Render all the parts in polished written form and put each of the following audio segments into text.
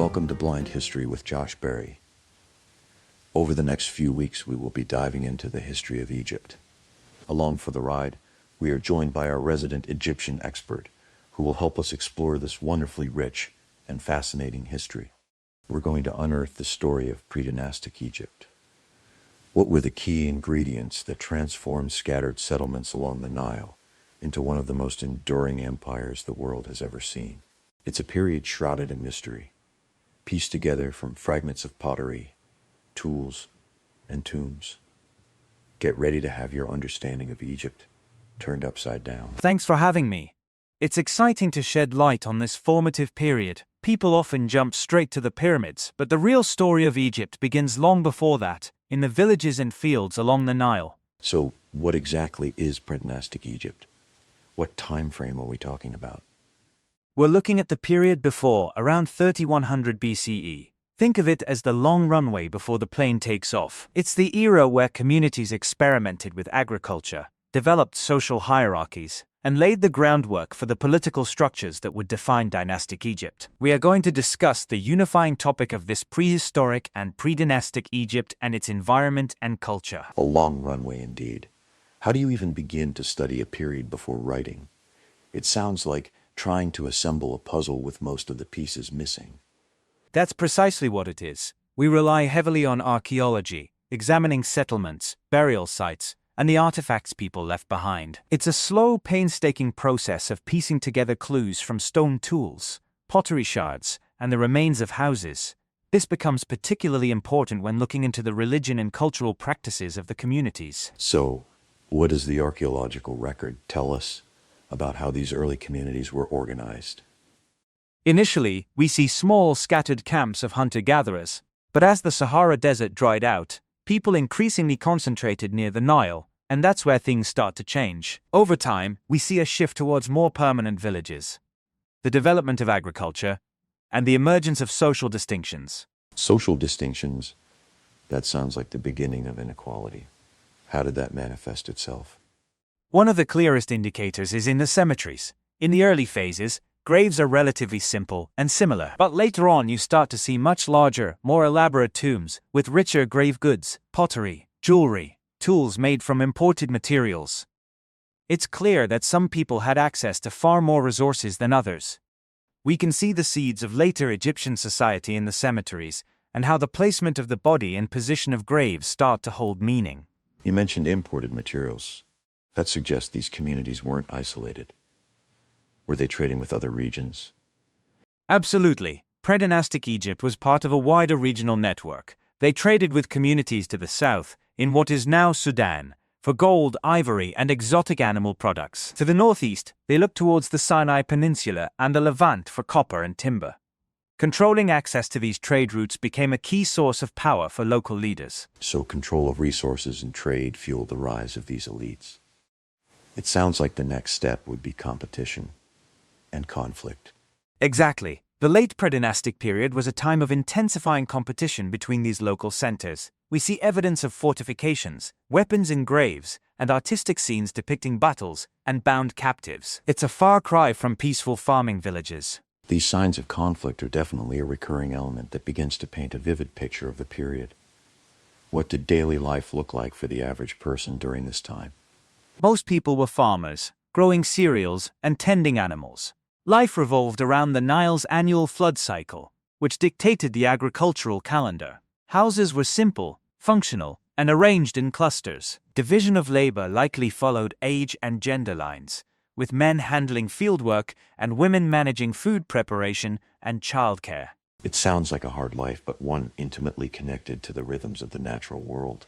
Welcome to Blind History with Josh Berry. Over the next few weeks, we will be diving into the history of Egypt. Along for the ride, we are joined by our resident Egyptian expert, who will help us explore this wonderfully rich and fascinating history. We're going to unearth the story of pre-dynastic Egypt. What were the key ingredients that transformed scattered settlements along the Nile into one of the most enduring empires the world has ever seen? It's a period shrouded in mystery, pieced together from fragments of pottery, tools, and tombs. Get ready to have your understanding of Egypt turned upside down. Thanks for having me. It's exciting to shed light on this formative period. People often jump straight to the pyramids, but the real story of Egypt begins long before that, in the villages and fields along the Nile. So, what exactly is pre-dynastic Egypt? What time frame are we talking about? We're looking at the period before, around 3100 BCE. Think of it as the long runway before the plane takes off. It's the era where communities experimented with agriculture, developed social hierarchies, and laid the groundwork for the political structures that would define dynastic Egypt. We are going to discuss the unifying topic of this prehistoric and pre-dynastic Egypt and its environment and culture. A long runway indeed. How do you even begin to study a period before writing? It sounds like trying to assemble a puzzle with most of the pieces missing. That's precisely what it is. We rely heavily on archaeology, examining settlements, burial sites, and the artifacts people left behind. It's a slow, painstaking process of piecing together clues from stone tools, pottery shards, and the remains of houses. This becomes particularly important when looking into the religion and cultural practices of the communities. So, what does the archaeological record tell us about how these early communities were organized? Initially, we see small, scattered camps of hunter-gatherers, but as the Sahara Desert dried out, people increasingly concentrated near the Nile, and that's where things start to change. Over time, we see a shift towards more permanent villages, the development of agriculture, and the emergence of social distinctions. Social distinctions? That sounds like the beginning of inequality. How did that manifest itself? One of the clearest indicators is in the cemeteries. In the early phases, graves are relatively simple and similar, but later on you start to see much larger, more elaborate tombs, with richer grave goods, pottery, jewelry, tools made from imported materials. It's clear that some people had access to far more resources than others. We can see the seeds of later Egyptian society in the cemeteries, and how the placement of the body and position of graves start to hold meaning. You mentioned imported materials. That suggests these communities weren't isolated. Were they trading with other regions? Absolutely. Pre-dynastic Egypt was part of a wider regional network. They traded with communities to the south, in what is now Sudan, for gold, ivory, and exotic animal products. To the northeast, they looked towards the Sinai Peninsula and the Levant for copper and timber. Controlling access to these trade routes became a key source of power for local leaders. So control of resources and trade fueled the rise of these elites. It sounds like the next step would be competition and conflict. Exactly. The late pre-dynastic period was a time of intensifying competition between these local centers. We see evidence of fortifications, weapons in graves, and artistic scenes depicting battles and bound captives. It's a far cry from peaceful farming villages. These signs of conflict are definitely a recurring element that begins to paint a vivid picture of the period. What did daily life look like for the average person during this time? Most people were farmers, growing cereals and tending animals. Life revolved around the Nile's annual flood cycle, which dictated the agricultural calendar. Houses were simple, functional, and arranged in clusters. Division of labor likely followed age and gender lines, with men handling fieldwork and women managing food preparation and childcare. It sounds like a hard life, but one intimately connected to the rhythms of the natural world.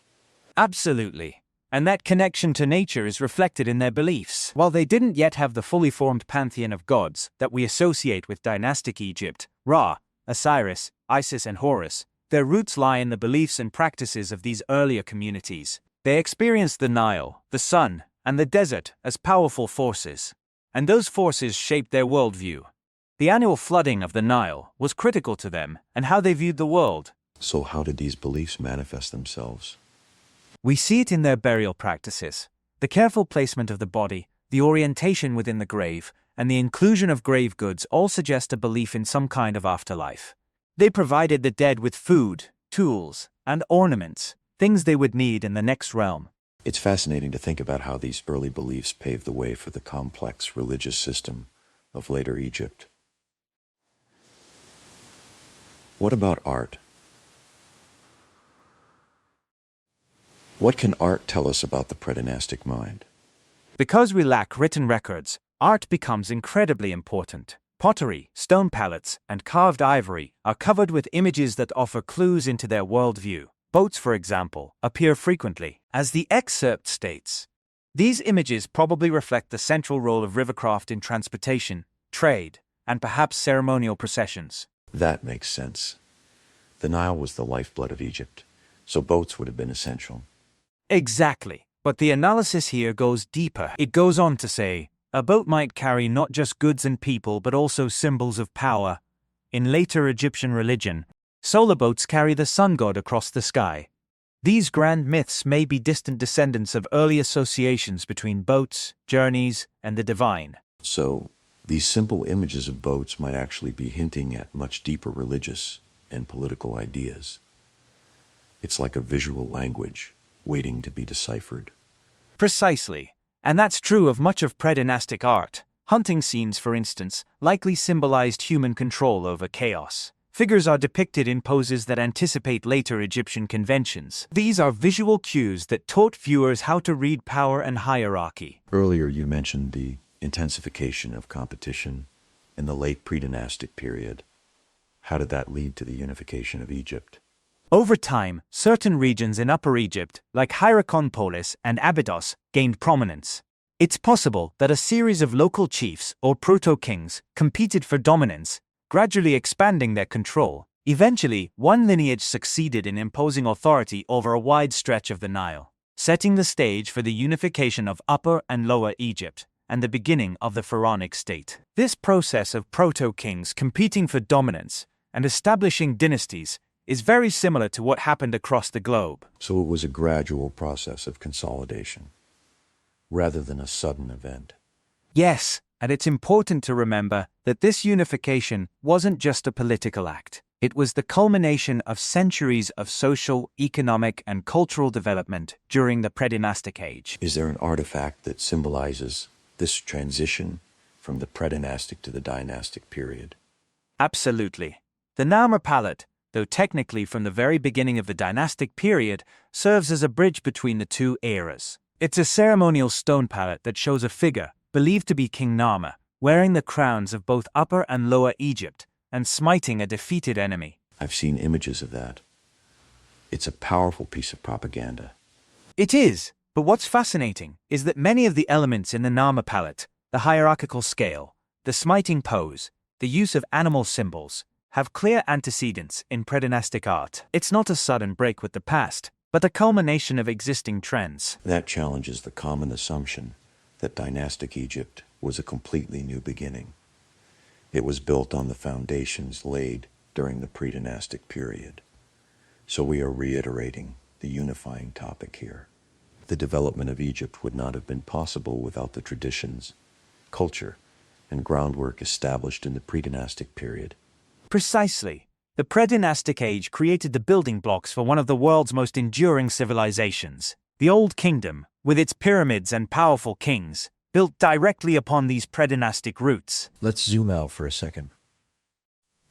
Absolutely. And that connection to nature is reflected in their beliefs. While they didn't yet have the fully formed pantheon of gods that we associate with dynastic Egypt, Ra, Osiris, Isis, and Horus, their roots lie in the beliefs and practices of these earlier communities. They experienced the Nile, the sun, and the desert as powerful forces, and those forces shaped their worldview. The annual flooding of the Nile was critical to them and how they viewed the world. So how did these beliefs manifest themselves? We see it in their burial practices. The careful placement of the body, the orientation within the grave, and the inclusion of grave goods all suggest a belief in some kind of afterlife. They provided the dead with food, tools, and ornaments, things they would need in the next realm. It's fascinating to think about how these early beliefs paved the way for the complex religious system of later Egypt. What about art? What can art tell us about the predynastic mind? Because we lack written records, art becomes incredibly important. Pottery, stone palettes, and carved ivory are covered with images that offer clues into their worldview. Boats, for example, appear frequently. As the excerpt states, these images probably reflect the central role of rivercraft in transportation, trade, and perhaps ceremonial processions. That makes sense. The Nile was the lifeblood of Egypt, so boats would have been essential. Exactly. But the analysis here goes deeper. It goes on to say, a boat might carry not just goods and people but also symbols of power. In later Egyptian religion, solar boats carry the sun god across the sky. These grand myths may be distant descendants of early associations between boats, journeys, and the divine. So, these simple images of boats might actually be hinting at much deeper religious and political ideas. It's like a visual language waiting to be deciphered. Precisely. And that's true of much of predynastic art. Hunting scenes, for instance, likely symbolized human control over chaos. Figures are depicted in poses that anticipate later Egyptian conventions. These are visual cues that taught viewers how to read power and hierarchy. Earlier you mentioned the intensification of competition in the late predynastic period. How did that lead to the unification of Egypt? Over time, certain regions in Upper Egypt, like Hierakonpolis and Abydos, gained prominence. It's possible that a series of local chiefs or proto-kings competed for dominance, gradually expanding their control. Eventually, one lineage succeeded in imposing authority over a wide stretch of the Nile, setting the stage for the unification of Upper and Lower Egypt and the beginning of the pharaonic state. This process of proto-kings competing for dominance and establishing dynasties is very similar to what happened across the globe. So it was a gradual process of consolidation, rather than a sudden event. Yes, and it's important to remember that this unification wasn't just a political act. It was the culmination of centuries of social, economic, and cultural development during the predynastic age. Is there an artifact that symbolizes this transition from the predynastic to the dynastic period? Absolutely. The Narmer palette, though technically from the very beginning of the dynastic period, serves as a bridge between the two eras. It's a ceremonial stone palette that shows a figure, believed to be King Narmer, wearing the crowns of both Upper and Lower Egypt, and smiting a defeated enemy. I've seen images of that. It's a powerful piece of propaganda. It is, but what's fascinating is that many of the elements in the Narmer palette, the hierarchical scale, the smiting pose, the use of animal symbols, have clear antecedents in predynastic art. It's not a sudden break with the past, but a culmination of existing trends. That challenges the common assumption that dynastic Egypt was a completely new beginning. It was built on the foundations laid during the predynastic period. So we are reiterating the unifying topic here. The development of Egypt would not have been possible without the traditions, culture, and groundwork established in the predynastic period. Precisely. The predynastic age created the building blocks for one of the world's most enduring civilizations. The Old Kingdom, with its pyramids and powerful kings, built directly upon these predynastic roots. Let's zoom out for a second.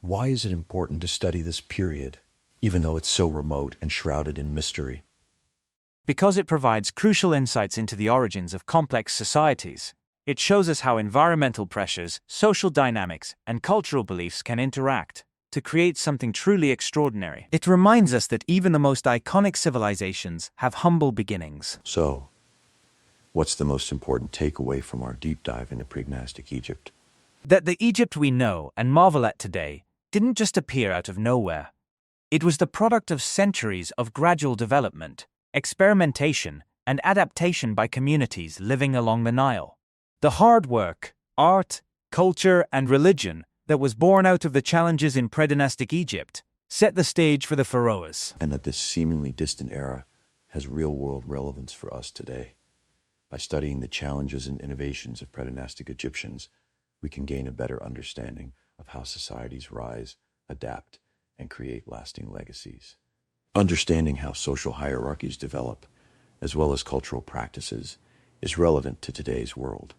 Why is it important to study this period, even though it's so remote and shrouded in mystery? Because it provides crucial insights into the origins of complex societies. It shows us how environmental pressures, social dynamics, and cultural beliefs can interact to create something truly extraordinary. It reminds us that even the most iconic civilizations have humble beginnings. So, what's the most important takeaway from our deep dive into predynastic Egypt? That the Egypt we know and marvel at today didn't just appear out of nowhere. It was the product of centuries of gradual development, experimentation, and adaptation by communities living along the Nile. The hard work, art, culture, and religion that was born out of the challenges in predynastic Egypt set the stage for the pharaohs. And that this seemingly distant era has real-world relevance for us today. By studying the challenges and innovations of predynastic Egyptians, we can gain a better understanding of how societies rise, adapt, and create lasting legacies. Understanding how social hierarchies develop, as well as cultural practices, is relevant to today's world.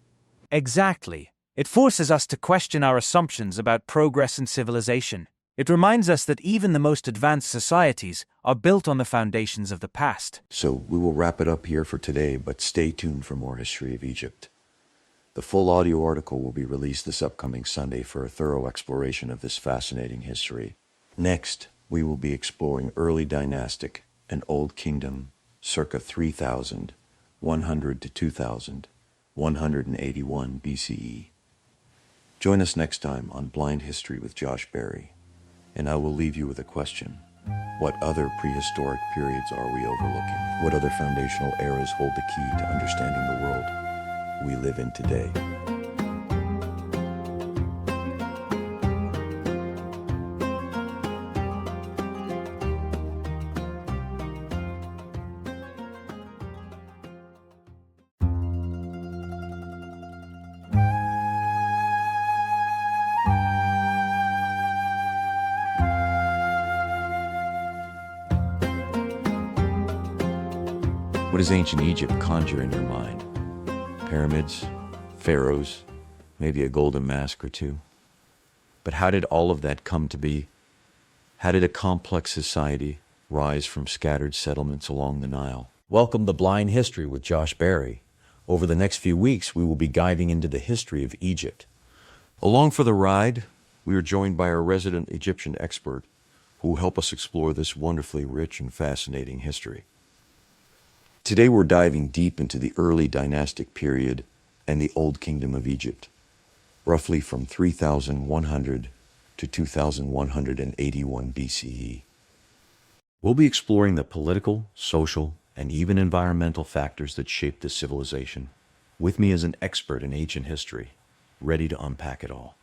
Exactly. It forces us to question our assumptions about progress and civilization. It reminds us that even the most advanced societies are built on the foundations of the past. So we will wrap it up here for today, but stay tuned for more history of Egypt. The full audio article will be released this upcoming Sunday for a thorough exploration of this fascinating history. Next, we will be exploring early dynastic and Old Kingdom circa 3100 to 2181 BCE. Join us next time on Blind History with Josh Berry, and I will leave you with a question. What other prehistoric periods are we overlooking? What other foundational eras hold the key to understanding the world we live in today? What does ancient Egypt conjure in your mind? Pyramids, pharaohs, maybe a golden mask or two. But how did all of that come to be? How did a complex society rise from scattered settlements along the Nile? Welcome to Blind History with Josh Berry. Over the next few weeks, we will be diving into the history of Egypt. Along for the ride, we are joined by our resident Egyptian expert who will help us explore this wonderfully rich and fascinating history. Today we're diving deep into the early dynastic period and the Old Kingdom of Egypt, roughly from 3100 to 2181 BCE. We'll be exploring the political, social, and even environmental factors that shaped this civilization. With me is an expert in ancient history, ready to unpack it all.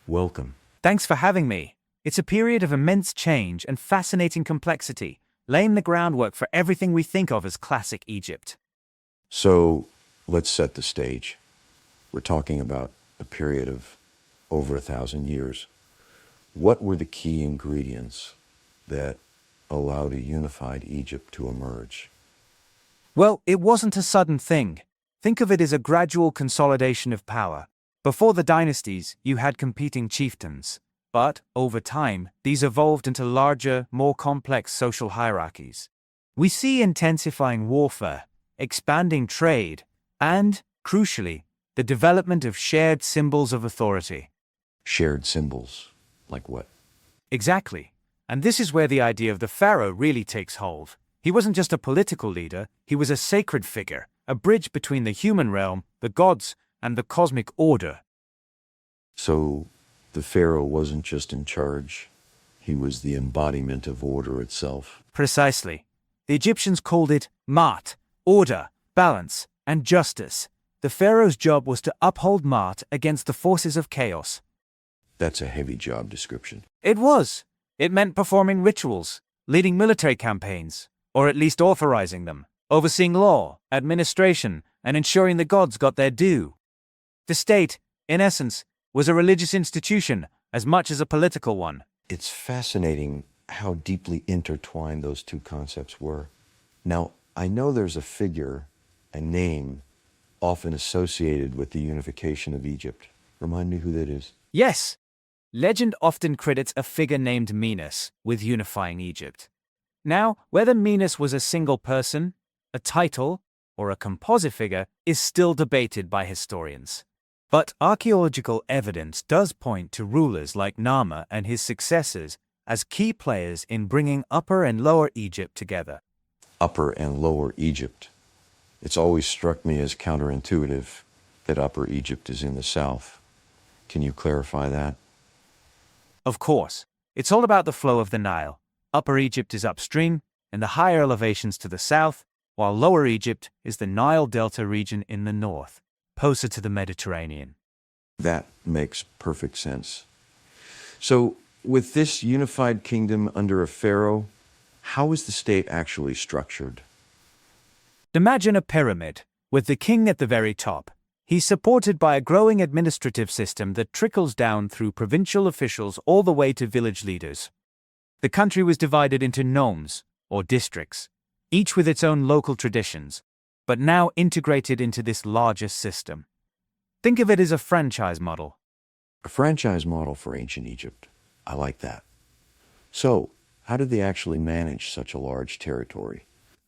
Welcome. Thanks for having me. It's a period of immense change and fascinating complexity, laying the groundwork for everything we think of as classic Egypt. So let's set the stage. We're talking about a period of over 1,000 years. What were the key ingredients that allowed a unified Egypt to emerge? Well, it wasn't a sudden thing. Think of it as a gradual consolidation of power. Before the dynasties, you had competing chieftains. But, over time, these evolved into larger, more complex social hierarchies. We see intensifying warfare, expanding trade, and, crucially, the development of shared symbols of authority. Shared symbols? Like what? Exactly. And this is where the idea of the pharaoh really takes hold. He wasn't just a political leader, he was a sacred figure, a bridge between the human realm, the gods, and the cosmic order. So, the pharaoh wasn't just in charge, he was the embodiment of order itself. Precisely. The Egyptians called it Ma'at, order, balance, and justice. The pharaoh's job was to uphold Ma'at against the forces of chaos. That's a heavy job description. It was. It meant performing rituals, leading military campaigns, or at least authorizing them, overseeing law, administration, and ensuring the gods got their due. The state, in essence, was a religious institution as much as a political one. It's fascinating how deeply intertwined those two concepts were. Now, I know there's a figure, a name, often associated with the unification of Egypt. Remind me who that is. Yes, legend often credits a figure named Menes with unifying Egypt. Now, whether Menes was a single person, a title, or a composite figure is still debated by historians. But archaeological evidence does point to rulers like Nama and his successors as key players in bringing Upper and Lower Egypt together. Upper and Lower Egypt. It's always struck me as counterintuitive that Upper Egypt is in the south. Can you clarify that? Of course, it's all about the flow of the Nile. Upper Egypt is upstream, and the higher elevations to the south, while Lower Egypt is the Nile Delta region in the north, closer to the Mediterranean. That makes perfect sense. So, with this unified kingdom under a pharaoh, how is the state actually structured? Imagine a pyramid, with the king at the very top. He's supported by a growing administrative system that trickles down through provincial officials all the way to village leaders. The country was divided into nomes, or districts, each with its own local traditions, but now integrated into this larger system. Think of it as a franchise model. A franchise model for ancient Egypt. I like that. So, how did they actually manage such a large territory?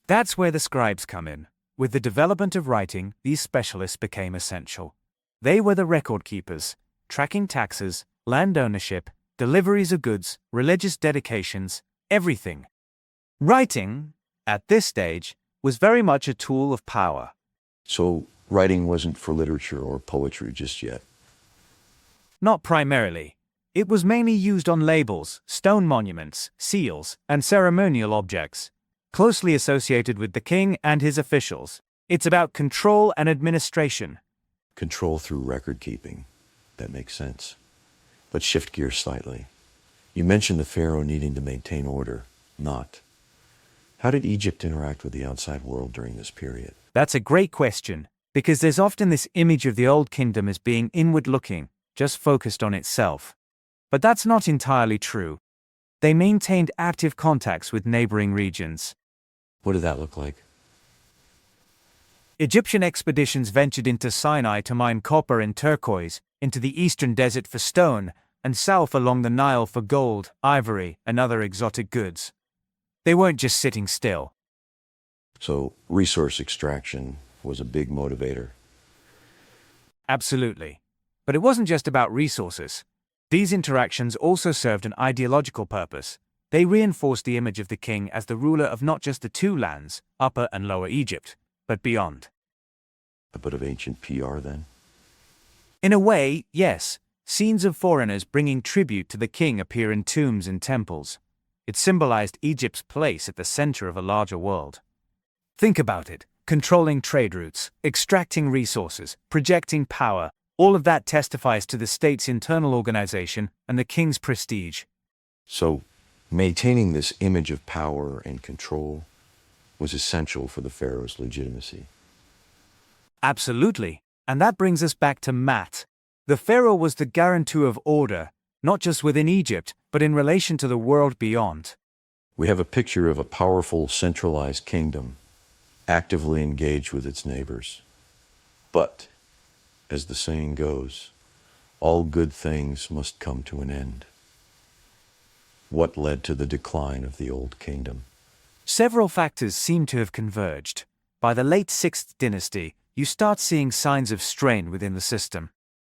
That's where the scribes come in. With the development of writing, these specialists became essential. They were the record keepers, tracking taxes, land ownership, deliveries of goods, religious dedications, everything. Writing, at this stage, was very much a tool of power. So, writing wasn't for literature or poetry just yet. Not primarily. It was mainly used on labels, stone monuments, seals, and ceremonial objects, closely associated with the king and his officials. It's about control and administration. Control through record keeping. That makes sense. Let's shift gears slightly. You mentioned the pharaoh needing to maintain order. Not. How did Egypt interact with the outside world during this period? That's a great question, because there's often this image of the Old Kingdom as being inward-looking, just focused on itself. But that's not entirely true. They maintained active contacts with neighboring regions. What did that look like? Egyptian expeditions ventured into Sinai to mine copper and turquoise, into the eastern desert for stone, and south along the Nile for gold, ivory, and other exotic goods. They weren't just sitting still. So, resource extraction was a big motivator. Absolutely. But it wasn't just about resources. These interactions also served an ideological purpose. They reinforced the image of the king as the ruler of not just the two lands, Upper and Lower Egypt, but beyond. A bit of ancient PR then? In a way, yes. Scenes of foreigners bringing tribute to the king appear in tombs and temples. It symbolized Egypt's place at the center of a larger world. Think about it. Controlling trade routes, extracting resources, projecting power, all of that testifies to the state's internal organization and the king's prestige. So, maintaining this image of power and control was essential for the pharaoh's legitimacy. Absolutely. And that brings us back to Maat. The pharaoh was the guarantor of order, not just within Egypt, but in relation to the world beyond. We have a picture of a powerful, centralized kingdom, actively engaged with its neighbors. But, as the saying goes, all good things must come to an end. What led to the decline of the Old Kingdom? Several factors seem to have converged. By the late 6th dynasty, you start seeing signs of strain within the system.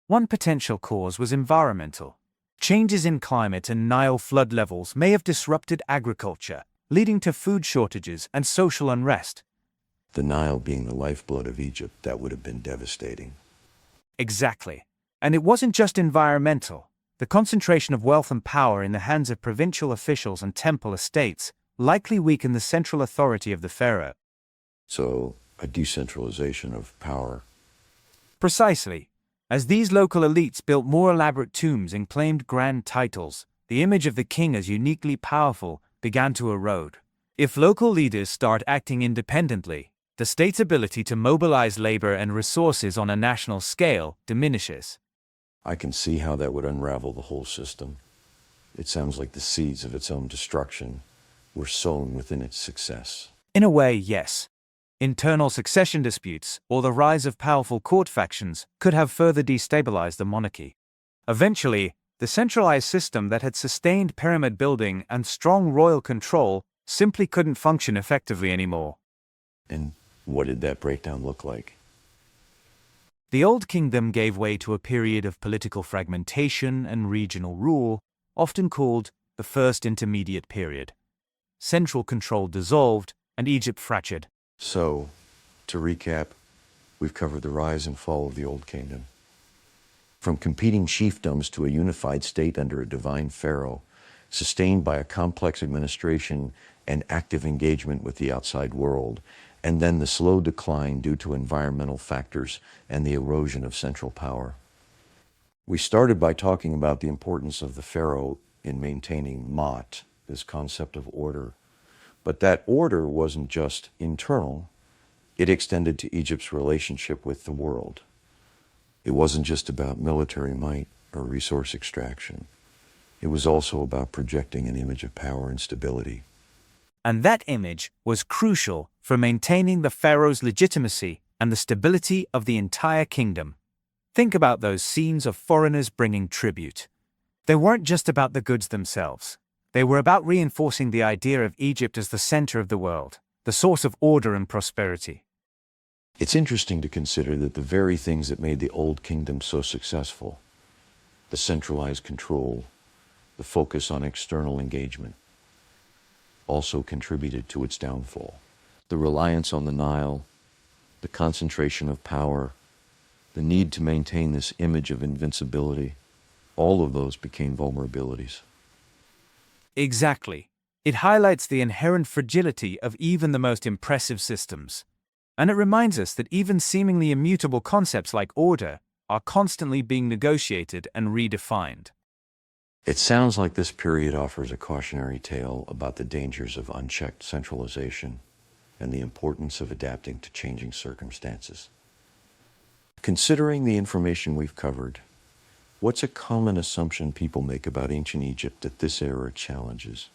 One potential cause was environmental. Changes in climate and Nile flood levels may have disrupted agriculture, leading to food shortages and social unrest. The Nile being the lifeblood of Egypt, that would have been devastating. Exactly. And it wasn't just environmental. The concentration of wealth and power in the hands of provincial officials and temple estates likely weakened the central authority of the pharaoh. So, a decentralization of power. Precisely. As these local elites built more elaborate tombs and claimed grand titles, the image of the king as uniquely powerful began to erode. If local leaders start acting independently, the state's ability to mobilize labor and resources on a national scale diminishes. I can see how that would unravel the whole system. It sounds like the seeds of its own destruction were sown within its success. In a way, yes. Internal succession disputes or the rise of powerful court factions could have further destabilized the monarchy. Eventually, the centralized system that had sustained pyramid building and strong royal control simply couldn't function effectively anymore. And what did that breakdown look like? The Old Kingdom gave way to a period of political fragmentation and regional rule, often called the First Intermediate Period. Central control dissolved, and Egypt fractured. So, to recap, we've covered the rise and fall of the Old Kingdom. From competing chiefdoms to a unified state under a divine pharaoh, sustained by a complex administration and active engagement with the outside world, and then the slow decline due to environmental factors and the erosion of central power. We started by talking about the importance of the pharaoh in maintaining Maat, this concept of order. But that order wasn't just internal, it extended to Egypt's relationship with the world. It wasn't just about military might or resource extraction. It was also about projecting an image of power and stability. And that image was crucial for maintaining the pharaoh's legitimacy and the stability of the entire kingdom. Think about those scenes of foreigners bringing tribute. They weren't just about the goods themselves. They were about reinforcing the idea of Egypt as the center of the world, the source of order and prosperity. It's interesting to consider that the very things that made the Old Kingdom so successful, the centralized control, the focus on external engagement, also contributed to its downfall. The reliance on the Nile, the concentration of power, the need to maintain this image of invincibility, all of those became vulnerabilities. Exactly. It highlights the inherent fragility of even the most impressive systems. And it reminds us that even seemingly immutable concepts like order are constantly being negotiated and redefined. It sounds like this period offers a cautionary tale about the dangers of unchecked centralization and the importance of adapting to changing circumstances. Considering the information we've covered, what's a common assumption people make about ancient Egypt that this era challenges?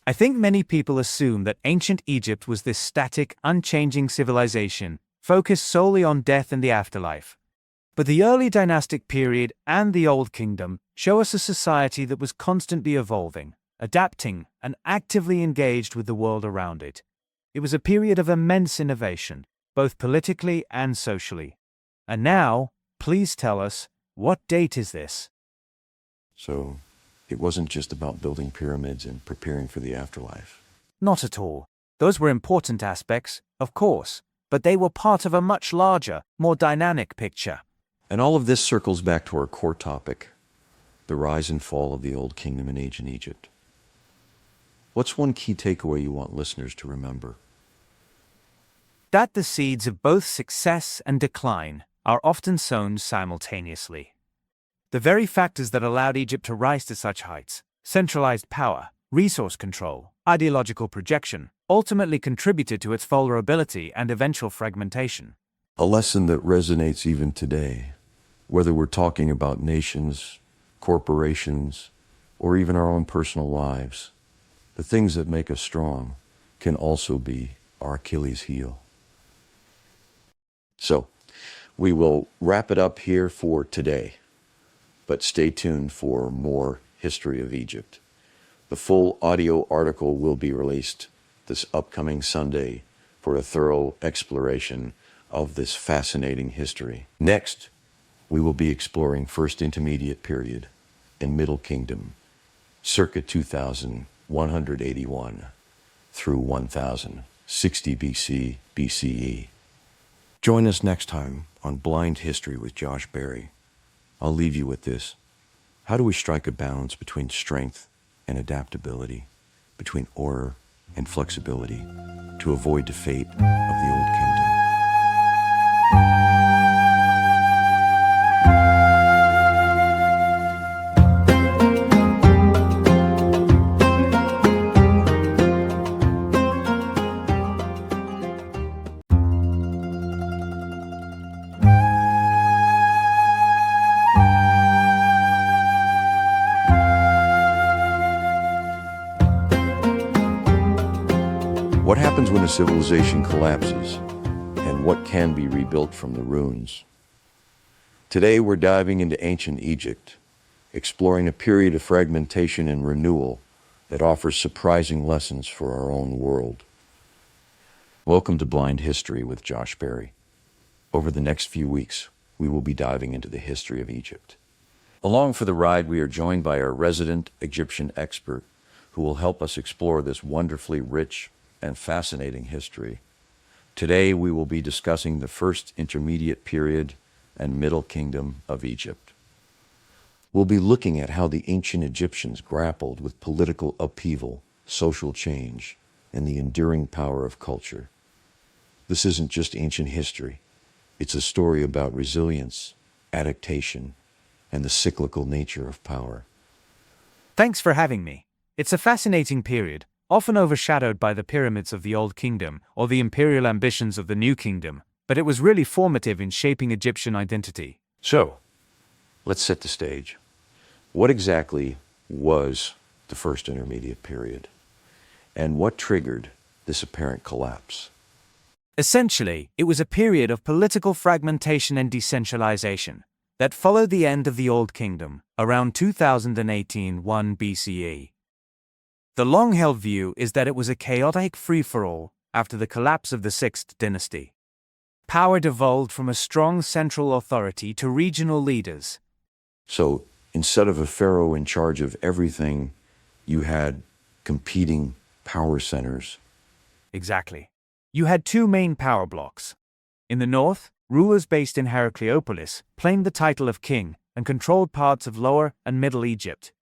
I think many people assume that ancient Egypt was this static, unchanging civilization, focused solely on death and the afterlife. But the early dynastic period and the Old Kingdom show us a society that was constantly evolving, adapting, and actively engaged with the world around it. It was a period of immense innovation, both politically and socially. And now, please tell us, what date is this? So, it wasn't just about building pyramids and preparing for the afterlife. Not at all. Those were important aspects, of course, but they were part of a much larger, more dynamic picture. And all of this circles back to our core topic, the rise and fall of the Old Kingdom in ancient Egypt. What's one key takeaway you want listeners to remember? That the seeds of both success and decline are often sown simultaneously. The very factors that allowed Egypt to rise to such heights, centralized power, resource control, ideological projection, ultimately contributed to its vulnerability and eventual fragmentation. A lesson that resonates even today, whether we're talking about nations, corporations, or even our own personal lives. The things that make us strong can also be our Achilles heel. So, we will wrap it up here for today, but stay tuned for more history of Egypt. The full audio article will be released this upcoming Sunday for a thorough exploration of this fascinating history. Next, we will be exploring First Intermediate Period and Middle Kingdom, circa 2181 through 1060 BC, BCE. Join us next time on Blind History with Josh Berry. I'll leave you with this. How do we strike a balance between strength and adaptability, between order and flexibility, to avoid the fate of the Old Kingdom? What happens when a civilization collapses, and what can be rebuilt from the ruins? Today we're diving into ancient Egypt, exploring a period of fragmentation and renewal that offers surprising lessons for our own world. Welcome to Blind History with Josh Berry. Over the next few weeks, we will be diving into the history of Egypt. Along for the ride, we are joined by our resident Egyptian expert, who will help us explore this wonderfully rich and fascinating history. Today we will be discussing the First Intermediate Period and Middle Kingdom of Egypt. We'll be looking at how the ancient Egyptians grappled with political upheaval, social change, and the enduring power of culture. This isn't just ancient history. It's a story about resilience, adaptation, and the cyclical nature of power. Thanks for having me. It's a fascinating period, often overshadowed by the pyramids of the Old Kingdom or the imperial ambitions of the New Kingdom, but it was really formative in shaping Egyptian identity. So, let's set the stage. What exactly was the first intermediate period? And what triggered this apparent collapse? Essentially, it was a period of political fragmentation and decentralization that followed the end of the Old Kingdom around 2018 1 BCE. The long-held view is that it was a chaotic free-for-all after the collapse of the Sixth Dynasty. Power devolved from a strong central authority to regional leaders. So instead of a pharaoh in charge of everything, you had competing power centers. Exactly. You had two main power blocks. In the north, rulers based in Heracleopolis claimed the title of king and controlled parts of Lower and Middle Egypt.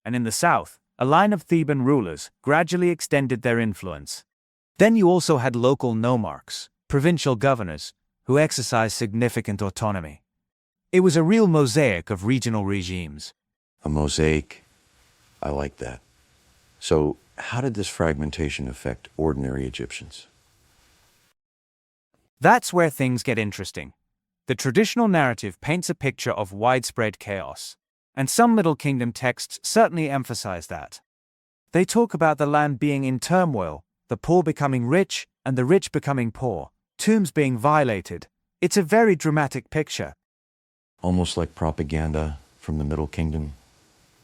And in the south, a line of Theban rulers gradually extended their influence. Then you also had local nomarchs, provincial governors, who exercised significant autonomy. It was a real mosaic of regional regimes. A mosaic. I like that. So how did this fragmentation affect ordinary Egyptians? That's where things get interesting. The traditional narrative paints a picture of widespread chaos, and some Middle Kingdom texts certainly emphasize that. They talk about the land being in turmoil, the poor becoming rich, and the rich becoming poor, tombs being violated. It's a very dramatic picture. Almost like propaganda from the Middle Kingdom,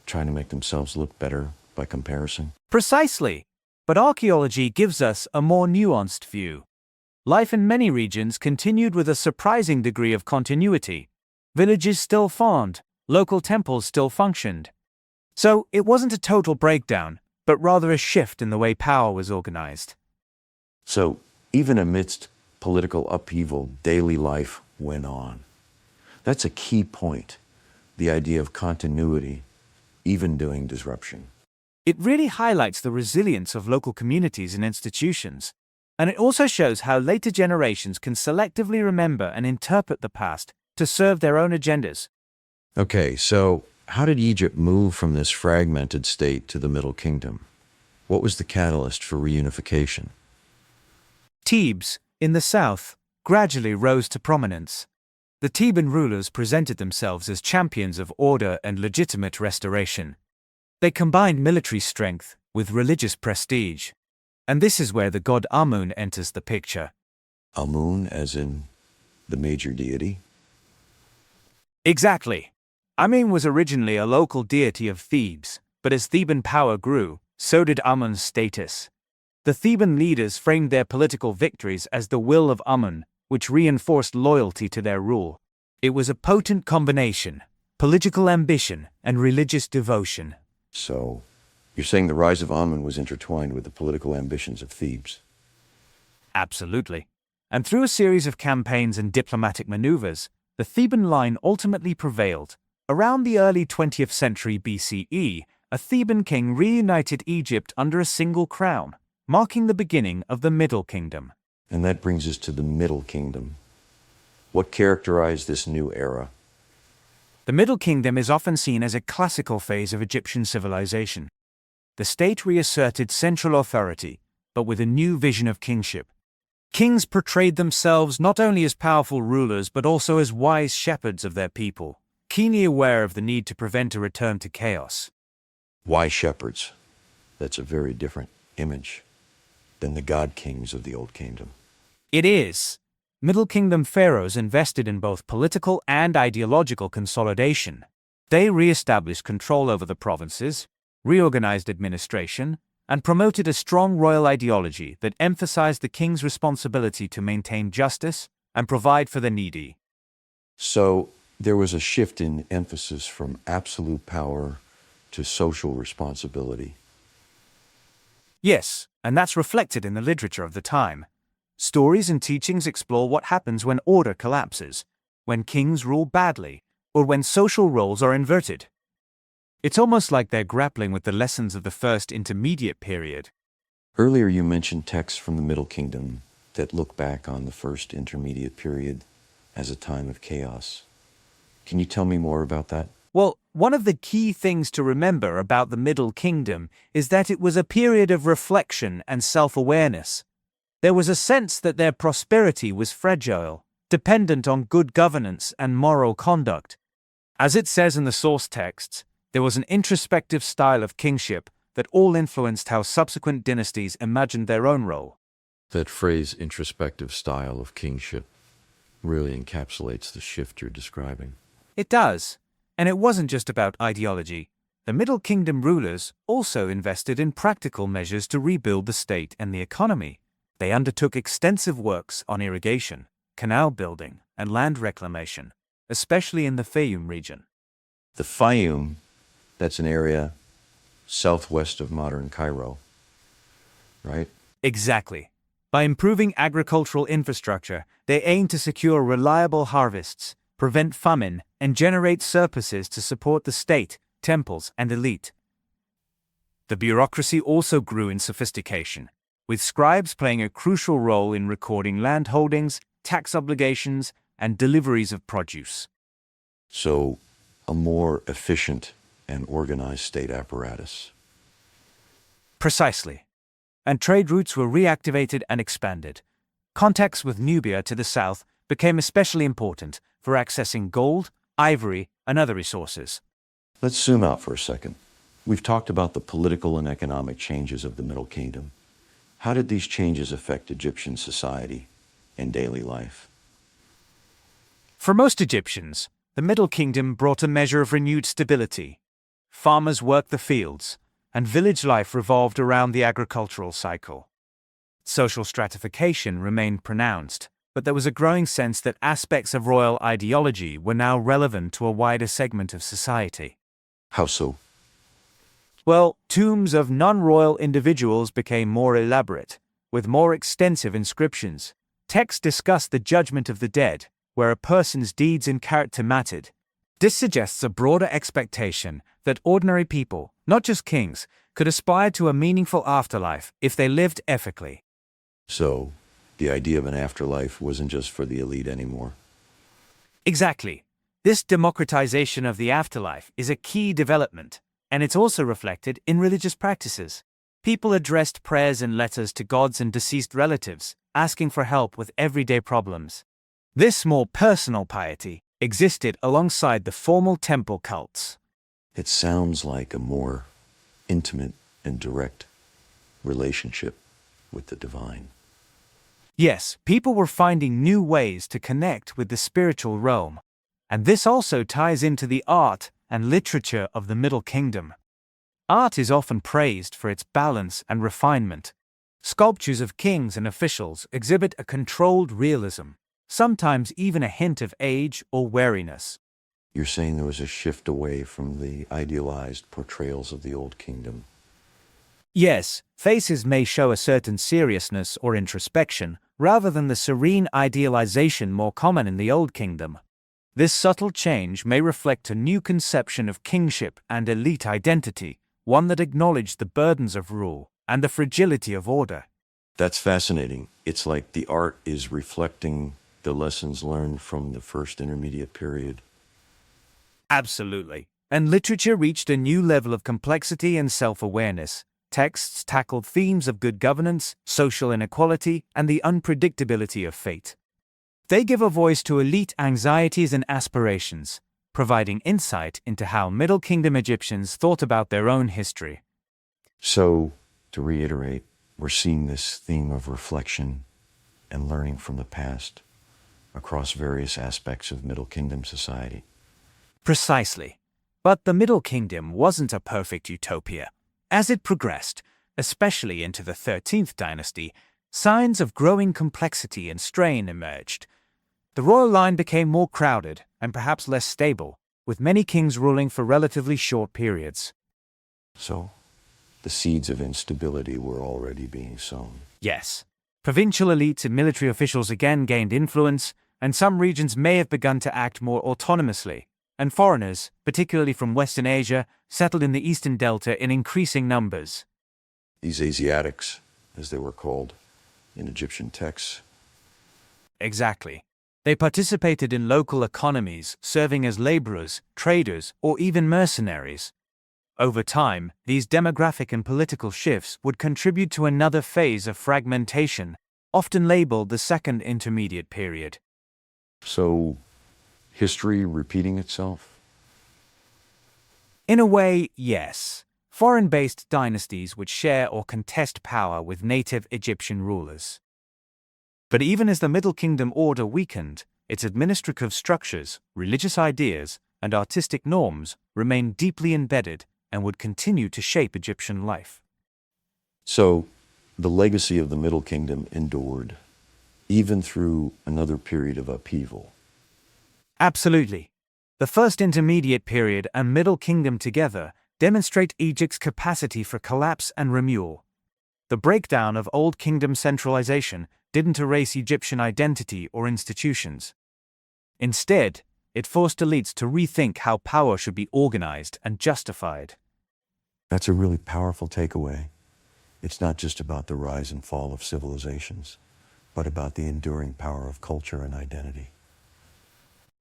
trying to make themselves look better by comparison. Precisely. But archaeology gives us a more nuanced view. Life in many regions continued with a surprising degree of continuity. Villages still farmed, local temples still functioned. So it wasn't a total breakdown, but rather a shift in the way power was organized. So even amidst political upheaval, daily life went on. That's a key point, the idea of continuity, even during disruption. It really highlights the resilience of local communities and institutions. And it also shows how later generations can selectively remember and interpret the past to serve their own agendas. Okay, so how did Egypt move from this fragmented state to the Middle Kingdom? What was the catalyst for reunification? Thebes, in the south, gradually rose to prominence. The Theban rulers presented themselves as champions of order and legitimate restoration. They combined military strength with religious prestige. And this is where the god Amun enters the picture. Amun, as in the major deity? Exactly. Amun was originally a local deity of Thebes, but as Theban power grew, so did Amun's status. The Theban leaders framed their political victories as the will of Amun, which reinforced loyalty to their rule. It was a potent combination, political ambition and religious devotion. So, you're saying the rise of Amun was intertwined with the political ambitions of Thebes? Absolutely. And through a series of campaigns and diplomatic maneuvers, the Theban line ultimately prevailed. Around the early 20th century BCE, a Theban king reunited Egypt under a single crown, marking the beginning of the Middle Kingdom. And that brings us to the Middle Kingdom. What characterized this new era? The Middle Kingdom is often seen as a classical phase of Egyptian civilization. The state reasserted central authority, but with a new vision of kingship. Kings portrayed themselves not only as powerful rulers but also as wise shepherds of their people, keenly aware of the need to prevent a return to chaos. Wise shepherds. That's a very different image than the god kings of the Old Kingdom. It is. Middle Kingdom pharaohs invested in both political and ideological consolidation. They re-established control over the provinces, reorganized administration, and promoted a strong royal ideology that emphasized the king's responsibility to maintain justice and provide for the needy. So there was a shift in emphasis from absolute power to social responsibility. Yes, and that's reflected in the literature of the time. Stories and teachings explore what happens when order collapses, when kings rule badly, or when social roles are inverted. It's almost like they're grappling with the lessons of the first intermediate period. Earlier you mentioned texts from the Middle Kingdom that look back on the first intermediate period as a time of chaos. Can you tell me more about that? Well, one of the key things to remember about the Middle Kingdom is that it was a period of reflection and self-awareness. There was a sense that their prosperity was fragile, dependent on good governance and moral conduct. As it says in the source texts, There was an introspective style of kingship that all influenced how subsequent dynasties imagined their own role. That phrase, introspective style of kingship, really encapsulates the shift you're describing. It does. And it wasn't just about ideology. The Middle Kingdom rulers also invested in practical measures to rebuild the state and the economy. They undertook extensive works on irrigation, canal building, and land reclamation, especially in the Fayum region. The Fayum, that's an area southwest of modern Cairo, right? Exactly. By improving agricultural infrastructure, they aimed to secure reliable harvests, prevent famine, and generate surpluses to support the state, temples, and elite. The bureaucracy also grew in sophistication, with scribes playing a crucial role in recording land holdings, tax obligations, and deliveries of produce. So, a more efficient and organized state apparatus. Precisely. And trade routes were reactivated and expanded. Contacts with Nubia to the south became especially important for accessing gold, ivory, and other resources. Let's zoom out for a second. We've talked about the political and economic changes of the Middle Kingdom. How did these changes affect Egyptian society and daily life? For most Egyptians, the Middle Kingdom brought a measure of renewed stability. Farmers worked the fields, and village life revolved around the agricultural cycle. Social stratification remained pronounced, but there was a growing sense that aspects of royal ideology were now relevant to a wider segment of society. How so? Well, tombs of non-royal individuals became more elaborate, with more extensive inscriptions. Texts discussed the judgment of the dead, where a person's deeds and character mattered. This suggests a broader expectation that ordinary people, not just kings, could aspire to a meaningful afterlife if they lived ethically. So, the idea of an afterlife wasn't just for the elite anymore. Exactly. This democratization of the afterlife is a key development, and it's also reflected in religious practices. People addressed prayers and letters to gods and deceased relatives, asking for help with everyday problems. This more personal piety existed alongside the formal temple cults. It sounds like a more intimate and direct relationship with the divine. Yes, people were finding new ways to connect with the spiritual realm, and this also ties into the art and literature of the Middle Kingdom. Art is often praised for its balance and refinement. Sculptures of kings and officials exhibit a controlled realism, sometimes even a hint of age or weariness. You're saying there was a shift away from the idealized portrayals of the Old Kingdom. Yes, faces may show a certain seriousness or introspection, rather than the serene idealization more common in the Old Kingdom. This subtle change may reflect a new conception of kingship and elite identity, one that acknowledged the burdens of rule and the fragility of order. That's fascinating. It's like the art is reflecting the lessons learned from the first intermediate period. Absolutely. And literature reached a new level of complexity and self-awareness. Texts tackled themes of good governance, social inequality, and the unpredictability of fate. They give a voice to elite anxieties and aspirations, providing insight into how Middle Kingdom Egyptians thought about their own history. So, to reiterate, we're seeing this theme of reflection and learning from the past across various aspects of Middle Kingdom society. Precisely. But the Middle Kingdom wasn't a perfect utopia. As it progressed, especially into the 13th dynasty, signs of growing complexity and strain emerged. The royal line became more crowded and perhaps less stable, with many kings ruling for relatively short periods. So, the seeds of instability were already being sown. Yes. Provincial elites and military officials again gained influence, and some regions may have begun to act more autonomously, and foreigners, particularly from Western Asia, settled in the Eastern Delta in increasing numbers. These Asiatics, as they were called in Egyptian texts. Exactly. They participated in local economies, serving as laborers, traders, or even mercenaries. Over time, these demographic and political shifts would contribute to another phase of fragmentation, often labeled the Second Intermediate Period. So, history repeating itself? In a way, yes. Foreign-based dynasties would share or contest power with native Egyptian rulers. But even as the Middle Kingdom order weakened, its administrative structures, religious ideas, and artistic norms remained deeply embedded and would continue to shape Egyptian life. So, the legacy of the Middle Kingdom endured, even through another period of upheaval. Absolutely. The First Intermediate Period and Middle Kingdom together demonstrate Egypt's capacity for collapse and renewal. The breakdown of Old Kingdom centralization didn't erase Egyptian identity or institutions. Instead, it forced elites to rethink how power should be organized and justified. That's a really powerful takeaway. It's not just about the rise and fall of civilizations, but about the enduring power of culture and identity.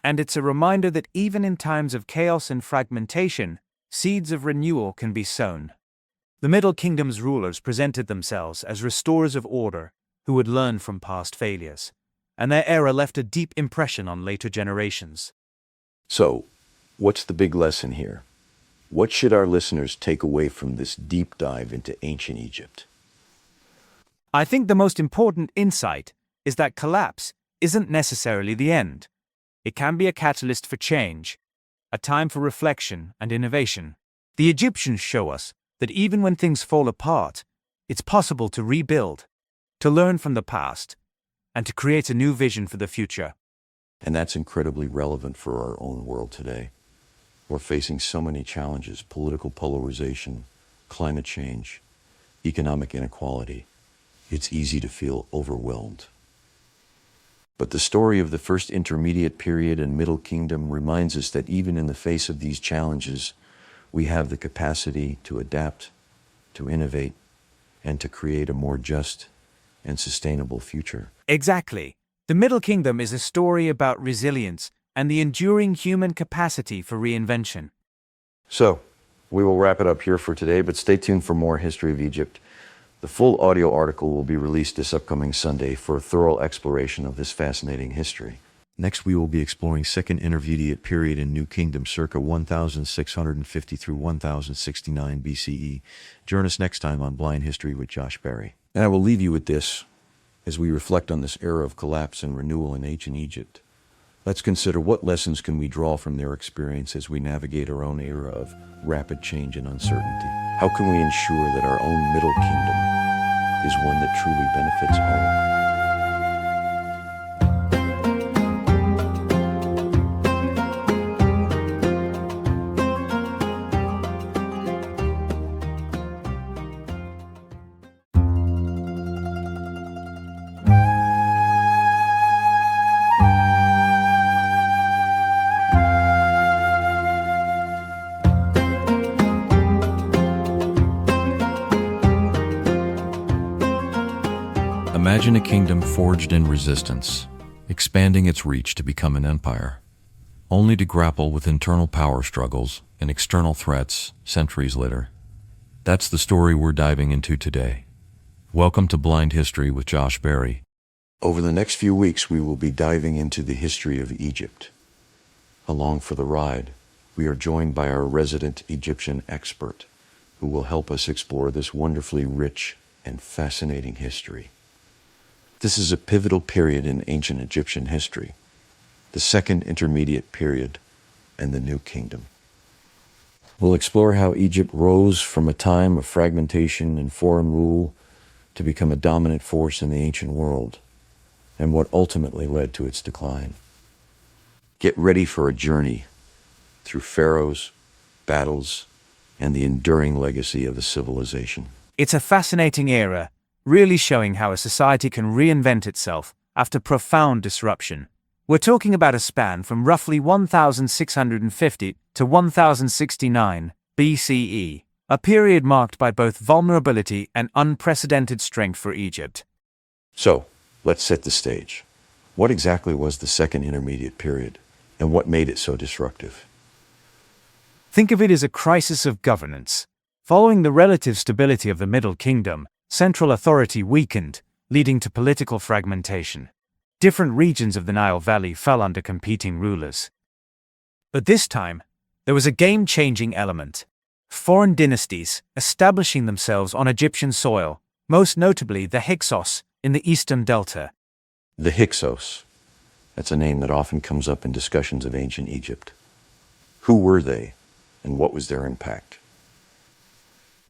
And it's a reminder that even in times of chaos and fragmentation, seeds of renewal can be sown. The Middle Kingdom's rulers presented themselves as restorers of order who would learn from past failures, and their era left a deep impression on later generations. So, what's the big lesson here? What should our listeners take away from this deep dive into ancient Egypt? I think the most important insight is that collapse isn't necessarily the end. It can be a catalyst for change, a time for reflection and innovation. The Egyptians show us that even when things fall apart, it's possible to rebuild, to learn from the past, and to create a new vision for the future. And that's incredibly relevant for our own world today. We're facing so many challenges: political polarization, climate change, economic inequality. It's easy to feel overwhelmed. But the story of the First Intermediate Period and Middle Kingdom reminds us that even in the face of these challenges, we have the capacity to adapt, to innovate, and to create a more just and sustainable future. Exactly. The Middle Kingdom is a story about resilience and the enduring human capacity for reinvention. So, we will wrap it up here for today, but stay tuned for more History of Egypt. The full audio article will be released this upcoming Sunday for a thorough exploration of this fascinating history. Next, we will be exploring Second Intermediate Period in New Kingdom circa 1650 through 1069 BCE. Join us next time on Blind History with Josh Berry. And I will leave you with this as we reflect on this era of collapse and renewal in ancient Egypt. Let's consider what lessons can we draw from their experience as we navigate our own era of rapid change and uncertainty. How can we ensure that our own Middle Kingdom is one that truly benefits all? Imagine a kingdom forged in resistance, expanding its reach to become an empire, only to grapple with internal power struggles and external threats centuries later. That's the story we're diving into today. Welcome to Blind History with Josh Berry. Over the next few weeks, we will be diving into the history of Egypt. Along for the ride, we are joined by our resident Egyptian expert, who will help us explore this wonderfully rich and fascinating history. This is a pivotal period in ancient Egyptian history, the Second Intermediate Period and the New Kingdom. We'll explore how Egypt rose from a time of fragmentation and foreign rule to become a dominant force in the ancient world, and what ultimately led to its decline. Get ready for a journey through pharaohs, battles, and the enduring legacy of a civilization. It's a fascinating era, really showing how a society can reinvent itself after profound disruption. We're talking about a span from roughly 1650 to 1069 BCE, a period marked by both vulnerability and unprecedented strength for Egypt. So, let's set the stage. What exactly was the Second Intermediate Period, and what made it so disruptive? Think of it as a crisis of governance. Following the relative stability of the Middle Kingdom, central authority weakened, leading to political fragmentation. Different regions of the Nile Valley fell under competing rulers. But this time, There was a game-changing element. Foreign dynasties establishing themselves on Egyptian soil, most notably the Hyksos in the eastern delta. The Hyksos. That's a name that often comes up in discussions of ancient Egypt. Who were they, and what was their impact?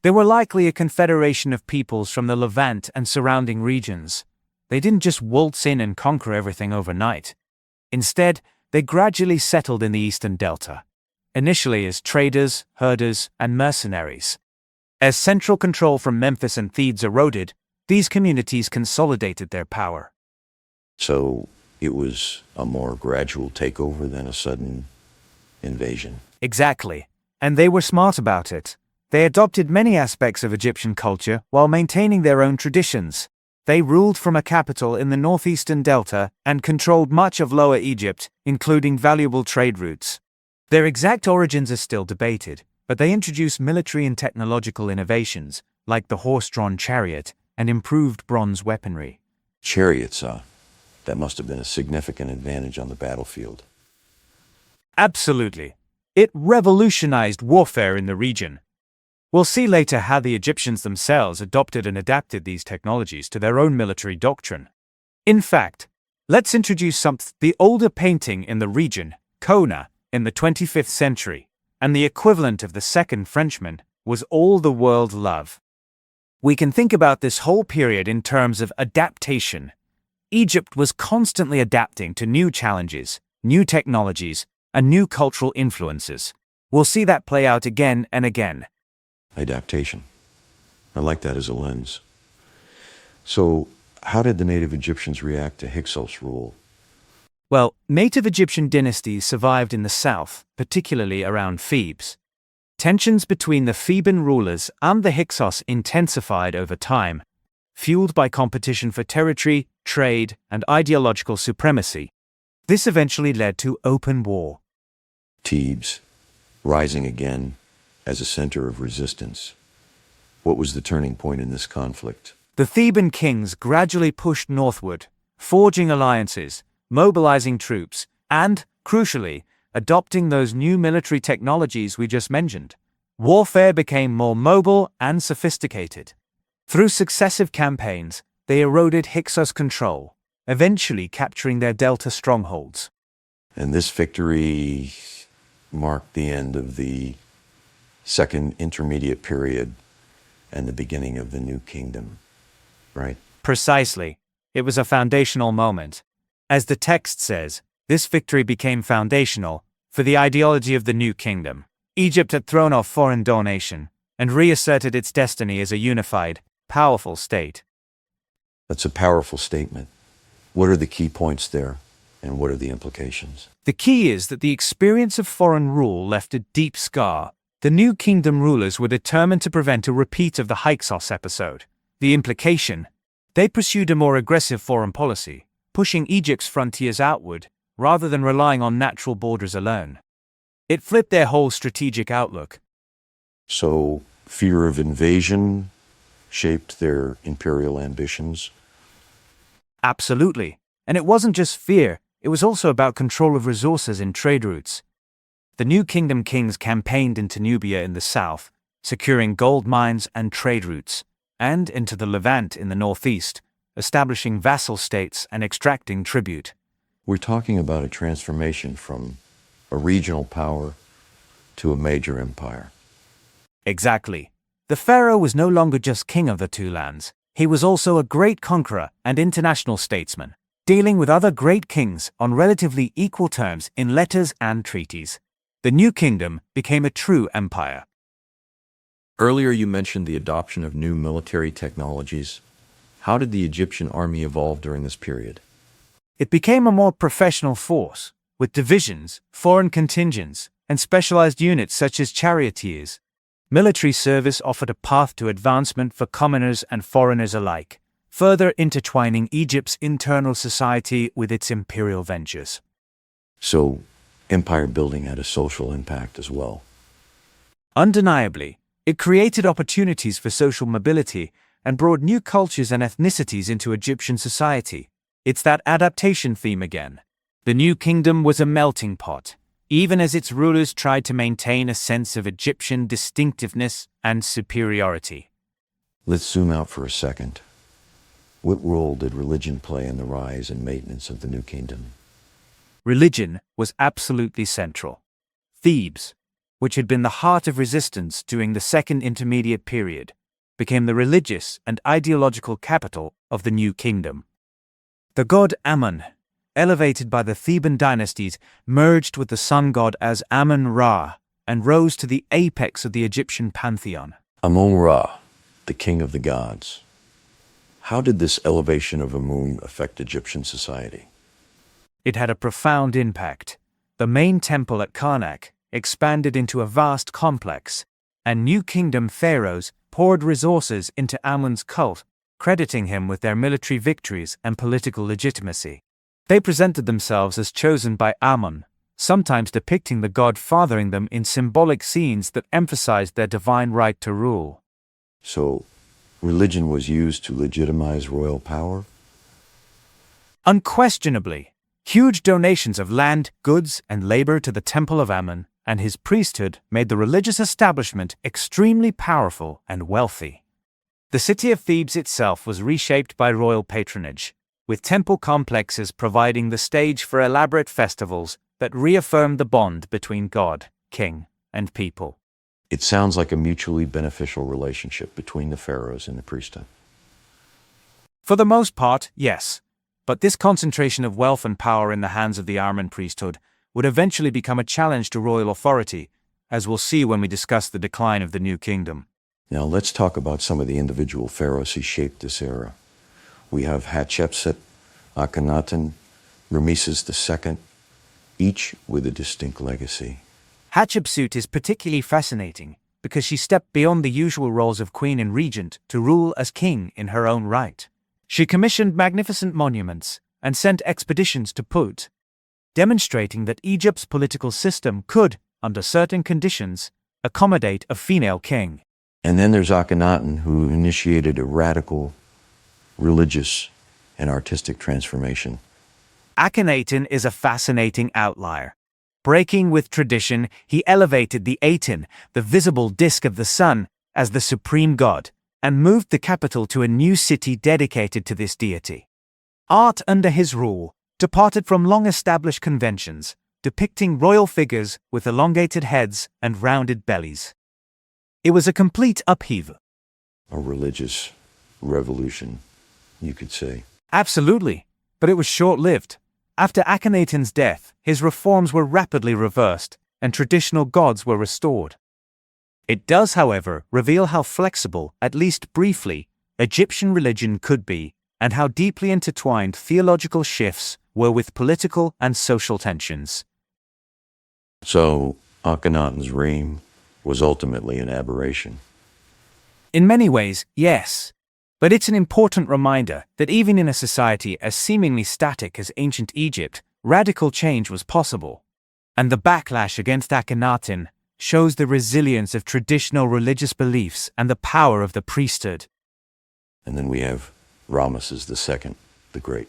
They were likely a confederation of peoples from the Levant and surrounding regions. They didn't just waltz in and conquer everything overnight. Instead, they gradually settled in the eastern delta, initially as traders, herders, and mercenaries. As central control from Memphis and Thebes eroded, these communities consolidated their power. So it was a more gradual takeover than a sudden invasion. Exactly. And they were smart about it. They adopted many aspects of Egyptian culture while maintaining their own traditions. They ruled from a capital in the northeastern delta and controlled much of Lower Egypt, including valuable trade routes. Their exact origins are still debated, but they introduced military and technological innovations, like the horse-drawn chariot and improved bronze weaponry. Chariots, that must have been a significant advantage on the battlefield. Absolutely. It revolutionized warfare in the region. We'll see later how the Egyptians themselves adopted and adapted these technologies to their own military doctrine. In fact, let's introduce the older painting in the region, Kona, in the 25th century, and the equivalent of the Second Frenchman, was all the world love. We can think about this whole period in terms of adaptation. Egypt was constantly adapting to new challenges, new technologies, and new cultural influences. We'll see that play out again and again. Adaptation. I like that as a lens. So, how did the native Egyptians react to Hyksos rule? Well, native Egyptian dynasties survived in the south, particularly around Thebes. Tensions between the Theban rulers and the Hyksos intensified over time, fueled by competition for territory, trade, and ideological supremacy. This eventually led to open war. Thebes, rising again as a center of resistance. What was the turning point in this conflict? The Theban kings gradually pushed northward, forging alliances, mobilizing troops, and, crucially, adopting those new military technologies we just mentioned. Warfare became more mobile and sophisticated. Through successive campaigns, they eroded Hyksos control, eventually capturing their delta strongholds. And this victory marked the end of the Second Intermediate Period and the beginning of the New Kingdom, right? Precisely. It was a foundational moment. As the text says, this victory became foundational for the ideology of the New Kingdom. Egypt had thrown off foreign domination and reasserted its destiny as a unified, powerful state. That's a powerful statement. What are the key points there, and what are the implications? The key is that the experience of foreign rule left a deep scar. The New Kingdom rulers were determined to prevent a repeat of the Hyksos episode. The implication? They pursued a more aggressive foreign policy, pushing Egypt's frontiers outward, rather than relying on natural borders alone. It flipped their whole strategic outlook. So, fear of invasion shaped their imperial ambitions? Absolutely. And it wasn't just fear, it was also about control of resources and trade routes. The New Kingdom kings campaigned into Nubia in the south, securing gold mines and trade routes, and into the Levant in the northeast, establishing vassal states and extracting tribute. We're talking about a transformation from a regional power to a major empire. Exactly. The pharaoh was no longer just king of the two lands, he was also a great conqueror and international statesman, dealing with other great kings on relatively equal terms in letters and treaties. The New Kingdom became a true empire. Earlier you mentioned the adoption of new military technologies. How did the Egyptian army evolve during this period? It became a more professional force, with divisions, foreign contingents, and specialized units such as charioteers. Military service offered a path to advancement for commoners and foreigners alike, further intertwining Egypt's internal society with its imperial ventures. So, empire building had a social impact as well. Undeniably, it created opportunities for social mobility and brought new cultures and ethnicities into Egyptian society. It's that adaptation theme again. The New Kingdom was a melting pot. even as its rulers tried to maintain a sense of Egyptian distinctiveness and superiority. Let's zoom out for a second. What role did religion play in the rise and maintenance of the New Kingdom? Religion was absolutely central. Thebes, which had been the heart of resistance during the Second Intermediate Period, became the religious and ideological capital of the New Kingdom. The god Ammon, elevated by the Theban dynasties, merged with the sun god as Ammon-Ra and rose to the apex of the Egyptian pantheon. Amun-Ra, the king of the gods. How did this elevation of Amun affect Egyptian society? It had a profound impact. The main temple at Karnak expanded into a vast complex, and New Kingdom pharaohs poured resources into Ammon's cult, crediting him with their military victories and political legitimacy. They presented themselves as chosen by Ammon, sometimes depicting the god fathering them in symbolic scenes that emphasized their divine right to rule. So, religion was used to legitimize royal power? Unquestionably, huge donations of land, goods, and labor to the Temple of Ammon and his priesthood made the religious establishment extremely powerful and wealthy. The city of Thebes itself was reshaped by royal patronage, with temple complexes providing the stage for elaborate festivals that reaffirmed the bond between God, king, and people. It sounds like a mutually beneficial relationship between the pharaohs and the priesthood. For the most part, yes. But this concentration of wealth and power in the hands of the Ammon priesthood would eventually become a challenge to royal authority, as we'll see when we discuss the decline of the New Kingdom. Now let's talk about some of the individual pharaohs who shaped this era. We have Hatshepsut, Akhenaten, Ramesses II, each with a distinct legacy. Hatshepsut is particularly fascinating because she stepped beyond the usual roles of queen and regent to rule as king in her own right. She commissioned magnificent monuments and sent expeditions to Put, demonstrating that Egypt's political system could, under certain conditions, accommodate a female king. And then there's Akhenaten, who initiated a radical religious and artistic transformation. Akhenaten is a fascinating outlier. Breaking with tradition, he elevated the Aten, the visible disk of the sun, as the supreme god, and moved the capital to a new city dedicated to this deity. Art under his rule departed from long-established conventions, depicting royal figures with elongated heads and rounded bellies. It was a complete upheaval. A religious revolution, you could say. Absolutely, but it was short-lived. After Akhenaten's death, his reforms were rapidly reversed, and traditional gods were restored. It does, however, reveal how flexible, at least briefly, Egyptian religion could be, and how deeply intertwined theological shifts were with political and social tensions. So, Akhenaten's reign was ultimately an aberration. In many ways, yes. But it's an important reminder that even in a society as seemingly static as ancient Egypt, radical change was possible. And the backlash against Akhenaten shows the resilience of traditional religious beliefs and the power of the priesthood. And then we have Ramesses II, the Great.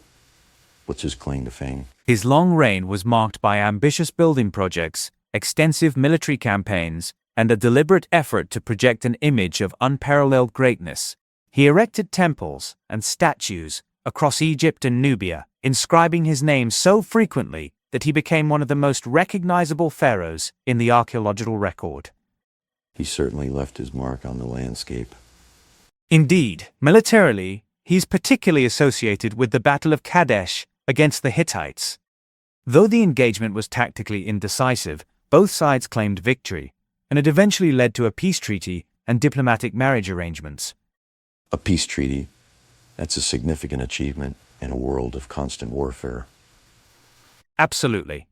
What's his claim to fame? His long reign was marked by ambitious building projects, extensive military campaigns, and a deliberate effort to project an image of unparalleled greatness. He erected temples and statues across Egypt and Nubia, inscribing his name so frequently that he became one of the most recognizable pharaohs in the archaeological record. He certainly left his mark on the landscape. Indeed, militarily, he's particularly associated with the Battle of Kadesh against the Hittites. Though the engagement was tactically indecisive, both sides claimed victory, and it eventually led to a peace treaty and diplomatic marriage arrangements. A peace treaty, that's a significant achievement in a world of constant warfare. Absolutely.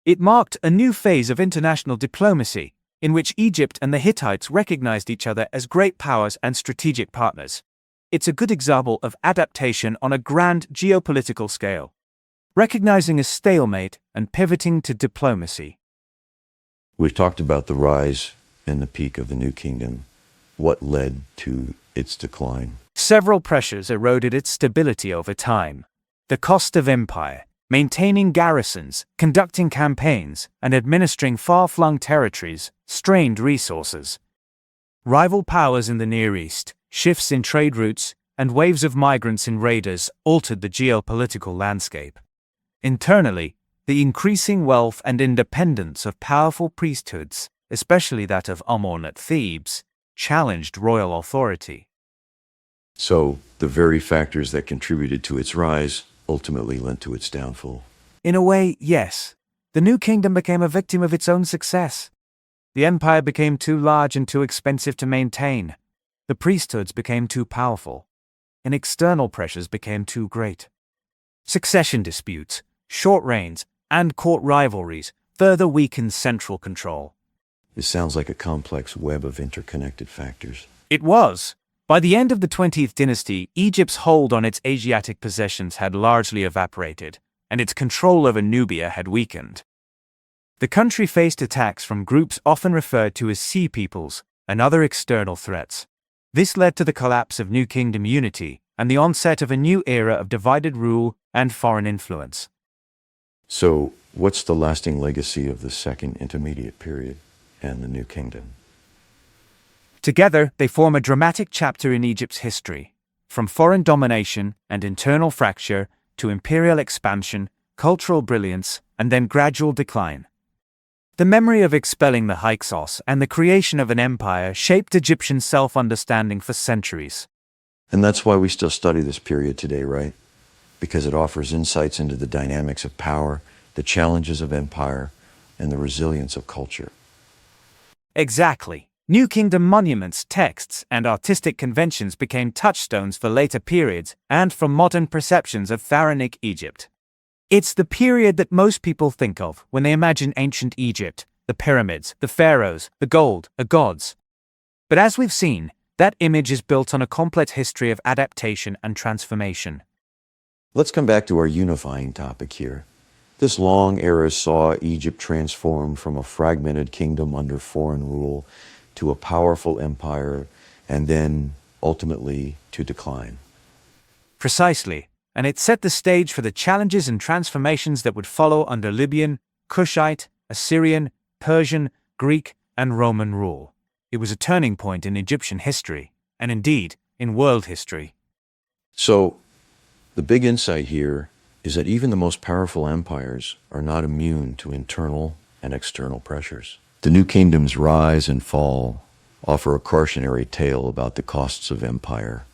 It marked a new phase of international diplomacy, in which Egypt and the Hittites recognized each other as great powers and strategic partners. It's a good example of adaptation on a grand geopolitical scale, recognizing a stalemate and pivoting to diplomacy. We've talked about the rise and the peak of the New Kingdom. What led to its decline? Several pressures eroded its stability over time. The cost of empire, Maintaining garrisons, conducting campaigns, and administering far-flung territories strained resources. Rival powers in the Near East, shifts in trade routes, and waves of migrants and raiders altered the geopolitical landscape. Internally, the increasing wealth and independence of powerful priesthoods, especially that of Ammon at Thebes, challenged royal authority. So, the very factors that contributed to its rise ultimately led to its downfall. In a way, yes. The new kingdom became a victim of its own success. The empire became too large and too expensive to maintain. The priesthoods became too powerful. And external pressures became too great. Succession disputes, short reigns, and court rivalries further weakened central control. This sounds like a complex web of interconnected factors. It was. By the end of the 20th dynasty, Egypt's hold on its Asiatic possessions had largely evaporated, and its control over Nubia had weakened. The country faced attacks from groups often referred to as Sea Peoples and other external threats. This led to the collapse of New Kingdom unity and the onset of a new era of divided rule and foreign influence. So, what's the lasting legacy of the Second Intermediate Period and the New Kingdom? Together, they form a dramatic chapter in Egypt's history, from foreign domination and internal fracture to imperial expansion, cultural brilliance, and then gradual decline. The memory of expelling the Hyksos and the creation of an empire shaped Egyptian self-understanding for centuries. And that's why we still study this period today, right? Because it offers insights into the dynamics of power, the challenges of empire, and the resilience of culture. Exactly. New Kingdom monuments, texts, and artistic conventions became touchstones for later periods and for modern perceptions of pharaonic Egypt. It's the period that most people think of when they imagine ancient Egypt, the pyramids, the pharaohs, the gold, the gods. But as we've seen, that image is built on a complex history of adaptation and transformation. Let's come back to our unifying topic here. This long era saw Egypt transform from a fragmented kingdom under foreign rule to a powerful empire, and then, ultimately, to decline. Precisely, and it set the stage for the challenges and transformations that would follow under Libyan, Kushite, Assyrian, Persian, Greek, and Roman rule. It was a turning point in Egyptian history, and indeed, in world history. So, the big insight here is that even the most powerful empires are not immune to internal and external pressures. The new kingdom's rise and fall offer a cautionary tale about the costs of empire,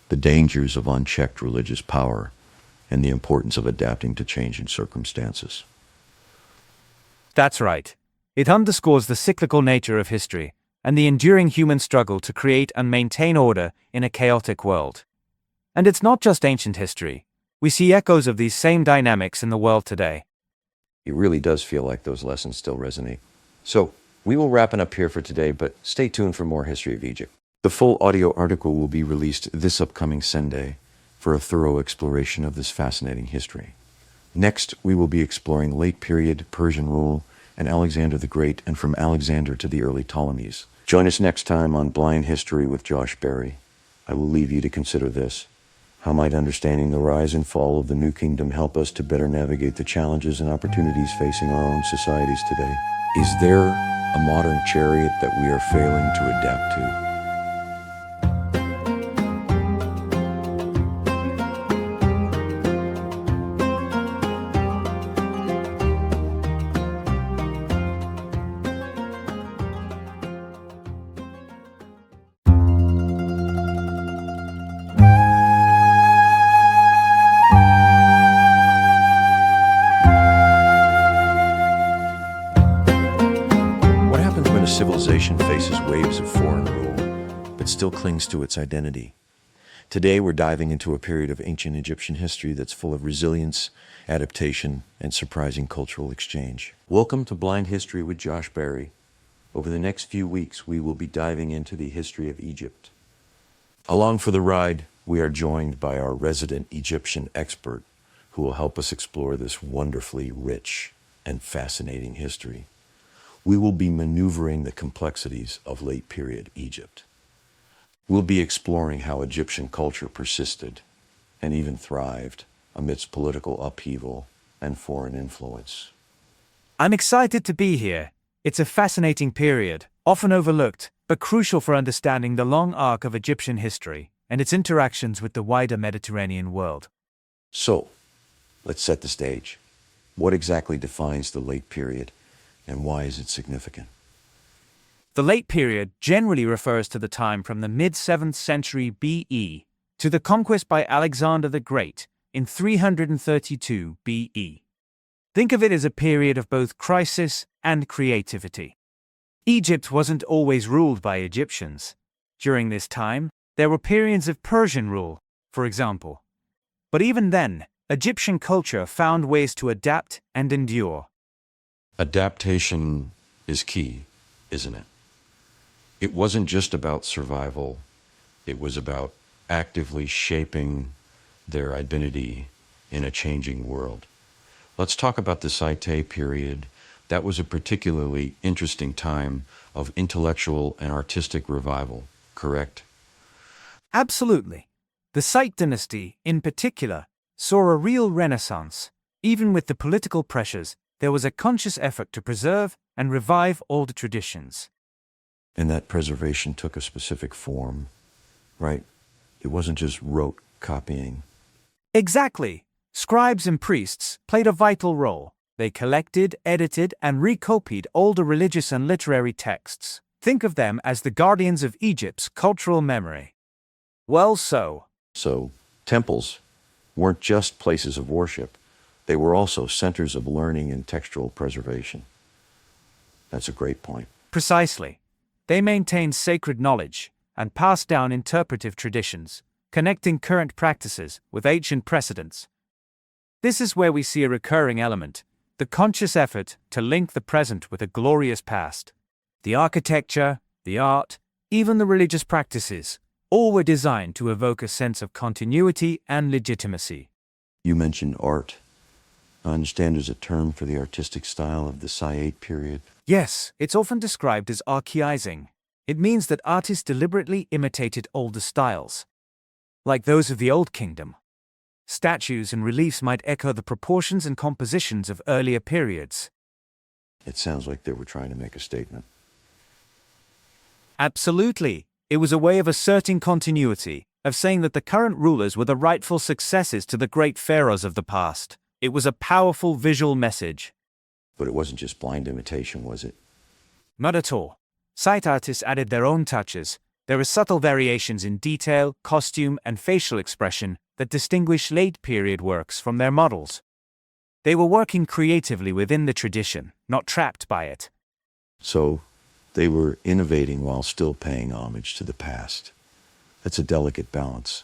the dangers of unchecked religious power, and the importance of adapting to changing circumstances. That's right. It underscores the cyclical nature of history and the enduring human struggle to create and maintain order in a chaotic world. And it's not just ancient history. We see echoes of these same dynamics in the world today. It really does feel like those lessons still resonate. So, we will wrap it up here for today, but stay tuned for more History of Egypt. The full audio article will be released this upcoming Sunday for a thorough exploration of this fascinating history. Next, we will be exploring late period Persian rule and Alexander the Great, and from Alexander to the early Ptolemies. Join us next time on Blind History with Josh Berry. I will leave you to consider this. How might understanding the rise and fall of the New Kingdom help us to better navigate the challenges and opportunities facing our own societies today? Is there a modern chariot that we are failing to adapt to? What happens when a civilization faces waves of foreign rule, but still clings to its identity? Today, we're diving into a period of ancient Egyptian history that's full of resilience, adaptation, and surprising cultural exchange. Welcome to Blind History with Josh Berry. Over the next few weeks, we will be diving into the history of Egypt. Along for the ride, we are joined by our resident Egyptian expert, who will help us explore this wonderfully rich and fascinating history. We will be maneuvering the complexities of late period Egypt. We'll be exploring how Egyptian culture persisted and even thrived amidst political upheaval and foreign influence. I'm excited to be here. It's a fascinating period, often overlooked, but crucial for understanding the long arc of Egyptian history and its interactions with the wider Mediterranean world. So, let's set the stage. What exactly defines the late period, and why is it significant? The late period generally refers to the time from the mid-7th century BE to the conquest by Alexander the Great in 332 BE. Think of it as a period of both crisis and creativity. Egypt wasn't always ruled by Egyptians. During this time, there were periods of Persian rule, for example. But even then, Egyptian culture found ways to adapt and endure. Adaptation is key, isn't it? It wasn't just about survival, it was about actively shaping their identity in a changing world. Let's talk about the Saite period. That was a particularly interesting time of intellectual and artistic revival, correct? Absolutely. The Site dynasty, in particular, saw a real renaissance. Even with the political pressures, there was a conscious effort to preserve and revive old traditions. And that preservation took a specific form, right? It wasn't just rote copying. Exactly. Scribes and priests played a vital role. They collected, edited, and recopied older religious and literary texts. Think of them as the guardians of Egypt's cultural memory. So, temples weren't just places of worship. They were also centers of learning and textual preservation. That's a great point. Precisely. They maintained sacred knowledge and passed down interpretive traditions, connecting current practices with ancient precedents. This is where we see a recurring element, the conscious effort to link the present with a glorious past. The architecture, the art, even the religious practices, all were designed to evoke a sense of continuity and legitimacy. You mentioned art. I understand there's a term for the artistic style of the Saite period. Yes, it's often described as archaizing. It means that artists deliberately imitated older styles, like those of the Old Kingdom. Statues and reliefs might echo the proportions and compositions of earlier periods. It sounds like they were trying to make a statement. Absolutely. It was a way of asserting continuity, of saying that the current rulers were the rightful successors to the great pharaohs of the past. It was a powerful visual message. But it wasn't just blind imitation, was it? Not at all. Site artists added their own touches. There are subtle variations in detail, costume, and facial expression that distinguish late-period works from their models. They were working creatively within the tradition, not trapped by it. So, they were innovating while still paying homage to the past. That's a delicate balance.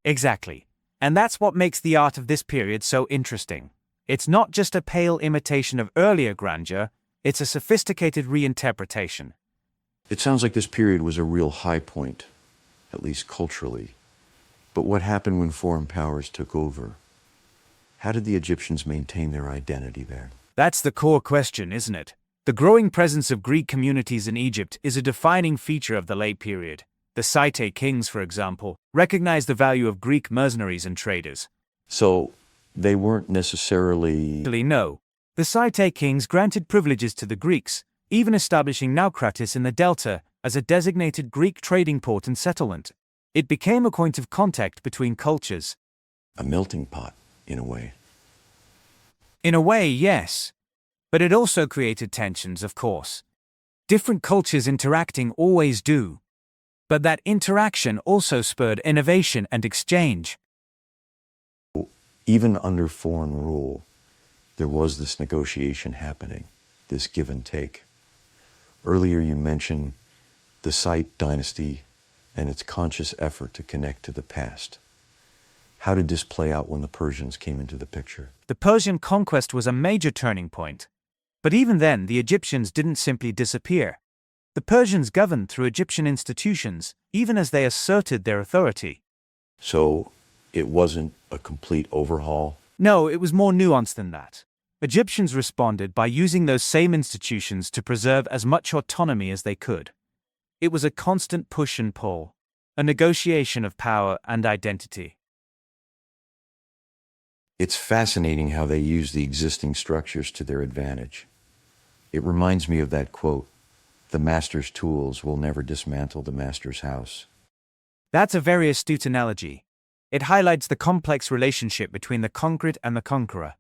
Exactly. And that's what makes the art of this period so interesting. It's not just a pale imitation of earlier grandeur, it's a sophisticated reinterpretation. It sounds like this period was a real high point, at least culturally. But what happened when foreign powers took over? How did the Egyptians maintain their identity there? That's the core question, isn't it? The growing presence of Greek communities in Egypt is a defining feature of the late period. The Saite kings, for example, recognized the value of Greek mercenaries and traders. So, they weren't necessarily... Actually, no. The Saite kings granted privileges to the Greeks, even establishing Naucratis in the Delta as a designated Greek trading port and settlement. It became a point of contact between cultures. a melting pot, in a way. In a way, yes. But it also created tensions, of course. Different cultures interacting always do. But that interaction also spurred innovation and exchange. Even under foreign rule, there was this negotiation happening, this give and take. Earlier you mentioned the Site dynasty and its conscious effort to connect to the past. How did this play out when the Persians came into the picture? The Persian conquest was a major turning point. But even then, the Egyptians didn't simply disappear. The Persians governed through Egyptian institutions, even as they asserted their authority. So it wasn't a complete overhaul? No, it was more nuanced than that. Egyptians responded by using those same institutions to preserve as much autonomy as they could. It was a constant push and pull, a negotiation of power and identity. It's fascinating how they use the existing structures to their advantage. It reminds me of that quote, "The master's tools will never dismantle the master's house." That's a very astute analogy. It highlights the complex relationship between the conquered and the conqueror.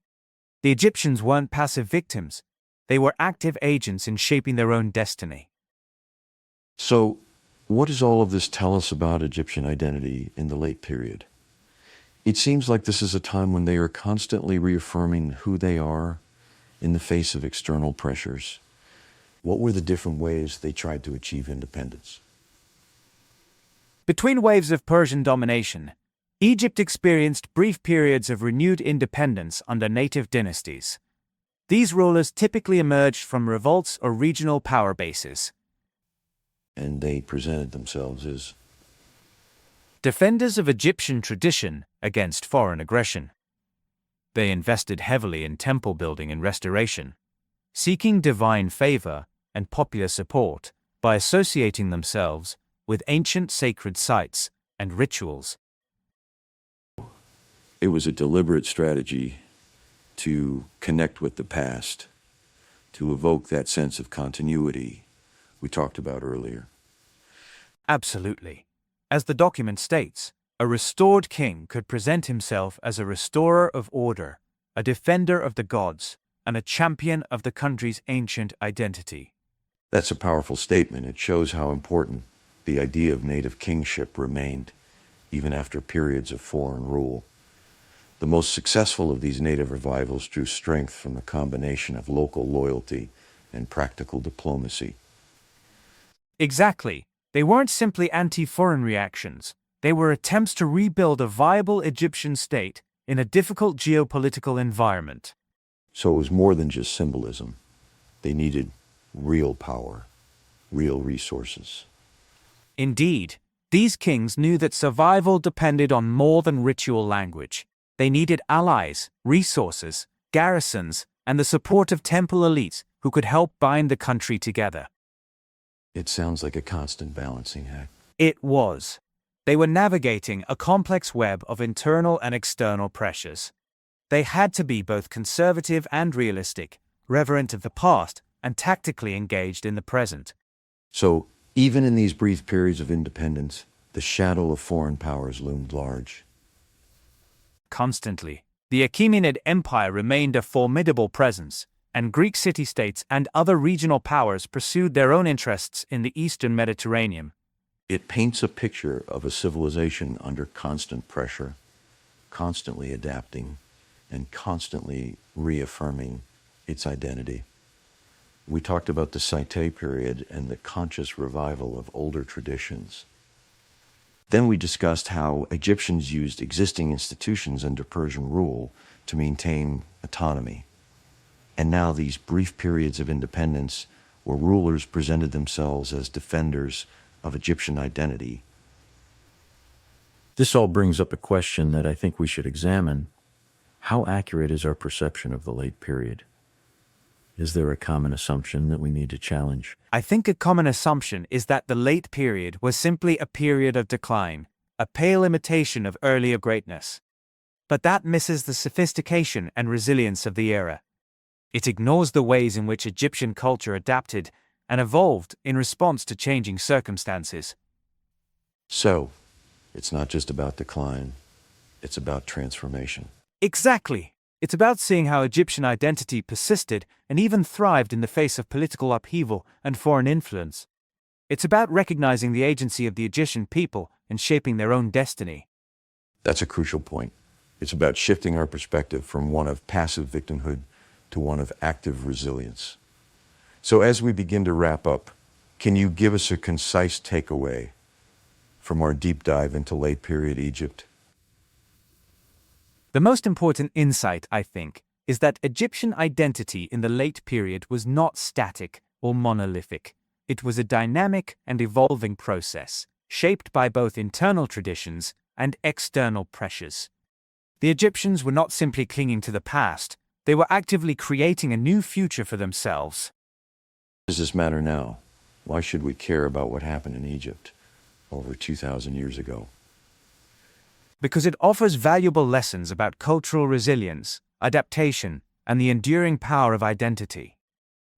The Egyptians weren't passive victims. They were active agents in shaping their own destiny. So, what does all of this tell us about Egyptian identity in the late period? It seems like this is a time when they are constantly reaffirming who they are in the face of external pressures. What were the different ways they tried to achieve independence? Between waves of Persian domination, Egypt experienced brief periods of renewed independence under native dynasties. These rulers typically emerged from revolts or regional power bases. And they presented themselves as Defenders of Egyptian tradition against foreign aggression. They invested heavily in temple building and restoration, seeking divine favor and popular support by associating themselves with ancient sacred sites and rituals. it was a deliberate strategy to connect with the past, to evoke that sense of continuity we talked about earlier. Absolutely. As the document states, a restored king could present himself as a restorer of order, a defender of the gods, and a champion of the country's ancient identity. That's a powerful statement. It shows how important the idea of native kingship remained, even after periods of foreign rule. The most successful of these native revivals drew strength from the combination of local loyalty and practical diplomacy. Exactly. They weren't simply anti-foreign reactions. They were attempts to rebuild a viable Egyptian state in a difficult geopolitical environment. So it was more than just symbolism. They needed real power, real resources. Indeed, these kings knew that survival depended on more than ritual language. They needed allies, resources, garrisons, and the support of temple elites who could help bind the country together. It sounds like a constant balancing act. It was. They were navigating a complex web of internal and external pressures. They had to be both conservative and realistic, reverent of the past, and tactically engaged in the present. So, even in these brief periods of independence, the shadow of foreign powers loomed large. Constantly, the Achaemenid Empire remained a formidable presence, and Greek city-states and other regional powers pursued their own interests in the eastern Mediterranean. It paints a picture of a civilization under constant pressure, constantly adapting, and constantly reaffirming its identity. We talked about the Saitai period and the conscious revival of older traditions. Then we discussed how Egyptians used existing institutions under Persian rule to maintain autonomy. And now these brief periods of independence where rulers presented themselves as defenders of Egyptian identity. This all brings up a question that I think we should examine. How accurate is our perception of the late period? Is there a common assumption that we need to challenge? I think a common assumption is that the late period was simply a period of decline, a pale imitation of earlier greatness. But that misses the sophistication and resilience of the era. It ignores the ways in which Egyptian culture adapted and evolved in response to changing circumstances. So, it's not just about decline, it's about transformation. Exactly. It's about seeing how Egyptian identity persisted and even thrived in the face of political upheaval and foreign influence. It's about recognizing the agency of the Egyptian people and shaping their own destiny. That's a crucial point. It's about shifting our perspective from one of passive victimhood to one of active resilience. So as we begin to wrap up, can you give us a concise takeaway from our deep dive into late period Egypt? The most important insight, I think, is that Egyptian identity in the late period was not static or monolithic. It was a dynamic and evolving process, shaped by both internal traditions and external pressures. The Egyptians were not simply clinging to the past, they were actively creating a new future for themselves. Does this matter now? Why should we care about what happened in Egypt over 2,000 years ago? because it offers valuable lessons about cultural resilience, adaptation, and the enduring power of identity.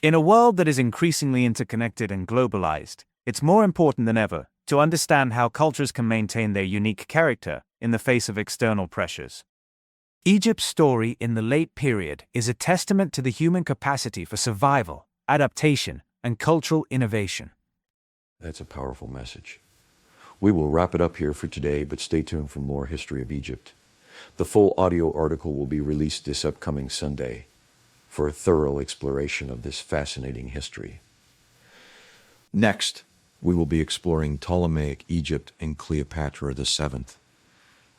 In a world that is increasingly interconnected and globalized, it's more important than ever to understand how cultures can maintain their unique character in the face of external pressures. Egypt's story in the late period is a testament to the human capacity for survival, adaptation, and cultural innovation. That's a powerful message. We will wrap it up here for today, but stay tuned for more history of Egypt. The full audio article will be released this upcoming Sunday for a thorough exploration of this fascinating history. Next, we will be exploring Ptolemaic Egypt and Cleopatra VII.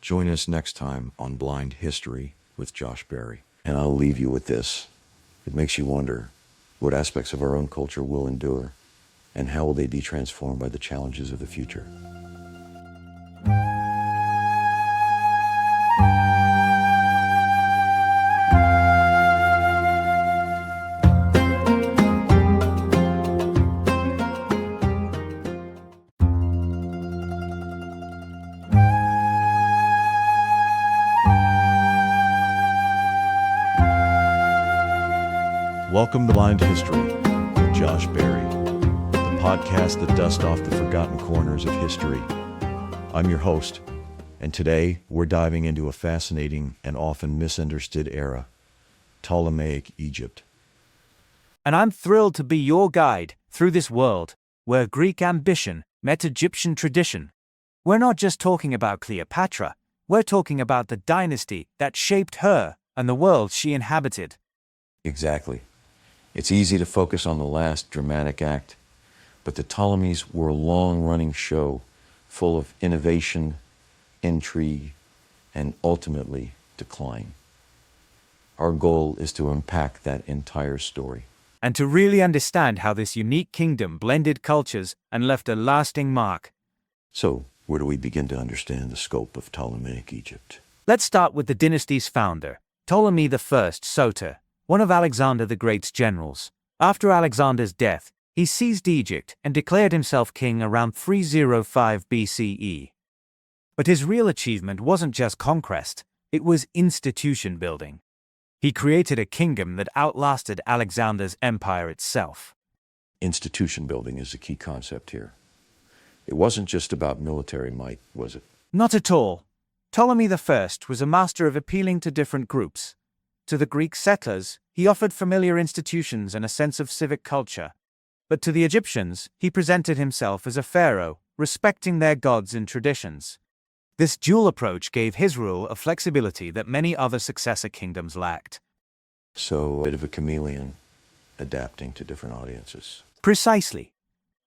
Join us next time on Blind History with Josh Berry. And I'll leave you with this. It makes you wonder what aspects of our own culture will endure, and how will they be transformed by the challenges of the future. Welcome to Blind History with Josh Berry, the podcast that dusts off the forgotten corners of history. I'm your host, and today we're diving into a fascinating and often misunderstood era, Ptolemaic Egypt. And I'm thrilled to be your guide through this world where Greek ambition met Egyptian tradition. We're not just talking about Cleopatra, we're talking about the dynasty that shaped her and the world she inhabited. Exactly. It's easy to focus on the last dramatic act, but the Ptolemies were a long-running show full of innovation, intrigue, and ultimately decline. Our goal is to unpack that entire story. And to really understand how this unique kingdom blended cultures and left a lasting mark. So, where do we begin to understand the scope of Ptolemaic Egypt? Let's start with the dynasty's founder, Ptolemy I Soter, one of Alexander the Great's generals. After Alexander's death, he seized Egypt and declared himself king around 305 BCE. But his real achievement wasn't just conquest, it was institution building. He created a kingdom that outlasted Alexander's empire itself. Institution building is the key concept here. It wasn't just about military might, was it? Not at all. Ptolemy I was a master of appealing to different groups. To the Greek settlers, he offered familiar institutions and a sense of civic culture. But to the Egyptians, he presented himself as a pharaoh, respecting their gods and traditions. This dual approach gave his rule a flexibility that many other successor kingdoms lacked. So, a bit of a chameleon, adapting to different audiences. Precisely.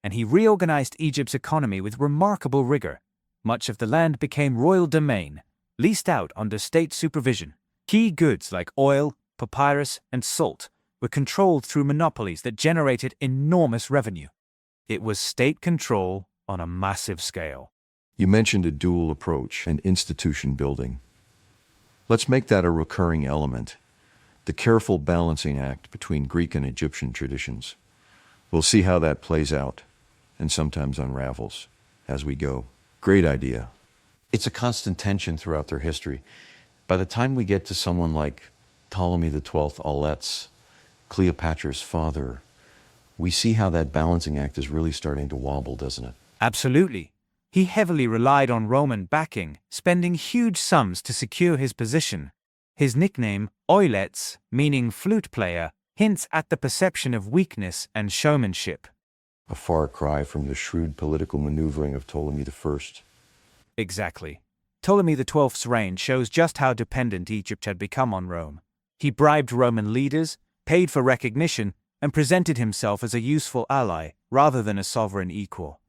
And he reorganized Egypt's economy with remarkable rigor. Much of the land became royal domain, leased out under state supervision. Key goods like oil, papyrus, and salt were controlled through monopolies that generated enormous revenue. It was state control on a massive scale. You mentioned a dual approach and institution building. Let's make that a recurring element, the careful balancing act between Greek and Egyptian traditions. We'll see how that plays out, and sometimes unravels, as we go. Great idea. It's a constant tension throughout their history. By the time we get to someone like Ptolemy XII Auletes, Cleopatra's father, we see how that balancing act is really starting to wobble, doesn't it? Absolutely. He heavily relied on Roman backing, spending huge sums to secure his position. His nickname, Auletes, meaning flute player, hints at the perception of weakness and showmanship. A far cry from the shrewd political maneuvering of Ptolemy I. Exactly. Ptolemy XII's reign shows just how dependent Egypt had become on Rome. He bribed Roman leaders, paid for recognition, and presented himself as a useful ally rather than a sovereign equal.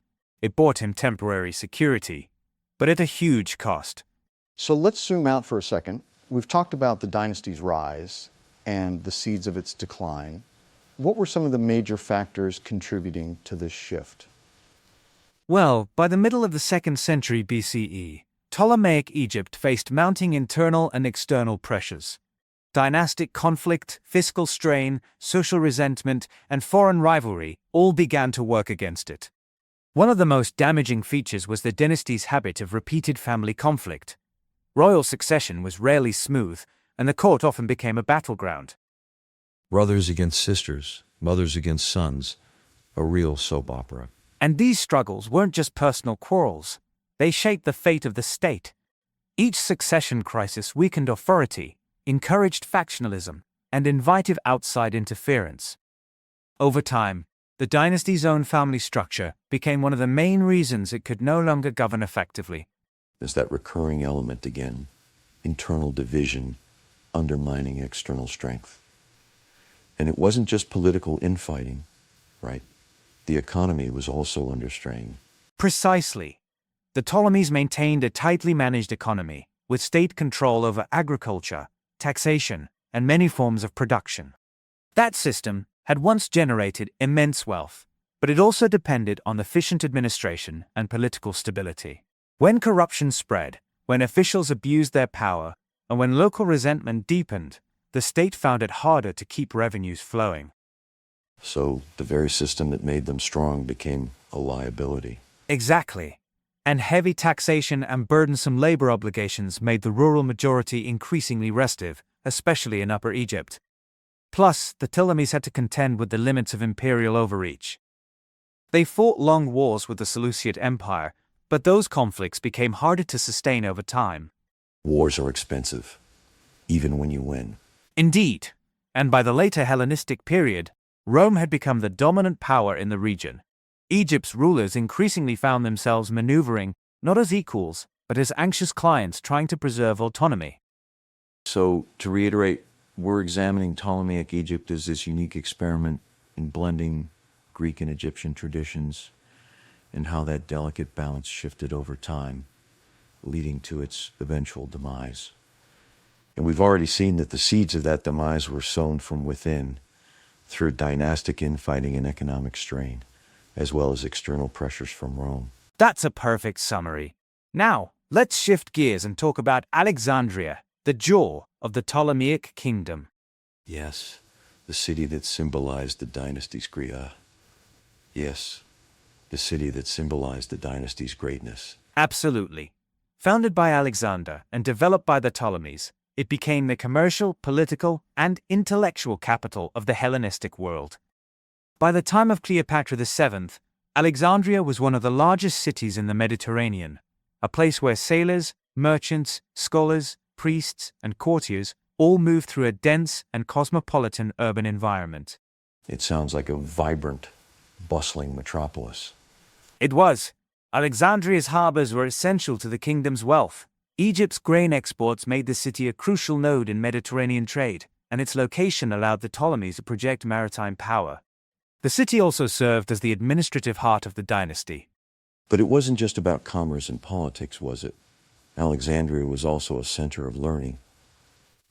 It bought him temporary security, but at a huge cost. So let's zoom out for a second. We've talked about the dynasty's rise and the seeds of its decline. What were some of the major factors contributing to this shift? Well, by the middle of the 2nd century BCE, Ptolemaic Egypt faced mounting internal and external pressures. Dynastic conflict, fiscal strain, social resentment, and foreign rivalry all began to work against it. One of the most damaging features was the dynasty's habit of repeated family conflict. Royal succession was rarely smooth, and the court often became a battleground. Brothers against sisters, mothers against sons, a real soap opera. And these struggles weren't just personal quarrels. They shaped the fate of the state. Each succession crisis weakened authority, encouraged factionalism, and invited outside interference. Over time, the dynasty's own family structure became one of the main reasons it could no longer govern effectively. There's that recurring element again, internal division undermining external strength. And it wasn't just political infighting, right? The economy was also under strain. Precisely. The Ptolemies maintained a tightly managed economy, with state control over agriculture, taxation, and many forms of production. That system had once generated immense wealth, but it also depended on efficient administration and political stability. When corruption spread, when officials abused their power, and when local resentment deepened, the state found it harder to keep revenues flowing. So the very system that made them strong became a liability. Exactly. And heavy taxation and burdensome labor obligations made the rural majority increasingly restive, especially in Upper Egypt. Plus, the Ptolemies had to contend with the limits of imperial overreach. They fought long wars with the Seleucid Empire, but those conflicts became harder to sustain over time. Wars are expensive, even when you win. Indeed, and by the later Hellenistic period, Rome had become the dominant power in the region. Egypt's rulers increasingly found themselves maneuvering not as equals, but as anxious clients trying to preserve autonomy. So, to reiterate, we're examining Ptolemaic Egypt as this unique experiment in blending Greek and Egyptian traditions and how that delicate balance shifted over time, leading to its eventual demise. And we've already seen that the seeds of that demise were sown from within through dynastic infighting and economic strain, as well as external pressures from Rome. That's a perfect summary. Now, let's shift gears and talk about Alexandria, the jaw of the Ptolemaic kingdom. Yes, the city that symbolized the dynasty's Yes, the city that symbolized the dynasty's greatness. Absolutely. Founded by Alexander and developed by the Ptolemies, it became the commercial, political, and intellectual capital of the Hellenistic world. By the time of Cleopatra VII, Alexandria was one of the largest cities in the Mediterranean, a place where sailors, merchants, scholars, priests, and courtiers all moved through a dense and cosmopolitan urban environment. It sounds like a vibrant, bustling metropolis. It was. Alexandria's harbors were essential to the kingdom's wealth. Egypt's grain exports made the city a crucial node in Mediterranean trade, and its location allowed the Ptolemies to project maritime power. The city also served as the administrative heart of the dynasty. But it wasn't just about commerce and politics, was it? Alexandria was also a center of learning.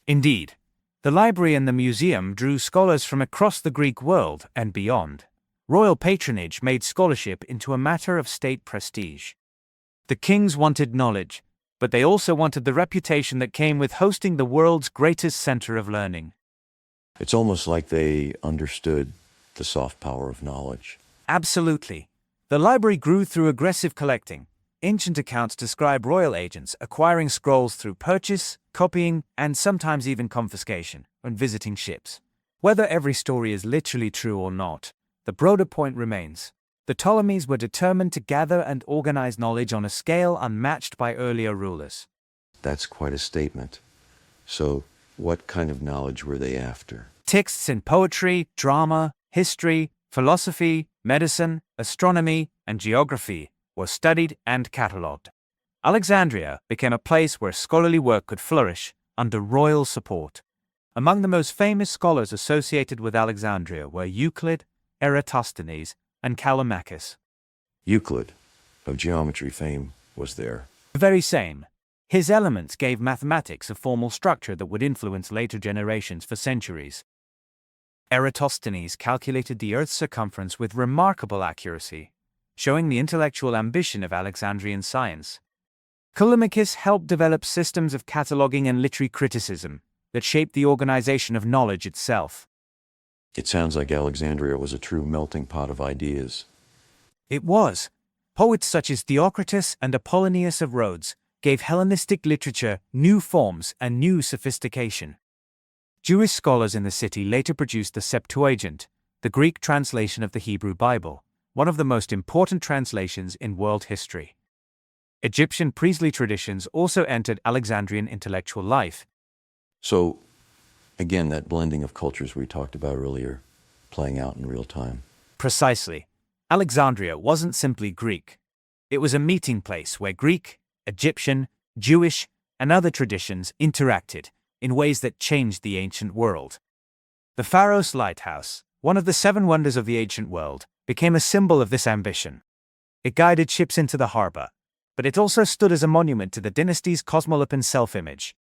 Indeed, the library and the museum drew scholars from across the Greek world and beyond. Royal patronage made scholarship into a matter of state prestige. The kings wanted knowledge, but they also wanted the reputation that came with hosting the world's greatest center of learning. It's almost like they understood the soft power of knowledge. Absolutely. The library grew through aggressive collecting. Ancient accounts describe royal agents acquiring scrolls through purchase, copying, and sometimes even confiscation when visiting ships. Whether every story is literally true or not, the broader point remains. The Ptolemies were determined to gather and organize knowledge on a scale unmatched by earlier rulers. That's quite a statement. So, what kind of knowledge were they after? Texts in poetry, drama, history, philosophy, medicine, astronomy, and geography were studied and catalogued. Alexandria became a place where scholarly work could flourish under royal support. Among the most famous scholars associated with Alexandria were Euclid, Eratosthenes, and Callimachus. Euclid, of geometry fame, was there. The very same. His Elements gave mathematics a formal structure that would influence later generations for centuries. Eratosthenes calculated the Earth's circumference with remarkable accuracy, showing the intellectual ambition of Alexandrian science. Callimachus helped develop systems of cataloging and literary criticism that shaped the organization of knowledge itself. It sounds like Alexandria was a true melting pot of ideas. It was. Poets such as Theocritus and Apollonius of Rhodes gave Hellenistic literature new forms and new sophistication. Jewish scholars in the city later produced the Septuagint, the Greek translation of the Hebrew Bible, one of the most important translations in world history. Egyptian priestly traditions also entered Alexandrian intellectual life. So, again, that blending of cultures we talked about earlier, playing out in real time. Precisely. Alexandria wasn't simply Greek. It was a meeting place where Greek, Egyptian, Jewish, and other traditions interacted in ways that changed the ancient world. The Pharos Lighthouse, one of the 7 wonders of the ancient world, became a symbol of this ambition. It guided ships into the harbor, but it also stood as a monument to the dynasty's cosmopolitan self-image.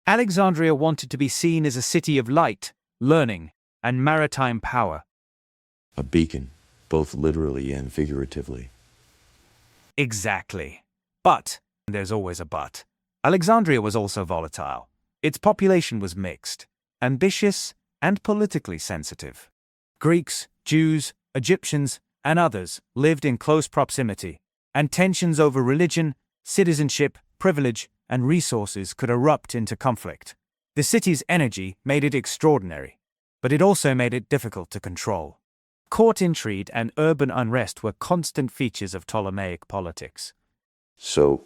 Alexandria wanted to be seen as a city of light, learning, and maritime power. A beacon, both literally and figuratively. Exactly. But, and there's always a but, Alexandria was also volatile. Its population was mixed, ambitious, and politically sensitive. Greeks, Jews, Egyptians, and others lived in close proximity, and tensions over religion, citizenship, privilege, and resources could erupt into conflict. The city's energy made it extraordinary, but it also made it difficult to control. Court intrigue and urban unrest were constant features of Ptolemaic politics. So,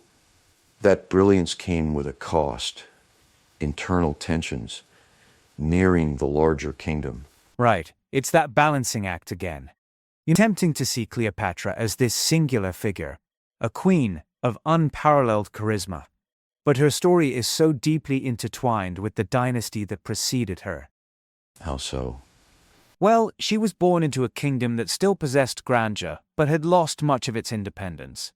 that brilliance came with a cost. Internal tensions, nearing the larger kingdom. Right, it's that balancing act again. It's tempting to see Cleopatra as this singular figure, a queen of unparalleled charisma. But her story is so deeply intertwined with the dynasty that preceded her. How so? Well, she was born into a kingdom that still possessed grandeur, but had lost much of its independence.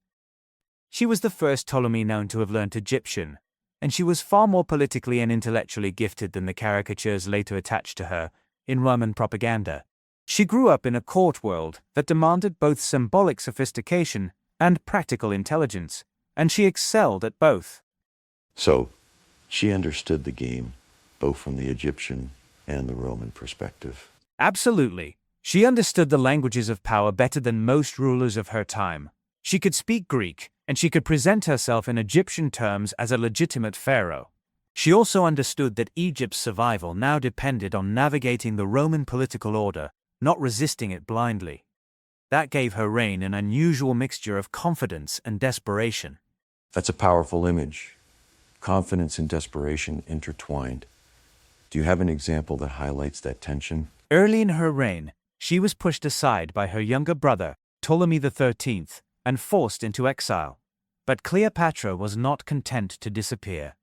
She was the first Ptolemy known to have learnt Egyptian, and she was far more politically and intellectually gifted than the caricatures later attached to her in Roman propaganda. She grew up in a court world that demanded both symbolic sophistication and practical intelligence, and she excelled at both. So, she understood the game, both from the Egyptian and the Roman perspective. Absolutely. She understood the languages of power better than most rulers of her time. She could speak Greek, and she could present herself in Egyptian terms as a legitimate pharaoh. She also understood that Egypt's survival now depended on navigating the Roman political order, not resisting it blindly. That gave her reign an unusual mixture of confidence and desperation. That's a powerful image. Confidence and desperation intertwined. Do you have an example that highlights that tension? Early in her reign, she was pushed aside by her younger brother, Ptolemy XIII, and forced into exile. But Cleopatra was not content to disappear.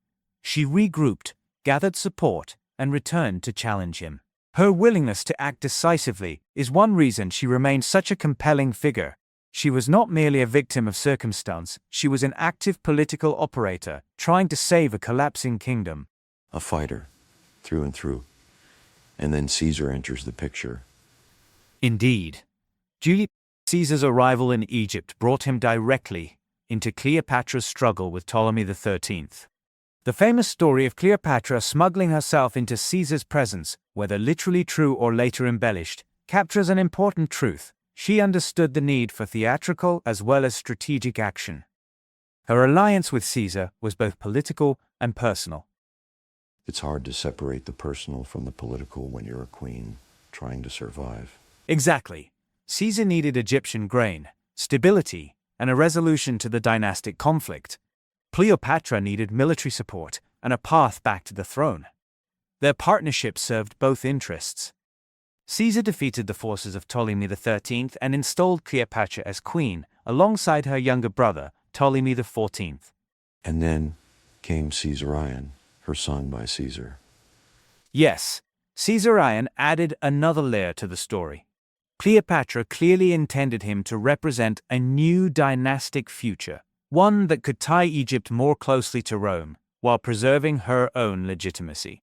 She regrouped, gathered support, and returned to challenge him. Her willingness to act decisively is one reason she remained such a compelling figure. She was not merely a victim of circumstance, she was an active political operator, trying to save a collapsing kingdom. A fighter, through and through. And then Caesar enters the picture. Indeed. Julius Caesar's arrival in Egypt brought him directly into Cleopatra's struggle with Ptolemy XIII. The famous story of Cleopatra smuggling herself into Caesar's presence, whether literally true or later embellished, captures an important truth. She understood the need for theatrical as well as strategic action. Her alliance with Caesar was both political and personal. It's hard to separate the personal from the political when you're a queen trying to survive. Exactly. Caesar needed Egyptian grain, stability, and a resolution to the dynastic conflict. Cleopatra needed military support and a path back to the throne. Their partnership served both interests. Caesar defeated the forces of Ptolemy XIII and installed Cleopatra as queen, alongside her younger brother, Ptolemy XIV. And then came Caesarion, her son by Caesar. Yes, Caesarion added another layer to the story. Cleopatra clearly intended him to represent a new dynastic future, one that could tie Egypt more closely to Rome, while preserving her own legitimacy.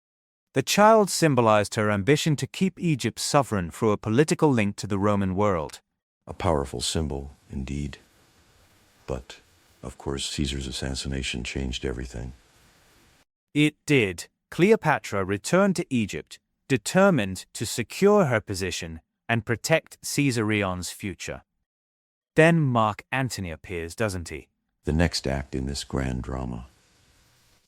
The child symbolized her ambition to keep Egypt sovereign through a political link to the Roman world. A powerful symbol, indeed. But, of course, Caesar's assassination changed everything. It did. Cleopatra returned to Egypt, determined to secure her position and protect Caesarion's future. Then Mark Antony appears, doesn't he? the next act in this grand drama.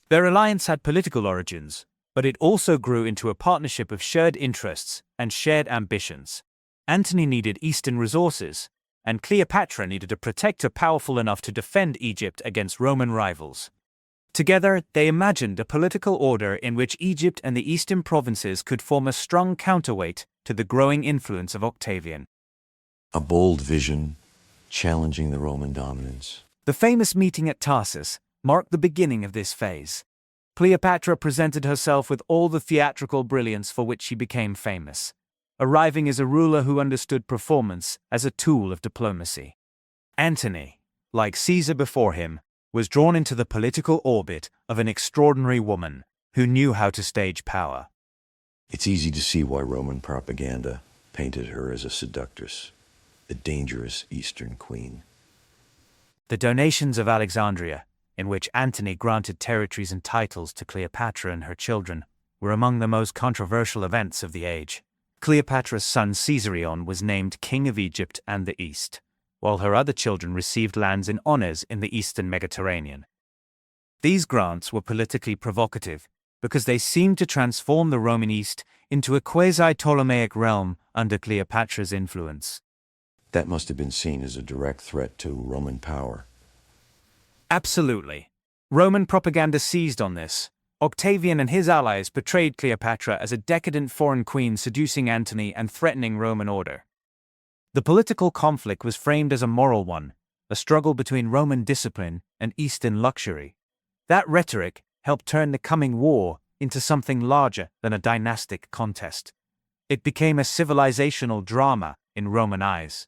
Their alliance had political origins, but it also grew into a partnership of shared interests and shared ambitions. Antony needed Eastern resources, and Cleopatra needed a protector powerful enough to defend Egypt against Roman rivals. Together, they imagined a political order in which Egypt and the eastern provinces could form a strong counterweight to the growing influence of Octavian. A bold vision challenging the Roman dominance. The famous meeting at Tarsus marked the beginning of this phase. Cleopatra presented herself with all the theatrical brilliance for which she became famous, arriving as a ruler who understood performance as a tool of diplomacy. Antony, like Caesar before him, was drawn into the political orbit of an extraordinary woman who knew how to stage power. It's easy to see why Roman propaganda painted her as a seductress, a dangerous Eastern queen. The donations of Alexandria, in which Antony granted territories and titles to Cleopatra and her children, were among the most controversial events of the age. Cleopatra's son Caesarion was named King of Egypt and the East, while her other children received lands and honors in the eastern Mediterranean. These grants were politically provocative because they seemed to transform the Roman East into a quasi-Ptolemaic realm under Cleopatra's influence. That must have been seen as a direct threat to Roman power. Absolutely. Roman propaganda seized on this. Octavian and his allies portrayed Cleopatra as a decadent foreign queen seducing Antony and threatening Roman order. The political conflict was framed as a moral one, a struggle between Roman discipline and Eastern luxury. That rhetoric helped turn the coming war into something larger than a dynastic contest. It became a civilizational drama in Roman eyes.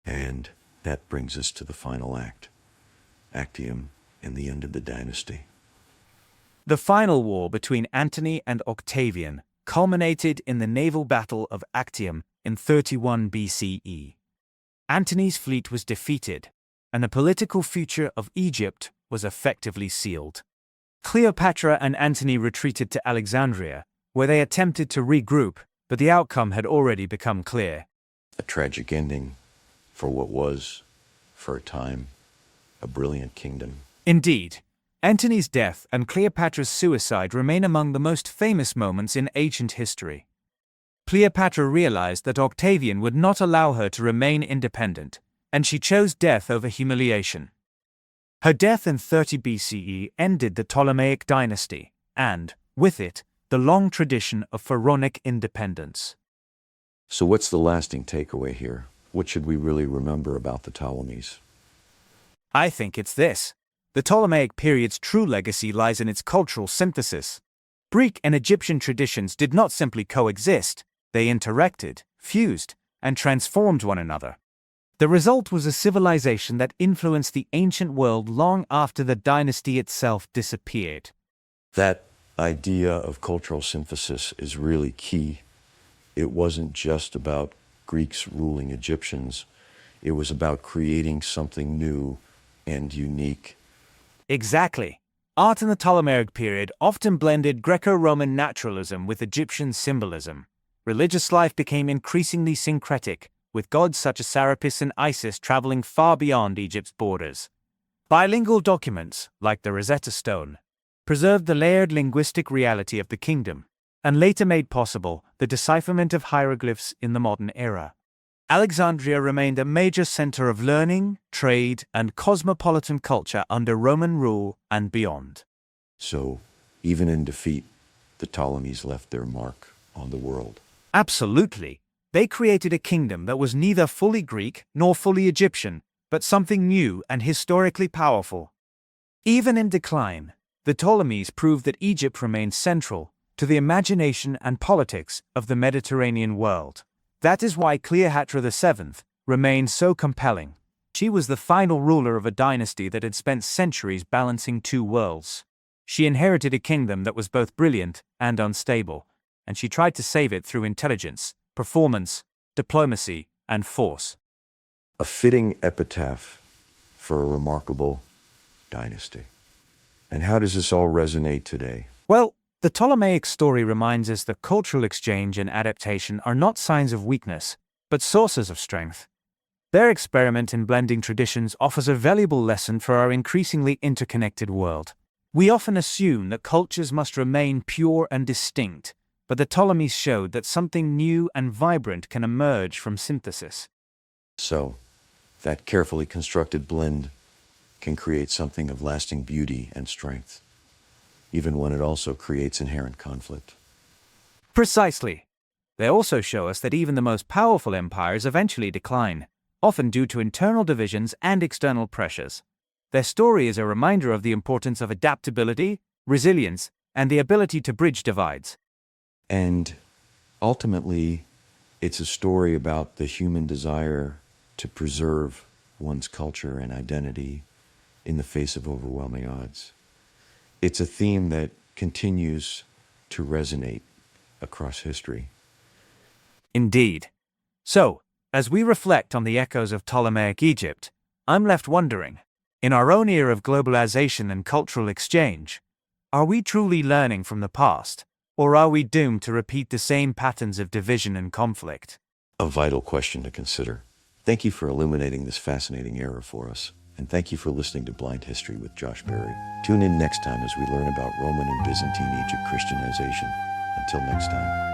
And that brings us to the final act, Actium and the end of the dynasty. The final war between Antony and Octavian culminated in the naval battle of Actium in 31 BCE. Antony's fleet was defeated, and the political future of Egypt was effectively sealed. Cleopatra and Antony retreated to Alexandria, where they attempted to regroup, but the outcome had already become clear. A tragic ending for what was, for a time, a brilliant kingdom. Indeed, Antony's death and Cleopatra's suicide remain among the most famous moments in ancient history. Cleopatra realized that Octavian would not allow her to remain independent, and she chose death over humiliation. Her death in 30 BCE ended the Ptolemaic dynasty, and, with it, the long tradition of pharaonic independence. So what's the lasting takeaway here? What should we really remember about the Ptolemies? I think it's this. The Ptolemaic period's true legacy lies in its cultural synthesis. Greek and Egyptian traditions did not simply coexist, they interacted, fused, and transformed one another. The result was a civilization that influenced the ancient world long after the dynasty itself disappeared. That idea of cultural synthesis is really key. It wasn't just about Greeks ruling Egyptians. It was about creating something new and unique. Exactly. Art in the Ptolemaic period often blended Greco-Roman naturalism with Egyptian symbolism. Religious life became increasingly syncretic, with gods such as Serapis and Isis traveling far beyond Egypt's borders. Bilingual documents, like the Rosetta Stone, preserved the layered linguistic reality of the kingdom, and later made possible the decipherment of hieroglyphs in the modern era. Alexandria remained a major center of learning, trade, and cosmopolitan culture under Roman rule and beyond. So, even in defeat, the Ptolemies left their mark on the world. Absolutely. They created a kingdom that was neither fully Greek nor fully Egyptian, but something new and historically powerful. Even in decline, the Ptolemies proved that Egypt remained central to the imagination and politics of the Mediterranean world. That is why Cleopatra VII remained so compelling. She was the final ruler of a dynasty that had spent centuries balancing two worlds. She inherited a kingdom that was both brilliant and unstable, and she tried to save it through intelligence, performance, diplomacy, and force. A fitting epitaph for a remarkable dynasty. And how does this all resonate today? Well, the Ptolemaic story reminds us that cultural exchange and adaptation are not signs of weakness, but sources of strength. Their experiment in blending traditions offers a valuable lesson for our increasingly interconnected world. We often assume that cultures must remain pure and distinct, but the Ptolemies showed that something new and vibrant can emerge from synthesis. So, that carefully constructed blend can create something of lasting beauty and strength, even when it also creates inherent conflict. Precisely. They also show us that even the most powerful empires eventually decline, often due to internal divisions and external pressures. Their story is a reminder of the importance of adaptability, resilience, and the ability to bridge divides. And ultimately, it's a story about the human desire to preserve one's culture and identity in the face of overwhelming odds. It's a theme that continues to resonate across history. Indeed. So, as we reflect on the echoes of Ptolemaic Egypt, I'm left wondering, in our own era of globalization and cultural exchange, are we truly learning from the past, or are we doomed to repeat the same patterns of division and conflict? A vital question to consider. Thank you for illuminating this fascinating era for us, and thank you for listening to Blind History with Josh Berry. Tune in next time as we learn about Roman and Byzantine Egypt Christianization. Until next time.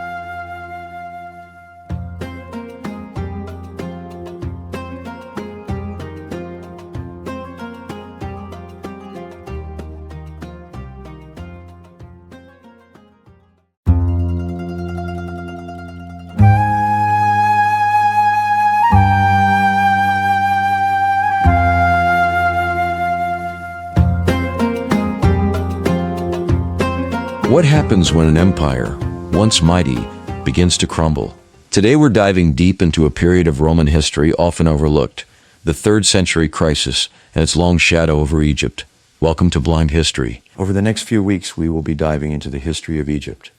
What happens when an empire, once mighty, begins to crumble? Today we're diving deep into a period of Roman history often overlooked, the 3rd century crisis and its long shadow over Egypt. Welcome to Blind History. Over the next few weeks, we will be diving into the history of Egypt.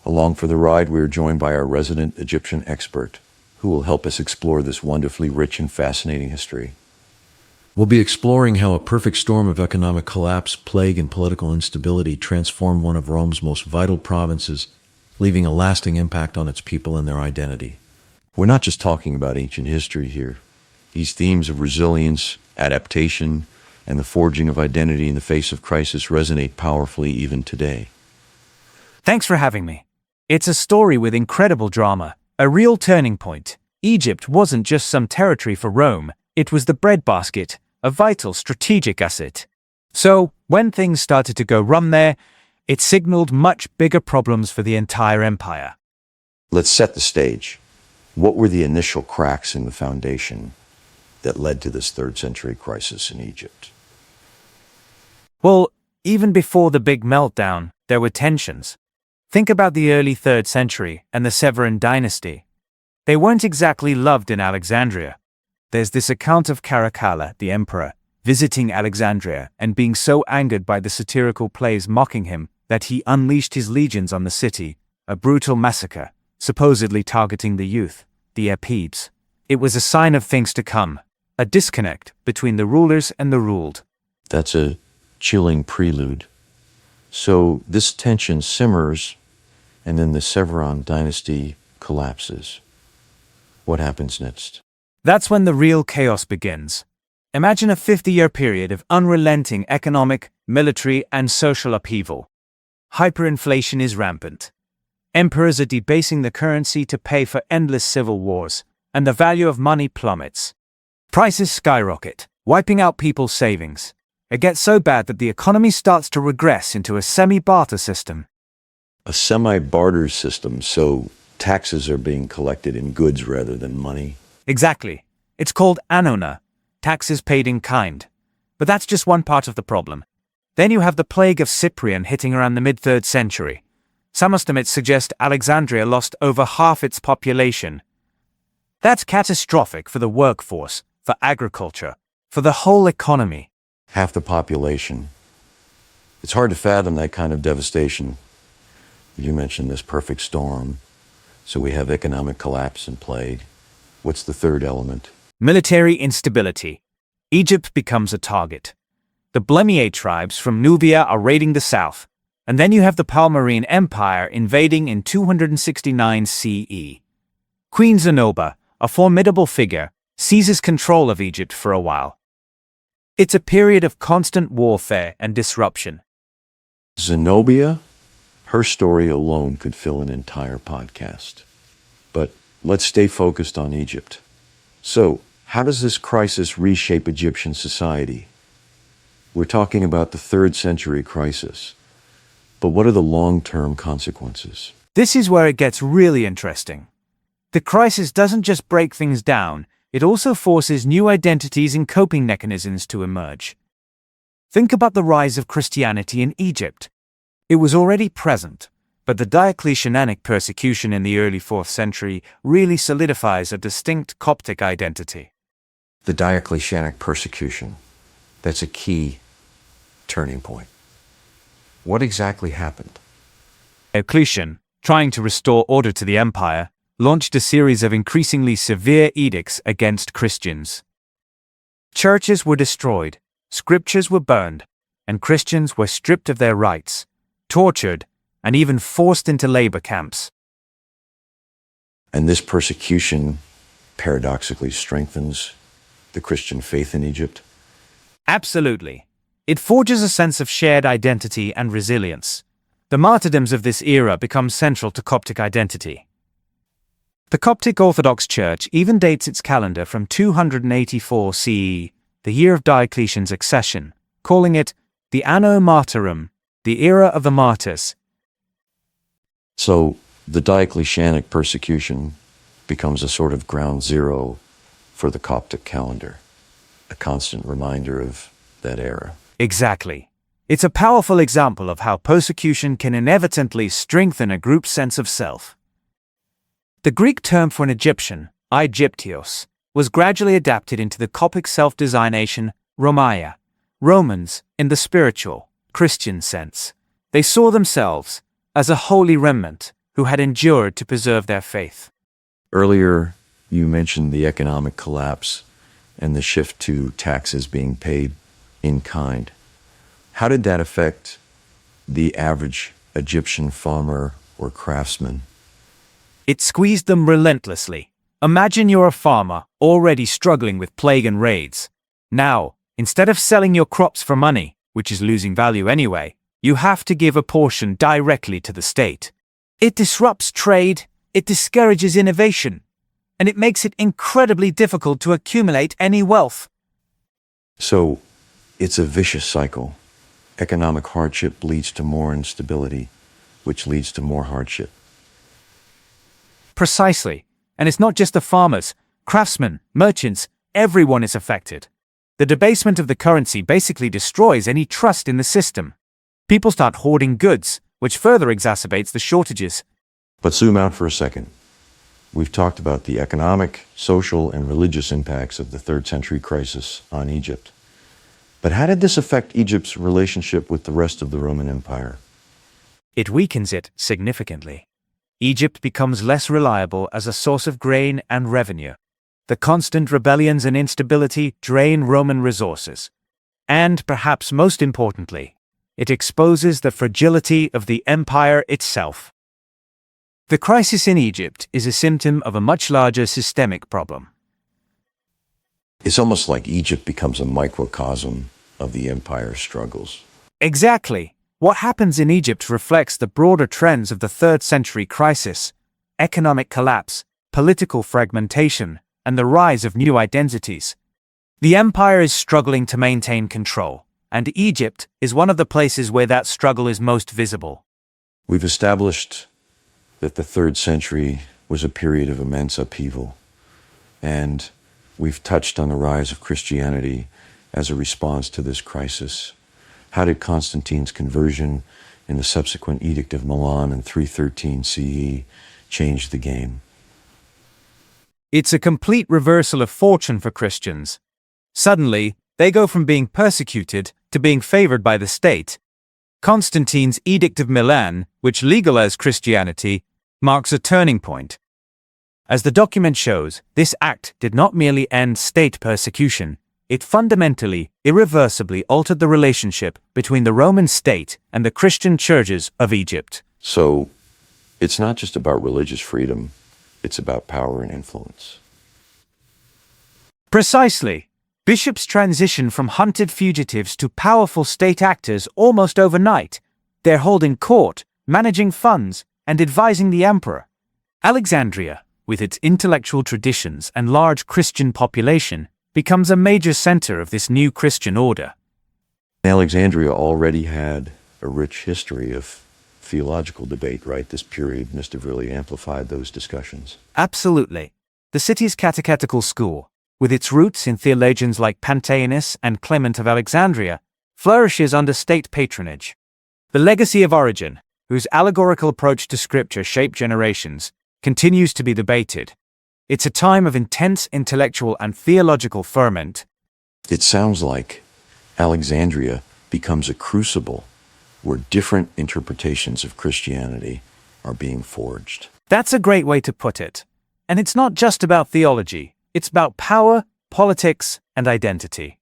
Along for the ride, we are joined by our resident Egyptian expert, who will help us explore this wonderfully rich and fascinating history. We'll be exploring how a perfect storm of economic collapse, plague, and political instability transformed one of Rome's most vital provinces, leaving a lasting impact on its people and their identity. We're not just talking about ancient history here. These themes of resilience, adaptation, and the forging of identity in the face of crisis resonate powerfully even today. Thanks for having me. It's a story with incredible drama, a real turning point. Egypt wasn't just some territory for Rome, it was the breadbasket, a vital strategic asset. So, when things started to go wrong there, it signaled much bigger problems for the entire empire. Let's set the stage. What were the initial cracks in the foundation that led to this 3rd century crisis in Egypt? Well, even before the big meltdown, there were tensions. Think about the early 3rd century and the Severan dynasty. They weren't exactly loved in Alexandria. There's this account of Caracalla, the emperor, visiting Alexandria and being so angered by the satirical plays mocking him that he unleashed his legions on the city, a brutal massacre, supposedly targeting the youth, the Epides. It was a sign of things to come, a disconnect between the rulers and the ruled. That's a chilling prelude. So this tension simmers, and then the Severan dynasty collapses. What happens next? That's when the real chaos begins. Imagine a 50-year period of unrelenting economic, military, and social upheaval. Hyperinflation is rampant. Emperors are debasing the currency to pay for endless civil wars, and the value of money plummets. Prices skyrocket, wiping out people's savings. It gets so bad that the economy starts to regress into a semi-barter system. A semi-barter system, so taxes are being collected in goods rather than money. Exactly. It's called anona, taxes paid in kind. But that's just one part of the problem. Then you have the plague of Cyprian hitting around the mid-3rd century. Some estimates suggest Alexandria lost over half its population. That's catastrophic for the workforce, for agriculture, for the whole economy. Half the population. It's hard to fathom that kind of devastation. You mentioned this perfect storm. So we have economic collapse and plague. What's the third element? Military instability. Egypt becomes a target. The Blemmyes tribes from Nubia are raiding the south, and then you have the Palmyrene Empire invading in 269 CE. Queen Zenoba, a formidable figure, seizes control of Egypt for a while. It's a period of constant warfare and disruption. Zenobia, her story alone could fill an entire podcast. But let's stay focused on Egypt. So, how does this crisis reshape Egyptian society? We're talking about the 3rd century crisis. But what are the long-term consequences? This is where it gets really interesting. The crisis doesn't just break things down, it also forces new identities and coping mechanisms to emerge. Think about the rise of Christianity in Egypt. It was already present, but the Diocletianic persecution in the early 4th century really solidifies a distinct Coptic identity. The Diocletianic persecution. That's a key turning point. What exactly happened? Diocletian, trying to restore order to the empire, launched a series of increasingly severe edicts against Christians. Churches were destroyed, scriptures were burned, and Christians were stripped of their rights, tortured, and even forced into labor camps. And this persecution paradoxically strengthens the Christian faith in Egypt? Absolutely. It forges a sense of shared identity and resilience. The martyrdoms of this era become central to Coptic identity. The Coptic Orthodox Church even dates its calendar from 284 CE, the year of Diocletian's accession, calling it the Anno Martyrum, the era of the martyrs. So, the Diocletianic persecution becomes a sort of ground zero for the Coptic calendar, a constant reminder of that era. Exactly. It's a powerful example of how persecution can inadvertently strengthen a group's sense of self. The Greek term for an Egyptian, Aegyptios, was gradually adapted into the Coptic self-designation Romaya, Romans in the spiritual, Christian sense. They saw themselves as a holy remnant who had endured to preserve their faith. Earlier, you mentioned the economic collapse and the shift to taxes being paid in kind. How did that affect the average Egyptian farmer or craftsman? It squeezed them relentlessly. Imagine you're a farmer, already struggling with plague and raids. Now, instead of selling your crops for money, which is losing value anyway, you have to give a portion directly to the state. It disrupts trade, it discourages innovation, and it makes it incredibly difficult to accumulate any wealth. So, it's a vicious cycle. Economic hardship leads to more instability, which leads to more hardship. Precisely. And it's not just the farmers, craftsmen, merchants, everyone is affected. The debasement of the currency basically destroys any trust in the system. People start hoarding goods, which further exacerbates the shortages. But zoom out for a second. We've talked about the economic, social, and religious impacts of the 3rd century crisis on Egypt. But how did this affect Egypt's relationship with the rest of the Roman Empire? It weakens it significantly. Egypt becomes less reliable as a source of grain and revenue. The constant rebellions and instability drain Roman resources. And, perhaps most importantly, it exposes the fragility of the empire itself. The crisis in Egypt is a symptom of a much larger systemic problem. It's almost like Egypt becomes a microcosm of the empire's struggles. Exactly. What happens in Egypt reflects the broader trends of the 3rd century crisis: economic collapse, political fragmentation, and the rise of new identities. The empire is struggling to maintain control, and Egypt is one of the places where that struggle is most visible. We've established that the 3rd century was a period of immense upheaval, and we've touched on the rise of Christianity as a response to this crisis. How did Constantine's conversion and the subsequent Edict of Milan in 313 CE change the game? It's a complete reversal of fortune for Christians. Suddenly, they go from being persecuted to being favored by the state. Constantine's Edict of Milan, which legalized Christianity, marks a turning point. As the document shows, this act did not merely end state persecution, it fundamentally, irreversibly altered the relationship between the Roman state and the Christian churches of Egypt. So, it's not just about religious freedom, it's about power and influence. Precisely. Bishops transition from hunted fugitives to powerful state actors almost overnight. They're holding court, managing funds, and advising the emperor. Alexandria, with its intellectual traditions and large Christian population, becomes a major center of this new Christian order. Alexandria already had a rich history of theological debate, right? This period must have really amplified those discussions. Absolutely. The city's catechetical school, with its roots in theologians like Pantaleon and Clement of Alexandria, flourishes under state patronage. The legacy of Origen, whose allegorical approach to scripture shaped generations, continues to be debated. It's a time of intense intellectual and theological ferment. It sounds like Alexandria becomes a crucible where different interpretations of Christianity are being forged. That's a great way to put it. And it's not just about theology, it's about power, politics, and identity.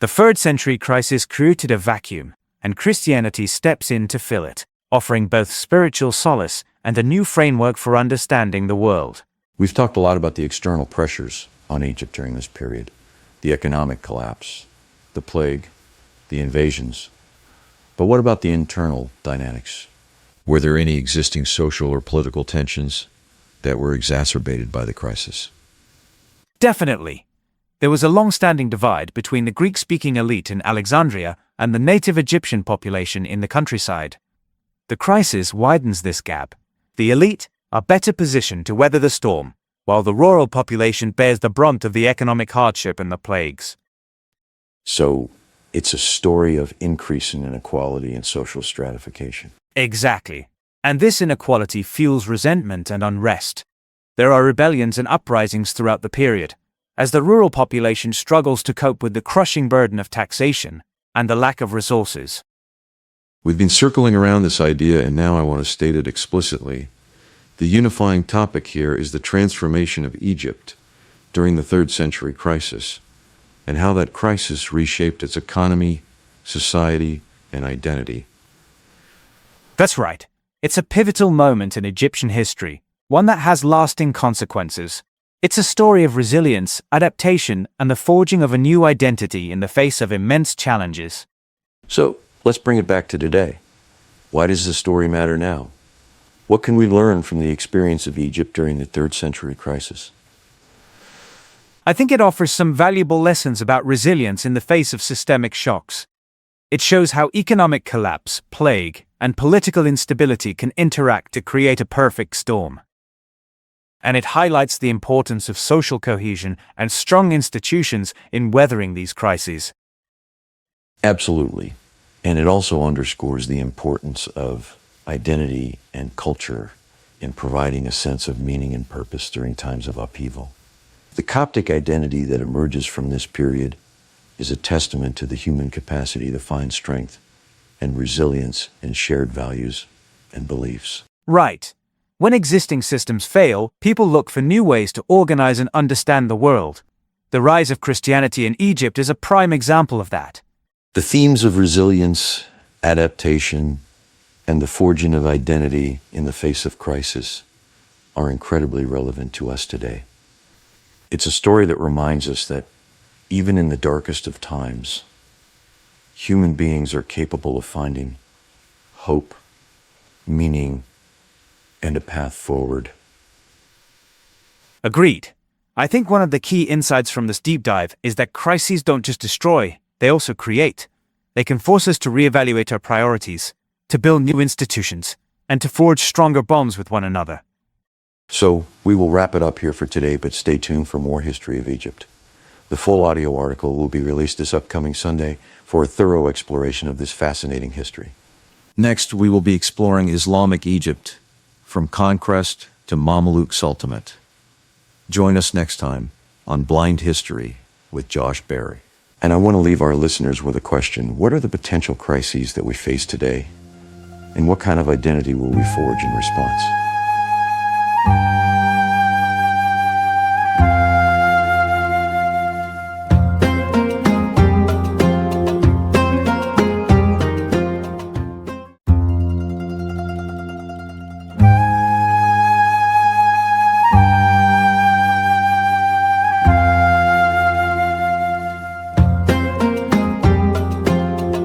The 3rd century crisis created a vacuum, and Christianity steps in to fill it, offering both spiritual solace and a new framework for understanding the world. We've talked a lot about the external pressures on Egypt during this period, the economic collapse, the plague, the invasions. But what about the internal dynamics? Were there any existing social or political tensions that were exacerbated by the crisis? Definitely. There was a long-standing divide between the Greek-speaking elite in Alexandria and the native Egyptian population in the countryside. The crisis widens this gap. The elite are better positioned to weather the storm, while the rural population bears the brunt of the economic hardship and the plagues. So it's a story of increasing inequality and social stratification. Exactly. And this inequality fuels resentment and unrest. There are rebellions and uprisings throughout the period, as the rural population struggles to cope with the crushing burden of taxation and the lack of resources. We've been circling around this idea, and now I want to state it explicitly. The unifying topic here is the transformation of Egypt during the 3rd century crisis, and how that crisis reshaped its economy, society, and identity. That's right. It's a pivotal moment in Egyptian history, one that has lasting consequences. It's a story of resilience, adaptation, and the forging of a new identity in the face of immense challenges. So let's bring it back to today. Why does the story matter now? What can we learn from the experience of Egypt during the 3rd century crisis? I think it offers some valuable lessons about resilience in the face of systemic shocks. It shows how economic collapse, plague, and political instability can interact to create a perfect storm. And it highlights the importance of social cohesion and strong institutions in weathering these crises. Absolutely. And it also underscores the importance of identity and culture in providing a sense of meaning and purpose during times of upheaval. The Coptic identity that emerges from this period is a testament to the human capacity to find strength and resilience in shared values and beliefs. Right. When existing systems fail, people look for new ways to organize and understand the world. The rise of Christianity in Egypt is a prime example of that. The themes of resilience, adaptation, and the forging of identity in the face of crisis are incredibly relevant to us today. It's a story that reminds us that even in the darkest of times, human beings are capable of finding hope, meaning, and a path forward. Agreed. I think one of the key insights from this deep dive is that crises don't just destroy, they also create. They can force us to reevaluate our priorities, to build new institutions, and to forge stronger bonds with one another. So we will wrap it up here for today, but stay tuned for more history of Egypt. The full audio article will be released this upcoming Sunday for a thorough exploration of this fascinating history. Next, we will be exploring Islamic Egypt, from conquest to Mamluk Sultanate. Join us next time on Blind History with Josh Berry. And I want to leave our listeners with a question. What are the potential crises that we face today? And what kind of identity will we forge in response?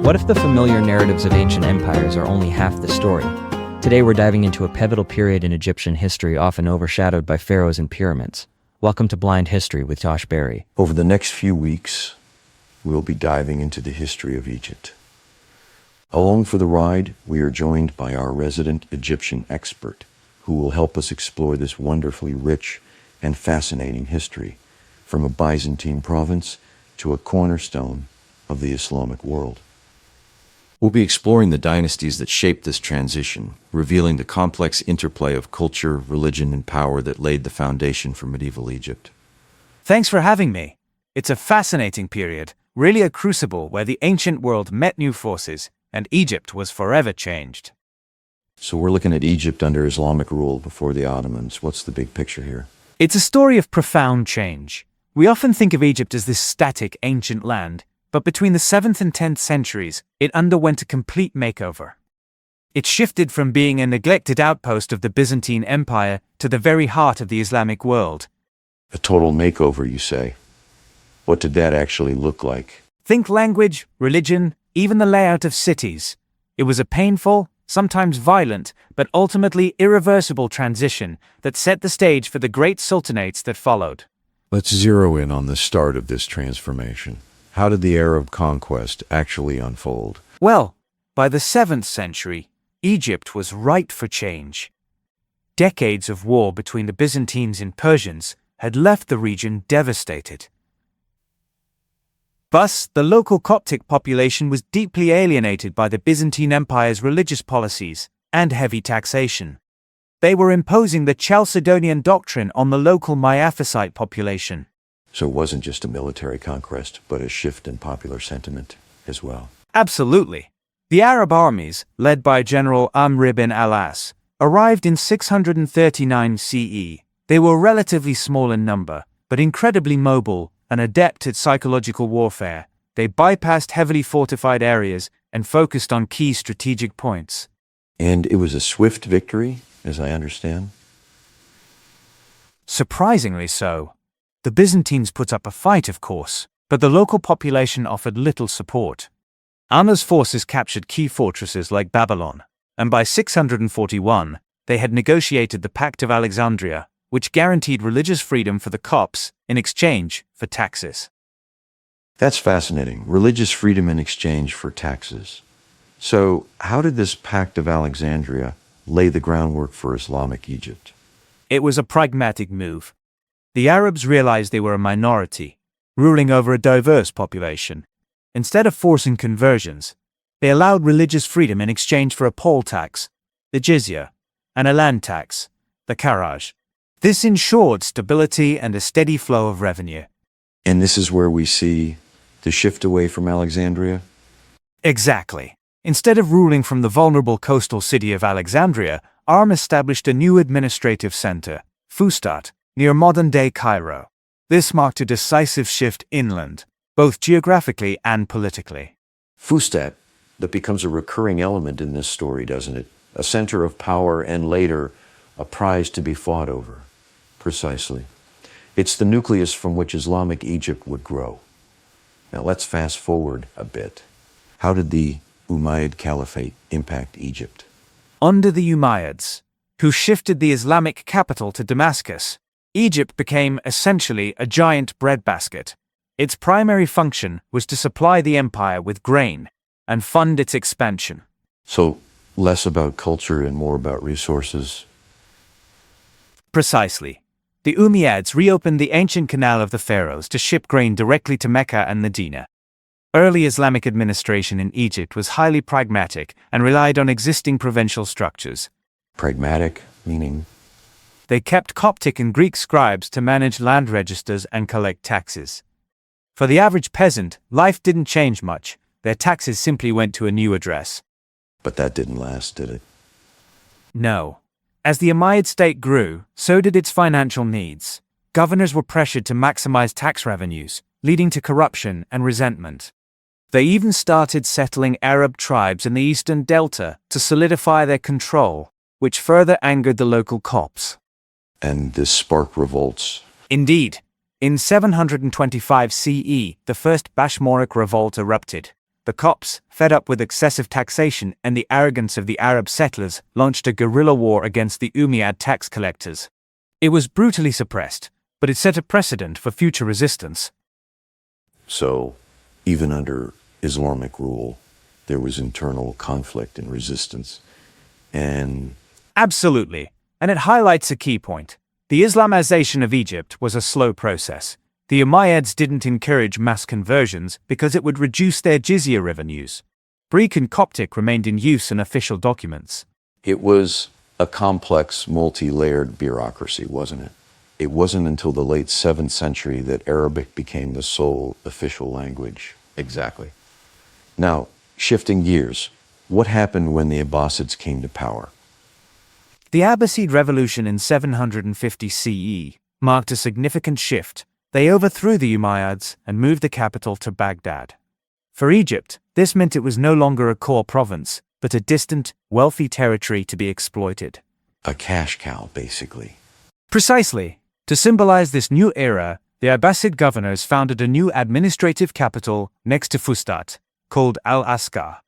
What if the familiar narratives of ancient empires are only half the story? Today we're diving into a pivotal period in Egyptian history often overshadowed by pharaohs and pyramids. Welcome to Blind History with Josh Berry. Over the next few weeks, we'll be diving into the history of Egypt. Along for the ride, we are joined by our resident Egyptian expert, who will help us explore this wonderfully rich and fascinating history, from a Byzantine province to a cornerstone of the Islamic world. We'll be exploring the dynasties that shaped this transition, revealing the complex interplay of culture, religion, and power that laid the foundation for medieval Egypt. Thanks for having me. It's a fascinating period, really a crucible where the ancient world met new forces, and Egypt was forever changed. So we're looking at Egypt under Islamic rule before the Ottomans. What's the big picture here? It's a story of profound change. We often think of Egypt as this static, ancient land, but between the 7th and 10th centuries, it underwent a complete makeover. It shifted from being a neglected outpost of the Byzantine Empire to the very heart of the Islamic world. A total makeover, you say? What did that actually look like? Think language, religion, even the layout of cities. It was a painful, sometimes violent, but ultimately irreversible transition that set the stage for the great sultanates that followed. Let's zero in on the start of this transformation. How did the Arab conquest actually unfold? Well, by the 7th century, Egypt was ripe for change. Decades of war between the Byzantines and Persians had left the region devastated. Thus, the local Coptic population was deeply alienated by the Byzantine Empire's religious policies and heavy taxation. They were imposing the Chalcedonian doctrine on the local Miaphysite population. So it wasn't just a military conquest, but a shift in popular sentiment as well. Absolutely. The Arab armies, led by General Amr ibn al-As, arrived in 639 CE. They were relatively small in number, but incredibly mobile and adept at psychological warfare. They bypassed heavily fortified areas and focused on key strategic points. And it was a swift victory, as I understand? Surprisingly so. The Byzantines put up a fight, of course, but the local population offered little support. Amr's forces captured key fortresses like Babylon, and by 641, they had negotiated the Pact of Alexandria, which guaranteed religious freedom for the Copts in exchange for taxes. That's fascinating. Religious freedom in exchange for taxes. So, how did this Pact of Alexandria lay the groundwork for Islamic Egypt? It was a pragmatic move. The Arabs realized they were a minority, ruling over a diverse population. Instead of forcing conversions, they allowed religious freedom in exchange for a poll tax, the jizya, and a land tax, the kharaj. This ensured stability and a steady flow of revenue. And this is where we see the shift away from Alexandria? Exactly. Instead of ruling from the vulnerable coastal city of Alexandria, Amr established a new administrative center, Fustat, near modern-day Cairo. This marked a decisive shift inland, both geographically and politically. Fustat, that becomes a recurring element in this story, doesn't it? A center of power and later a prize to be fought over. Precisely. It's the nucleus from which Islamic Egypt would grow. Now let's fast forward a bit. How did the Umayyad Caliphate impact Egypt? Under the Umayyads, who shifted the Islamic capital to Damascus, Egypt became essentially a giant breadbasket. Its primary function was to supply the empire with grain and fund its expansion. So, less about culture and more about resources? Precisely. The Umayyads reopened the ancient canal of the pharaohs to ship grain directly to Mecca and Medina. Early Islamic administration in Egypt was highly pragmatic and relied on existing provincial structures. Pragmatic, meaning? They kept Coptic and Greek scribes to manage land registers and collect taxes. For the average peasant, life didn't change much. Their taxes simply went to a new address. But that didn't last, did it? No. As the Umayyad state grew, so did its financial needs. Governors were pressured to maximize tax revenues, leading to corruption and resentment. They even started settling Arab tribes in the eastern delta to solidify their control, which further angered the local Copts. And this sparked revolts. Indeed. In 725 CE, the first Bashmoric revolt erupted. The Copts, fed up with excessive taxation and the arrogance of the Arab settlers, launched a guerrilla war against the Umayyad tax collectors. It was brutally suppressed, but it set a precedent for future resistance. So, even under Islamic rule, there was internal conflict and resistance. And Absolutely, and it highlights a key point. The Islamization of Egypt was a slow process. The Umayyads didn't encourage mass conversions because it would reduce their jizya revenues. Greek and Coptic remained in use in official documents. it was a complex, multi-layered bureaucracy, wasn't it? It wasn't until the late 7th century that Arabic became the sole official language. Exactly. Now, shifting gears, what happened when the Abbasids came to power? The Abbasid Revolution in 750 CE marked a significant shift. They overthrew the Umayyads and moved the capital to Baghdad. For Egypt, this meant it was no longer a core province, but a distant, wealthy territory to be exploited. A cash cow, basically. Precisely. To symbolize this new era, the Abbasid governors founded a new administrative capital next to Fustat, called Al-Askar.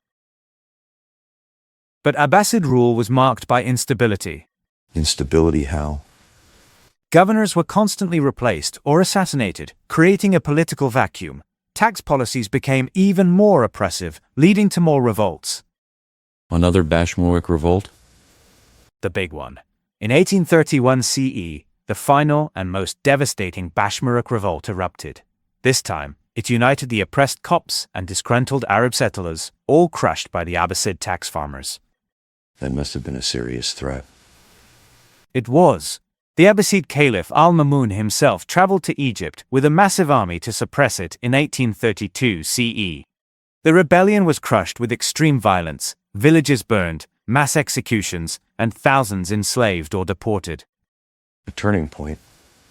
But Abbasid rule was marked by instability. Instability how? Governors were constantly replaced or assassinated, creating a political vacuum. Tax policies became even more oppressive, leading to more revolts. Another Bashmurik revolt? The big one. In 1831 CE, the final and most devastating Bashmurik revolt erupted. This time, it united the oppressed Copts and disgruntled Arab settlers, all crushed by the Abbasid tax farmers. That must have been a serious threat. It was. The Abbasid Caliph al-Mamun himself traveled to Egypt with a massive army to suppress it in 1832 CE. The rebellion was crushed with extreme violence, villages burned, mass executions, and thousands enslaved or deported. A turning point,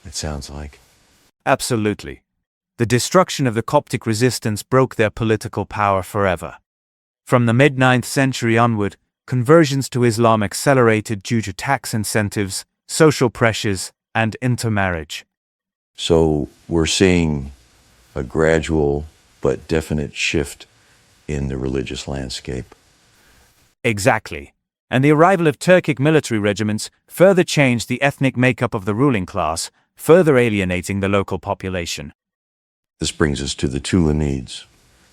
it sounds like. Absolutely. The destruction of the Coptic resistance broke their political power forever. From the mid-9th century onward, conversions to Islam accelerated due to tax incentives, social pressures, and intermarriage. So we're seeing a gradual but definite shift in the religious landscape. Exactly. And the arrival of Turkic military regiments further changed the ethnic makeup of the ruling class, further alienating the local population. This brings us to the Tulunids,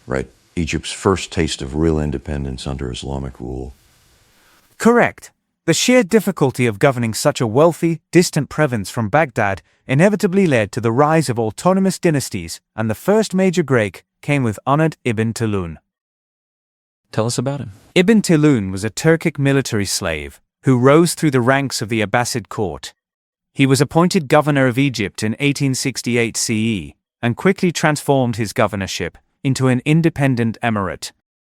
right? Egypt's first taste of real independence under Islamic rule. Correct. The sheer difficulty of governing such a wealthy, distant province from Baghdad inevitably led to the rise of autonomous dynasties, and the first major break came with Ahmed ibn Tulun. Tell us about him. Ibn Tulun was a Turkic military slave who rose through the ranks of the Abbasid court. He was appointed governor of Egypt in 1868 CE and quickly transformed his governorship into an independent emirate.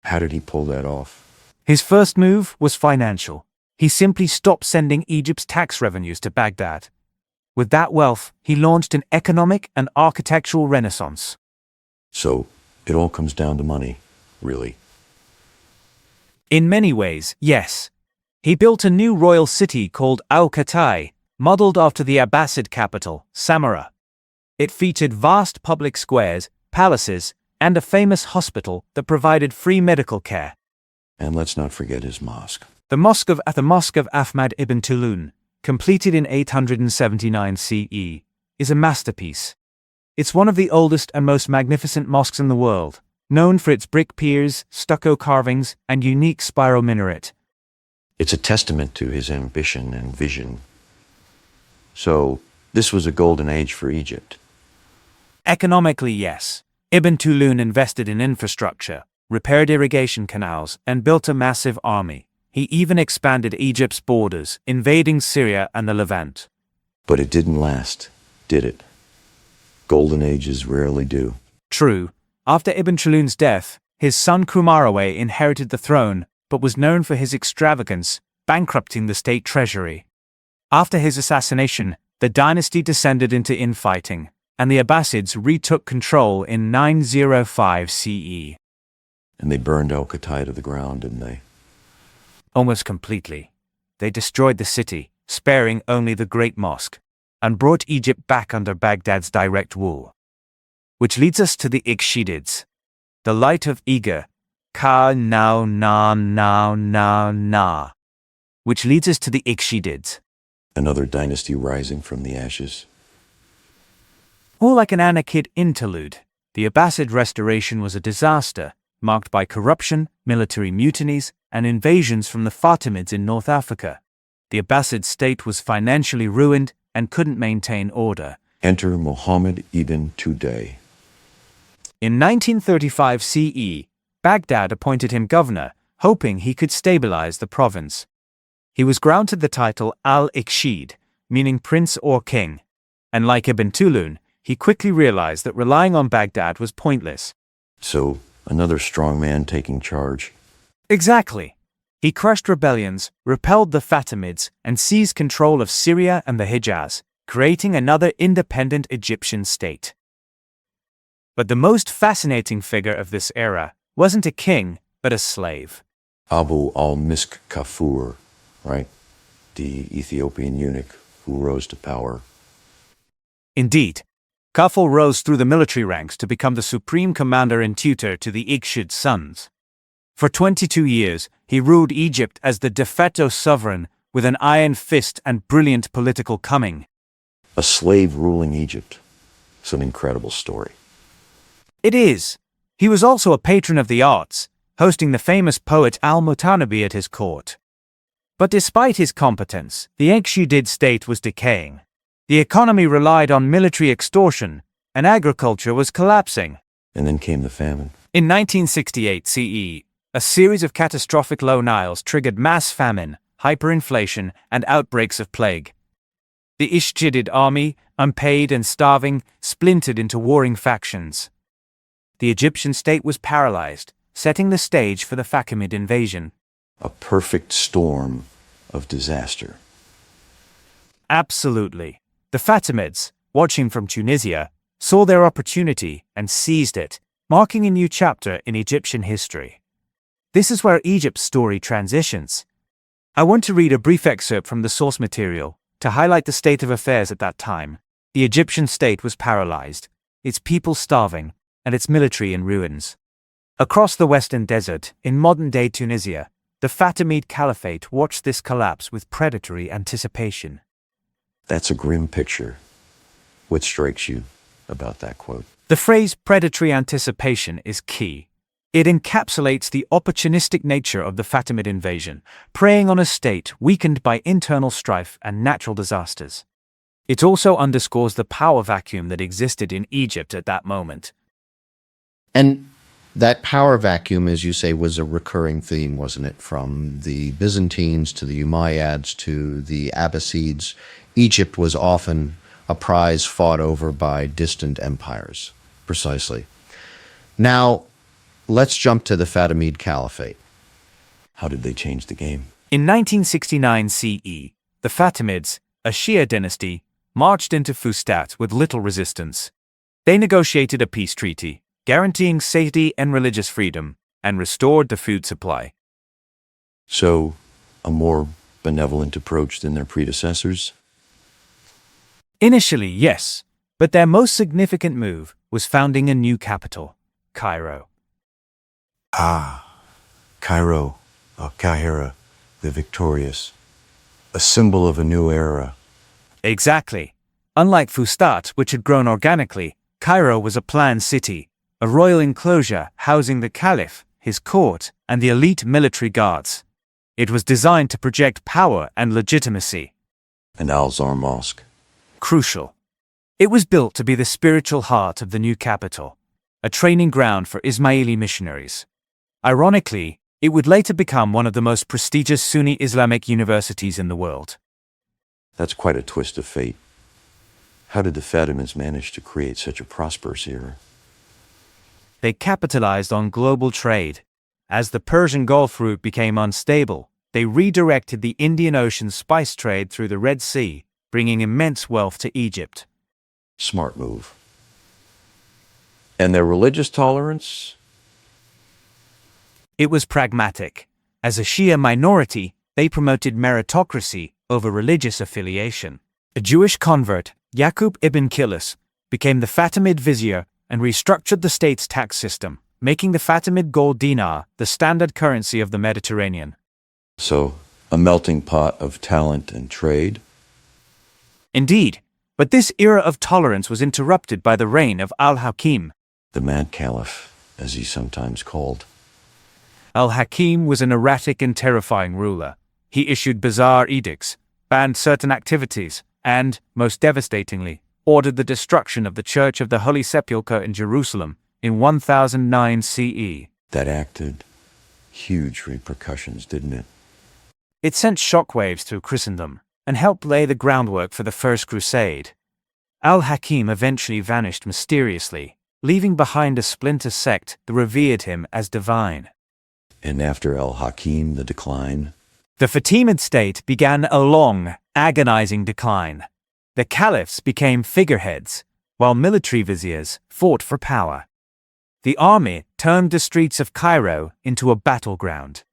How did he pull that off? His first move was financial. He simply stopped sending Egypt's tax revenues to Baghdad. With that wealth, he launched an economic and architectural renaissance. So it all comes down to money, really. In many ways, yes. He built a new royal city called Al-Qatai, modeled after the Abbasid capital, Samarra. It featured vast public squares, palaces, and a famous hospital that provided free medical care. And let's not forget his mosque. The Mosque of Ahmad ibn Tulun, completed in 879 CE, is a masterpiece. It's one of the oldest and most magnificent mosques in the world, known for its brick piers, stucco carvings, and unique spiral minaret. It's a testament to his ambition and vision. So this was a golden age for Egypt. Economically, yes. Ibn Tulun invested in infrastructure, repaired irrigation canals, and built a massive army. He even expanded Egypt's borders, invading Syria and the Levant. But it didn't last, did it? Golden ages rarely do. True. After Ibn Tulun's death, his son Kumaraway inherited the throne, but was known for his extravagance, bankrupting the state treasury. After his assassination, the dynasty descended into infighting, and the Abbasids retook control in 905 CE. And they burned Al-Qatai to the ground, didn't they? Almost completely. They destroyed the city, sparing only the Great Mosque, and brought Egypt back under Baghdad's direct rule. Which leads us to the Ikhshidids, the light of Eger, Ka now na now now na, which leads us to the Ikhshidids. Another dynasty rising from the ashes. More like an Anakid interlude, the Abbasid restoration was a disaster, marked by corruption, military mutinies, and invasions from the Fatimids in North Africa. The Abbasid state was financially ruined and couldn't maintain order. Enter Muhammad ibn Tudeh. In 1935 CE, Baghdad appointed him governor, hoping he could stabilize the province. He was granted the title al-Ikhshid, meaning prince or king, and like Ibn Tulun, he quickly realized that relying on Baghdad was pointless. So, another strong man taking charge. Exactly. He crushed rebellions, repelled the Fatimids, and seized control of Syria and the Hijaz, creating another independent Egyptian state. But the most fascinating figure of this era wasn't a king, but a slave. Abu al-Misk Kafur, right? The Ethiopian eunuch who rose to power. Indeed, Kafur rose through the military ranks to become the supreme commander and tutor to the Ikhshid sons. For 22 years, he ruled Egypt as the de facto sovereign with an iron fist and brilliant political cunning. A slave ruling Egypt. It's an incredible story. It is. He was also a patron of the arts, hosting the famous poet al-Mutanabi at his court. But despite his competence, the Ikhshidid state was decaying. The economy relied on military extortion, and agriculture was collapsing. And then came the famine. In 1968 CE, a series of catastrophic low Niles triggered mass famine, hyperinflation, and outbreaks of plague. The Ikhshidid army, unpaid and starving, splintered into warring factions. The Egyptian state was paralyzed, setting the stage for the Fatimid invasion. A perfect storm of disaster. Absolutely. The Fatimids, watching from Tunisia, saw their opportunity and seized it, marking a new chapter in Egyptian history. This is where Egypt's story transitions. I want to read a brief excerpt from the source material to highlight the state of affairs at that time. The Egyptian state was paralyzed, its people starving, and its military in ruins. Across the Western Desert, in modern-day Tunisia, the Fatimid Caliphate watched this collapse with predatory anticipation. That's a grim picture. What strikes you about that quote? The phrase predatory anticipation is key. It encapsulates the opportunistic nature of the Fatimid invasion, preying on a state weakened by internal strife and natural disasters. It also underscores the power vacuum that existed in Egypt at that moment. And that power vacuum, as you say, was a recurring theme, wasn't it? From the Byzantines to the Umayyads to the Abbasids, Egypt was often a prize fought over by distant empires. Precisely. Now, let's jump to the Fatimid Caliphate. How did they change the game? In 1969 CE, the Fatimids, a Shia dynasty, marched into Fustat with little resistance. They negotiated a peace treaty, guaranteeing safety and religious freedom, and restored the food supply. So, a more benevolent approach than their predecessors? Initially, yes, but their most significant move was founding a new capital, Cairo. Cairo, Kahira, the victorious. A symbol of a new era. Exactly. Unlike Fustat, which had grown organically, Cairo was a planned city, a royal enclosure housing the caliph, his court, and the elite military guards. It was designed to project power and legitimacy. And Al-Azhar Mosque. Crucial. It was built to be the spiritual heart of the new capital, a training ground for Ismaili missionaries. Ironically, it would later become one of the most prestigious Sunni Islamic universities in the world. That's quite a twist of fate. How did the Fatimids manage to create such a prosperous era? They capitalized on global trade. As the Persian Gulf route became unstable, they redirected the Indian Ocean spice trade through the Red Sea, bringing immense wealth to Egypt. Smart move. And their religious tolerance? It was pragmatic. As a Shia minority, they promoted meritocracy over religious affiliation. A Jewish convert, Yaqub ibn Kilis, became the Fatimid vizier and restructured the state's tax system, making the Fatimid gold dinar the standard currency of the Mediterranean. So, a melting pot of talent and trade? Indeed, but this era of tolerance was interrupted by the reign of Al-Hakim. The Mad Caliph, as he's sometimes called. Al-Hakim was an erratic and terrifying ruler. He issued bizarre edicts, banned certain activities, and, most devastatingly, ordered the destruction of the Church of the Holy Sepulchre in Jerusalem in 1009 CE. That acted huge repercussions, didn't it? It sent shockwaves through Christendom and helped lay the groundwork for the First Crusade. Al-Hakim eventually vanished mysteriously, leaving behind a splinter sect that revered him as divine. And after Al-Hakim, the decline? The Fatimid state began a long, agonizing decline. The caliphs became figureheads, while military viziers fought for power. The army turned the streets of Cairo into a battleground.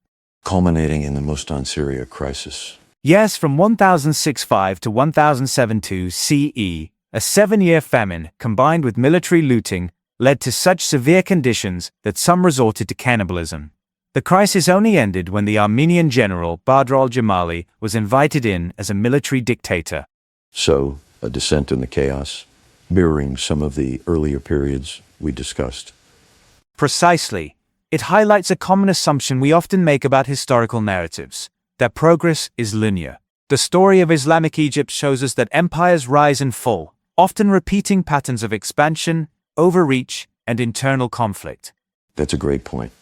Culminating in the Mustan Syria crisis. Yes, from 1065 to 1072 CE, a 7-year famine combined with military looting led to such severe conditions that some resorted to cannibalism. The crisis only ended when the Armenian general Badr al-Jamali was invited in as a military dictator. So, a descent in the chaos, mirroring some of the earlier periods we discussed. Precisely. It highlights a common assumption we often make about historical narratives, that progress is linear. The story of Islamic Egypt shows us that empires rise and fall, often repeating patterns of expansion, overreach, and internal conflict. That's a great point.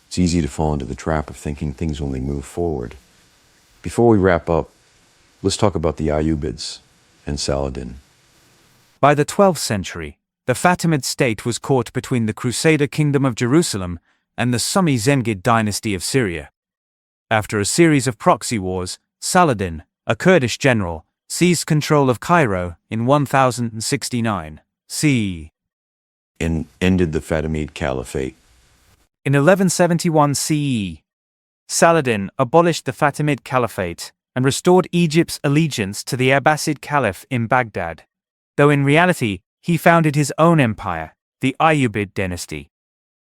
It's easy to fall into the trap of thinking things only move forward. Before we wrap up, let's talk about the Ayyubids and Saladin. By the 12th century, the Fatimid state was caught between the Crusader kingdom of Jerusalem and the Summi Zengid dynasty of Syria. After a series of proxy wars, Saladin, a Kurdish general, seized control of Cairo in 1069 CE. And ended the Fatimid Caliphate. In 1171 CE, Saladin abolished the Fatimid Caliphate and restored Egypt's allegiance to the Abbasid Caliph in Baghdad, though in reality he founded his own empire, the Ayyubid dynasty.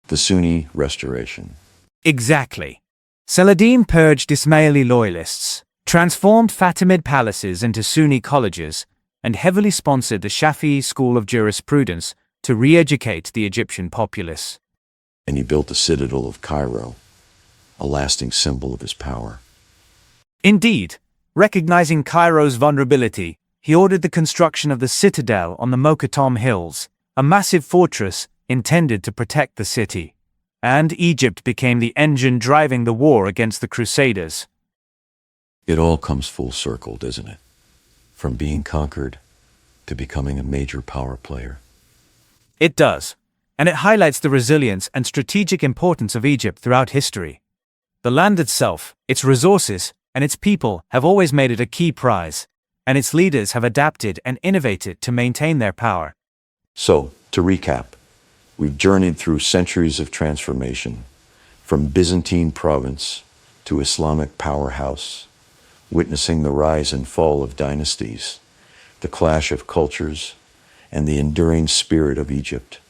The Sunni Restoration. Exactly. Saladin purged Ismaili loyalists, transformed Fatimid palaces into Sunni colleges, and heavily sponsored the Shafi'i school of jurisprudence to re-educate the Egyptian populace. And he built the citadel of Cairo, a lasting symbol of his power. Indeed, recognizing Cairo's vulnerability, he ordered the construction of the citadel on the Mokattam Hills, a massive fortress intended to protect the city. And Egypt became the engine driving the war against the Crusaders. It all comes full circle, doesn't it? From being conquered to becoming a major power player. It does, and it highlights the resilience and strategic importance of Egypt throughout history. The land itself, its resources, and its people have always made it a key prize, and its leaders have adapted and innovated to maintain their power. So, to recap, we've journeyed through centuries of transformation, from Byzantine province to Islamic powerhouse, witnessing the rise and fall of dynasties, the clash of cultures, and the enduring spirit of Egypt.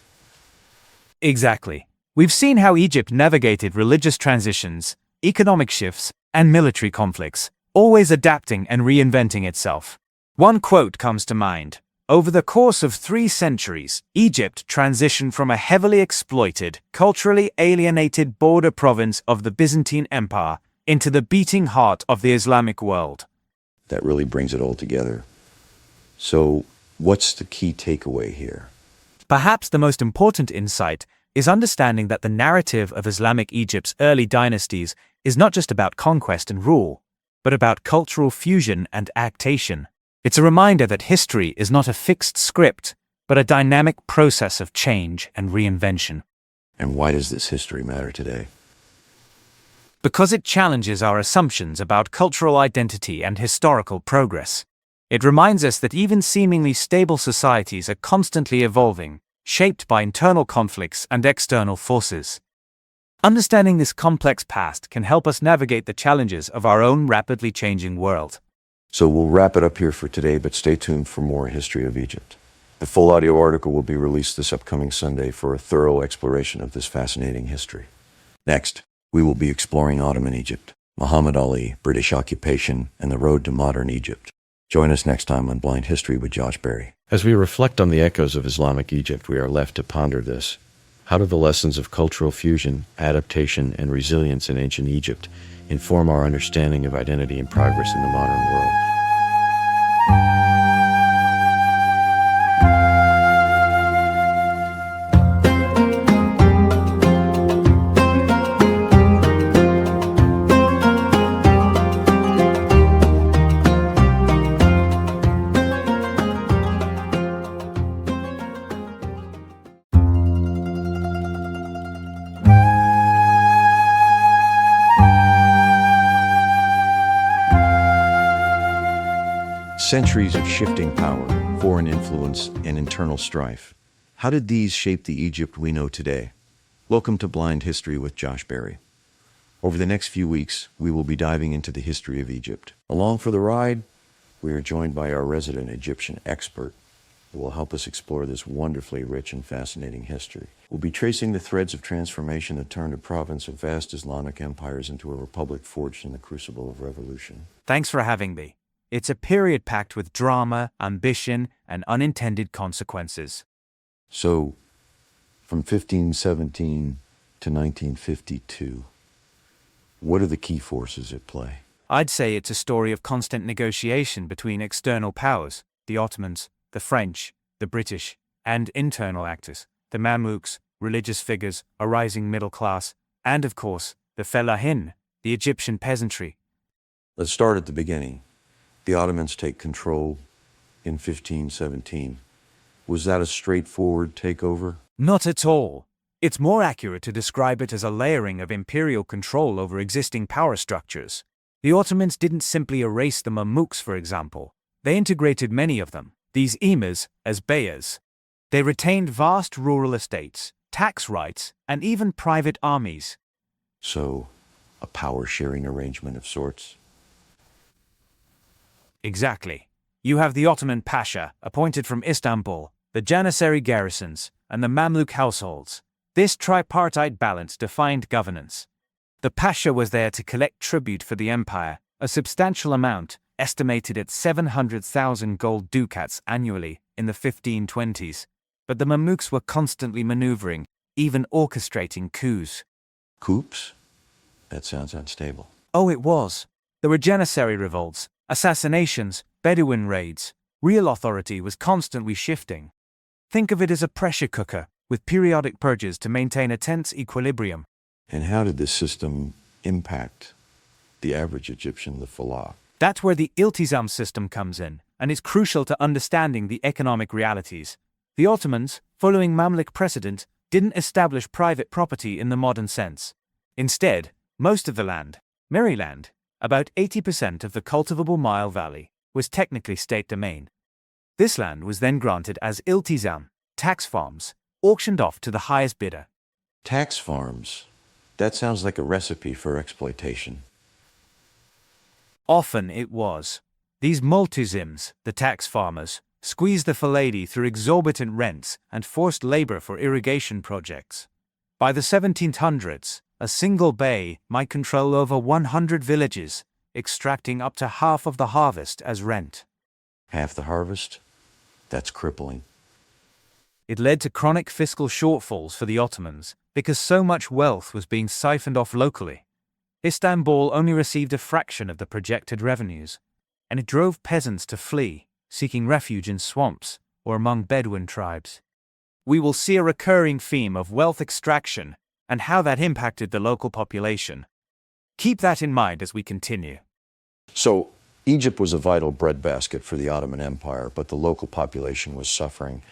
Exactly. We've seen how Egypt navigated religious transitions, economic shifts, and military conflicts, always adapting and reinventing itself. One quote comes to mind. Over the course of 3 centuries, Egypt transitioned from a heavily exploited, culturally alienated border province of the Byzantine Empire into the beating heart of the Islamic world. That really brings it all together. So, what's the key takeaway here? Perhaps the most important insight is understanding that the narrative of Islamic Egypt's early dynasties is not just about conquest and rule, but about cultural fusion and adaptation. It's a reminder that history is not a fixed script, but a dynamic process of change and reinvention. And why does this history matter today? Because it challenges our assumptions about cultural identity and historical progress. It reminds us that even seemingly stable societies are constantly evolving, shaped by internal conflicts and external forces. Understanding this complex past can help us navigate the challenges of our own rapidly changing world. So we'll wrap it up here for today, but stay tuned for more History of Egypt. The full audio article will be released this upcoming Sunday for a thorough exploration of this fascinating history. Next, we will be exploring Ottoman Egypt, Muhammad Ali, British occupation, and the road to modern Egypt. Join us next time on Blind History with Josh Berry. As we reflect on the echoes of Islamic Egypt, we are left to ponder this. How do the lessons of cultural fusion, adaptation, and resilience in ancient Egypt inform our understanding of identity and progress in the modern world? Centuries of shifting power, foreign influence, and internal strife. How did these shape the Egypt we know today? Welcome to Blind History with Josh Berry. Over the next few weeks, we will be diving into the history of Egypt. Along for the ride, we are joined by our resident Egyptian expert who will help us explore this wonderfully rich and fascinating history. We'll be tracing the threads of transformation that turned a province of vast Islamic empires into a republic forged in the crucible of revolution. Thanks for having me. It's a period packed with drama, ambition, and unintended consequences. So, from 1517 to 1952, what are the key forces at play? I'd say it's a story of constant negotiation between external powers, the Ottomans, the French, the British, and internal actors, the Mamluks, religious figures, a rising middle class, and of course, the fellahin, the Egyptian peasantry. Let's start at the beginning. The Ottomans take control in 1517. Was that a straightforward takeover? Not at all. It's more accurate to describe it as a layering of imperial control over existing power structures. The Ottomans didn't simply erase the Mamluks, for example. They integrated many of them, these emirs, as beyers. They retained vast rural estates, tax rights, and even private armies. So, a power-sharing arrangement of sorts? Exactly. You have the Ottoman Pasha, appointed from Istanbul, the Janissary garrisons, and the Mamluk households. This tripartite balance defined governance. The Pasha was there to collect tribute for the empire, a substantial amount, estimated at 700,000 gold ducats annually in the 1520s. But the Mamluks were constantly maneuvering, even orchestrating coups. Coups? That sounds unstable. Oh, it was. There were Janissary revolts, assassinations, Bedouin raids. Real authority was constantly shifting. Think of it as a pressure cooker, with periodic purges to maintain a tense equilibrium. And how did this system impact the average Egyptian, the Fallah? That's where the iltizam system comes in, and is crucial to understanding the economic realities. The Ottomans, following Mamluk precedent, didn't establish private property in the modern sense. Instead, most of the land, Maryland, about 80% of the cultivable Nile Valley, was technically state domain. This land was then granted as iltizam, tax farms, auctioned off to the highest bidder. Tax farms? That sounds like a recipe for exploitation. Often it was. These multizims, the tax farmers, squeezed the Faladi through exorbitant rents and forced labor for irrigation projects. By the 1700s, a single bey might control over 100 villages, extracting up to half of the harvest as rent. Half the harvest? That's crippling. It led to chronic fiscal shortfalls for the Ottomans because so much wealth was being siphoned off locally. Istanbul only received a fraction of the projected revenues, and it drove peasants to flee, seeking refuge in swamps or among Bedouin tribes. We will see a recurring theme of wealth extraction and how that impacted the local population. Keep that in mind as we continue. So, Egypt was a vital breadbasket for the Ottoman Empire, but the local population was suffering.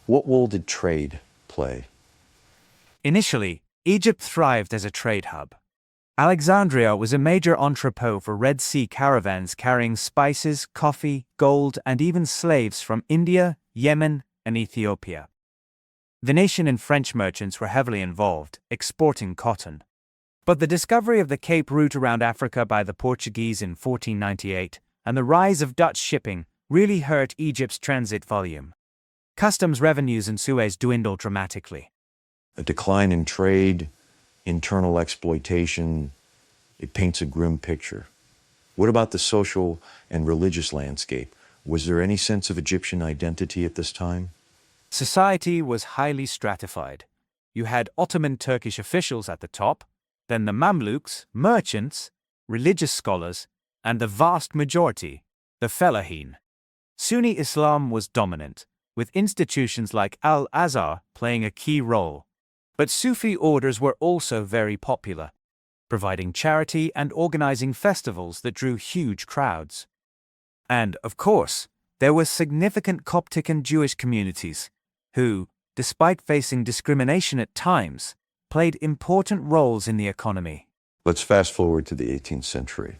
What role did trade play? Initially, Egypt thrived as a trade hub. Alexandria was a major entrepot for Red Sea caravans carrying spices, coffee, gold, and even slaves from India, Yemen, and Ethiopia. Venetian and French merchants were heavily involved, exporting cotton. But the discovery of the Cape route around Africa by the Portuguese in 1498 and the rise of Dutch shipping really hurt Egypt's transit volume. Customs revenues in Suez dwindled dramatically. A decline in trade, internal exploitation, it paints a grim picture. What about the social and religious landscape? Was there any sense of Egyptian identity at this time? Society was highly stratified. You had Ottoman Turkish officials at the top, then the Mamluks, merchants, religious scholars, and the vast majority, the Fellahin. Sunni Islam was dominant, with institutions like Al-Azhar playing a key role. But Sufi orders were also very popular, providing charity and organizing festivals that drew huge crowds. And, of course, there were significant Coptic and Jewish communities, who, despite facing discrimination at times, played important roles in the economy. Let's fast forward to the 18th century.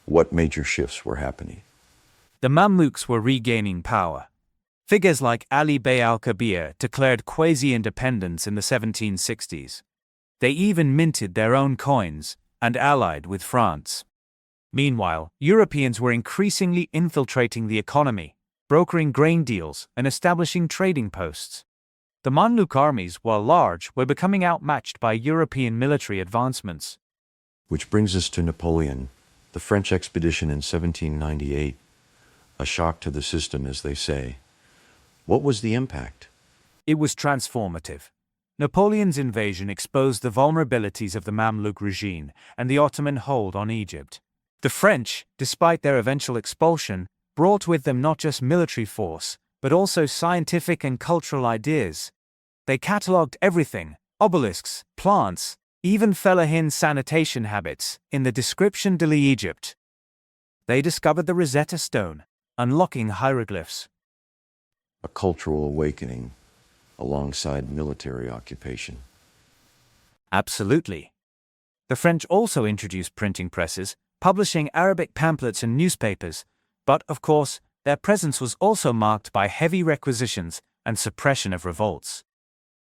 What major shifts were happening? The Mamluks were regaining power. Figures like Ali Bey al-Kabir declared quasi-independence in the 1760s. They even minted their own coins and allied with France. Meanwhile, Europeans were increasingly infiltrating the economy, brokering grain deals and establishing trading posts. The Mamluk armies, while large, were becoming outmatched by European military advancements. Which brings us to Napoleon, the French expedition in 1798. A shock to the system, as they say. What was the impact? It was transformative. Napoleon's invasion exposed the vulnerabilities of the Mamluk regime and the Ottoman hold on Egypt. The French, despite their eventual expulsion, brought with them not just military force, but also scientific and cultural ideas. They catalogued everything, obelisks, plants, even Fellahin sanitation habits, in the Description de l'Egypte. They discovered the Rosetta Stone, unlocking hieroglyphs. A cultural awakening alongside military occupation. Absolutely. The French also introduced printing presses, publishing Arabic pamphlets and newspapers, but, of course, their presence was also marked by heavy requisitions and suppression of revolts.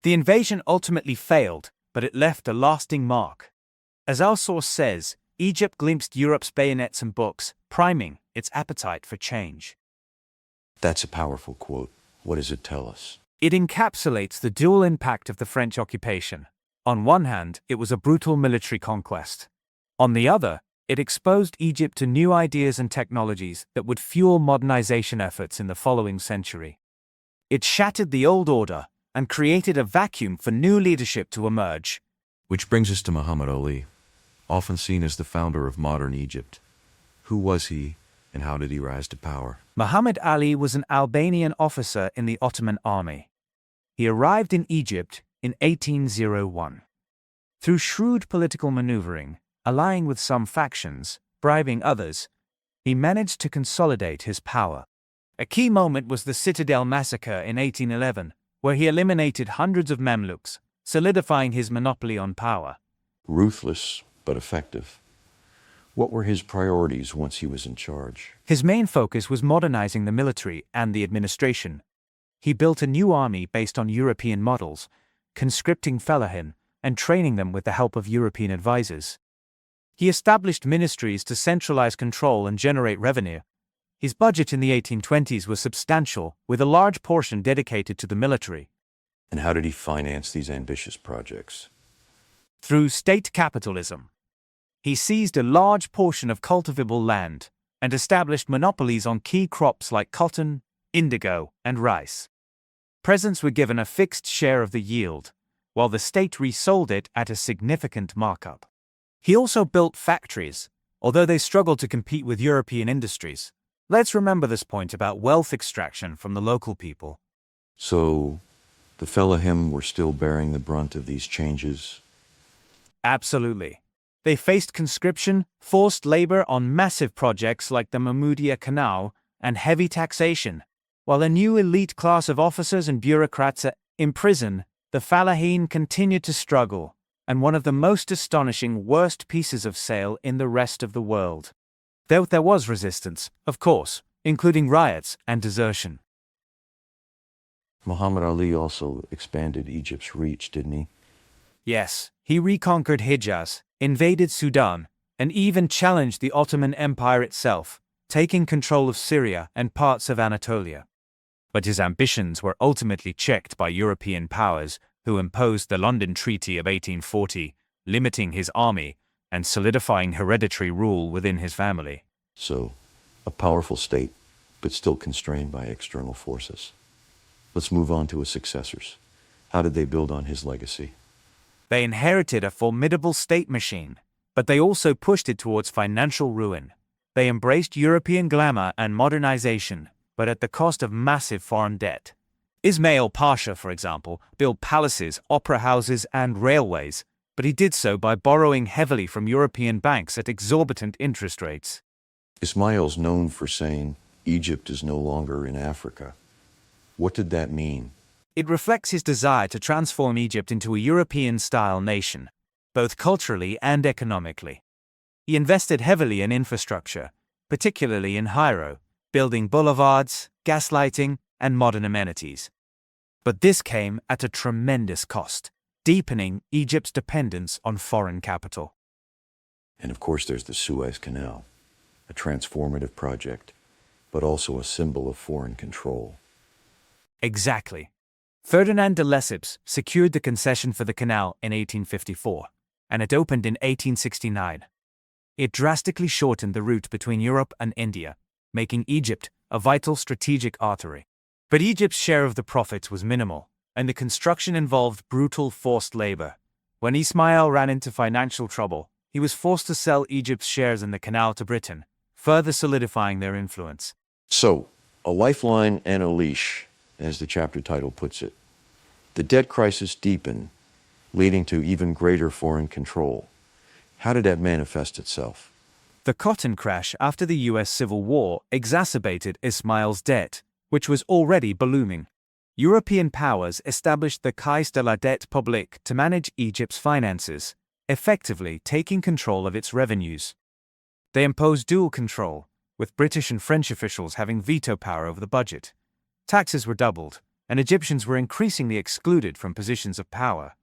The invasion ultimately failed, but it left a lasting mark. As our source says, Egypt glimpsed Europe's bayonets and books, priming its appetite for change. That's a powerful quote. What does it tell us? It encapsulates the dual impact of the French occupation. On one hand, it was a brutal military conquest. On the other, it exposed Egypt to new ideas and technologies that would fuel modernization efforts in the following century. It shattered the old order and created a vacuum for new leadership to emerge. Which brings us to Muhammad Ali, often seen as the founder of modern Egypt. Who was he, and how did he rise to power? Muhammad Ali was an Albanian officer in the Ottoman army. He arrived in Egypt in 1801. Through shrewd political maneuvering, allying with some factions, bribing others, he managed to consolidate his power. A key moment was the Citadel massacre in 1811, where he eliminated hundreds of Mamluks, solidifying his monopoly on power. Ruthless, but effective. What were his priorities once he was in charge? His main focus was modernizing the military and the administration. He built a new army based on European models, conscripting Fellahin and training them with the help of European advisors. He established ministries to centralize control and generate revenue. His budget in the 1820s was substantial, with a large portion dedicated to the military. And how did he finance these ambitious projects? Through state capitalism. He seized a large portion of cultivable land and established monopolies on key crops like cotton, indigo, and rice. Peasants were given a fixed share of the yield, while the state resold it at a significant markup. He also built factories, although they struggled to compete with European industries. Let's remember this point about wealth extraction from the local people. So, the Fellahin were still bearing the brunt of these changes? Absolutely. They faced conscription, forced labor on massive projects like the Mahmoudiya Canal, and heavy taxation. While a new elite class of officers and bureaucrats in prison, the Fellahin continued to struggle, and one of the most astonishing worst pieces of sale in the rest of the world. Though there was resistance, of course, including riots and desertion. Muhammad Ali also expanded Egypt's reach, didn't he? Yes, he reconquered Hijaz, invaded Sudan, and even challenged the Ottoman Empire itself, taking control of Syria and parts of Anatolia. But his ambitions were ultimately checked by European powers who imposed the London Treaty of 1840, limiting his army and solidifying hereditary rule within his family. So, a powerful state, but still constrained by external forces. Let's move on to his successors. How did they build on his legacy? They inherited a formidable state machine, but they also pushed it towards financial ruin. They embraced European glamour and modernization, but at the cost of massive foreign debt. Ismail Pasha, for example, built palaces, opera houses, and railways, but he did so by borrowing heavily from European banks at exorbitant interest rates. Ismail's known for saying, Egypt is no longer in Africa. What did that mean? It reflects his desire to transform Egypt into a European-style nation, both culturally and economically. He invested heavily in infrastructure, particularly in Cairo, building boulevards, gaslighting, and modern amenities. But this came at a tremendous cost, deepening Egypt's dependence on foreign capital. And of course there's the Suez Canal, a transformative project, but also a symbol of foreign control. Exactly. Ferdinand de Lesseps secured the concession for the canal in 1854, and it opened in 1869. It drastically shortened the route between Europe and India, making Egypt a vital strategic artery. But Egypt's share of the profits was minimal, and the construction involved brutal forced labor. When Ismail ran into financial trouble, he was forced to sell Egypt's shares in the canal to Britain, further solidifying their influence. So, a lifeline and a leash, as the chapter title puts it. The debt crisis deepened, leading to even greater foreign control. How did that manifest itself? The cotton crash after the U.S. Civil War exacerbated Ismail's debt, which was already ballooning. European powers established the Caisse de la Dette Publique to manage Egypt's finances, effectively taking control of its revenues. They imposed dual control, with British and French officials having veto power over the budget. Taxes were doubled, and Egyptians were increasingly excluded from positions of power.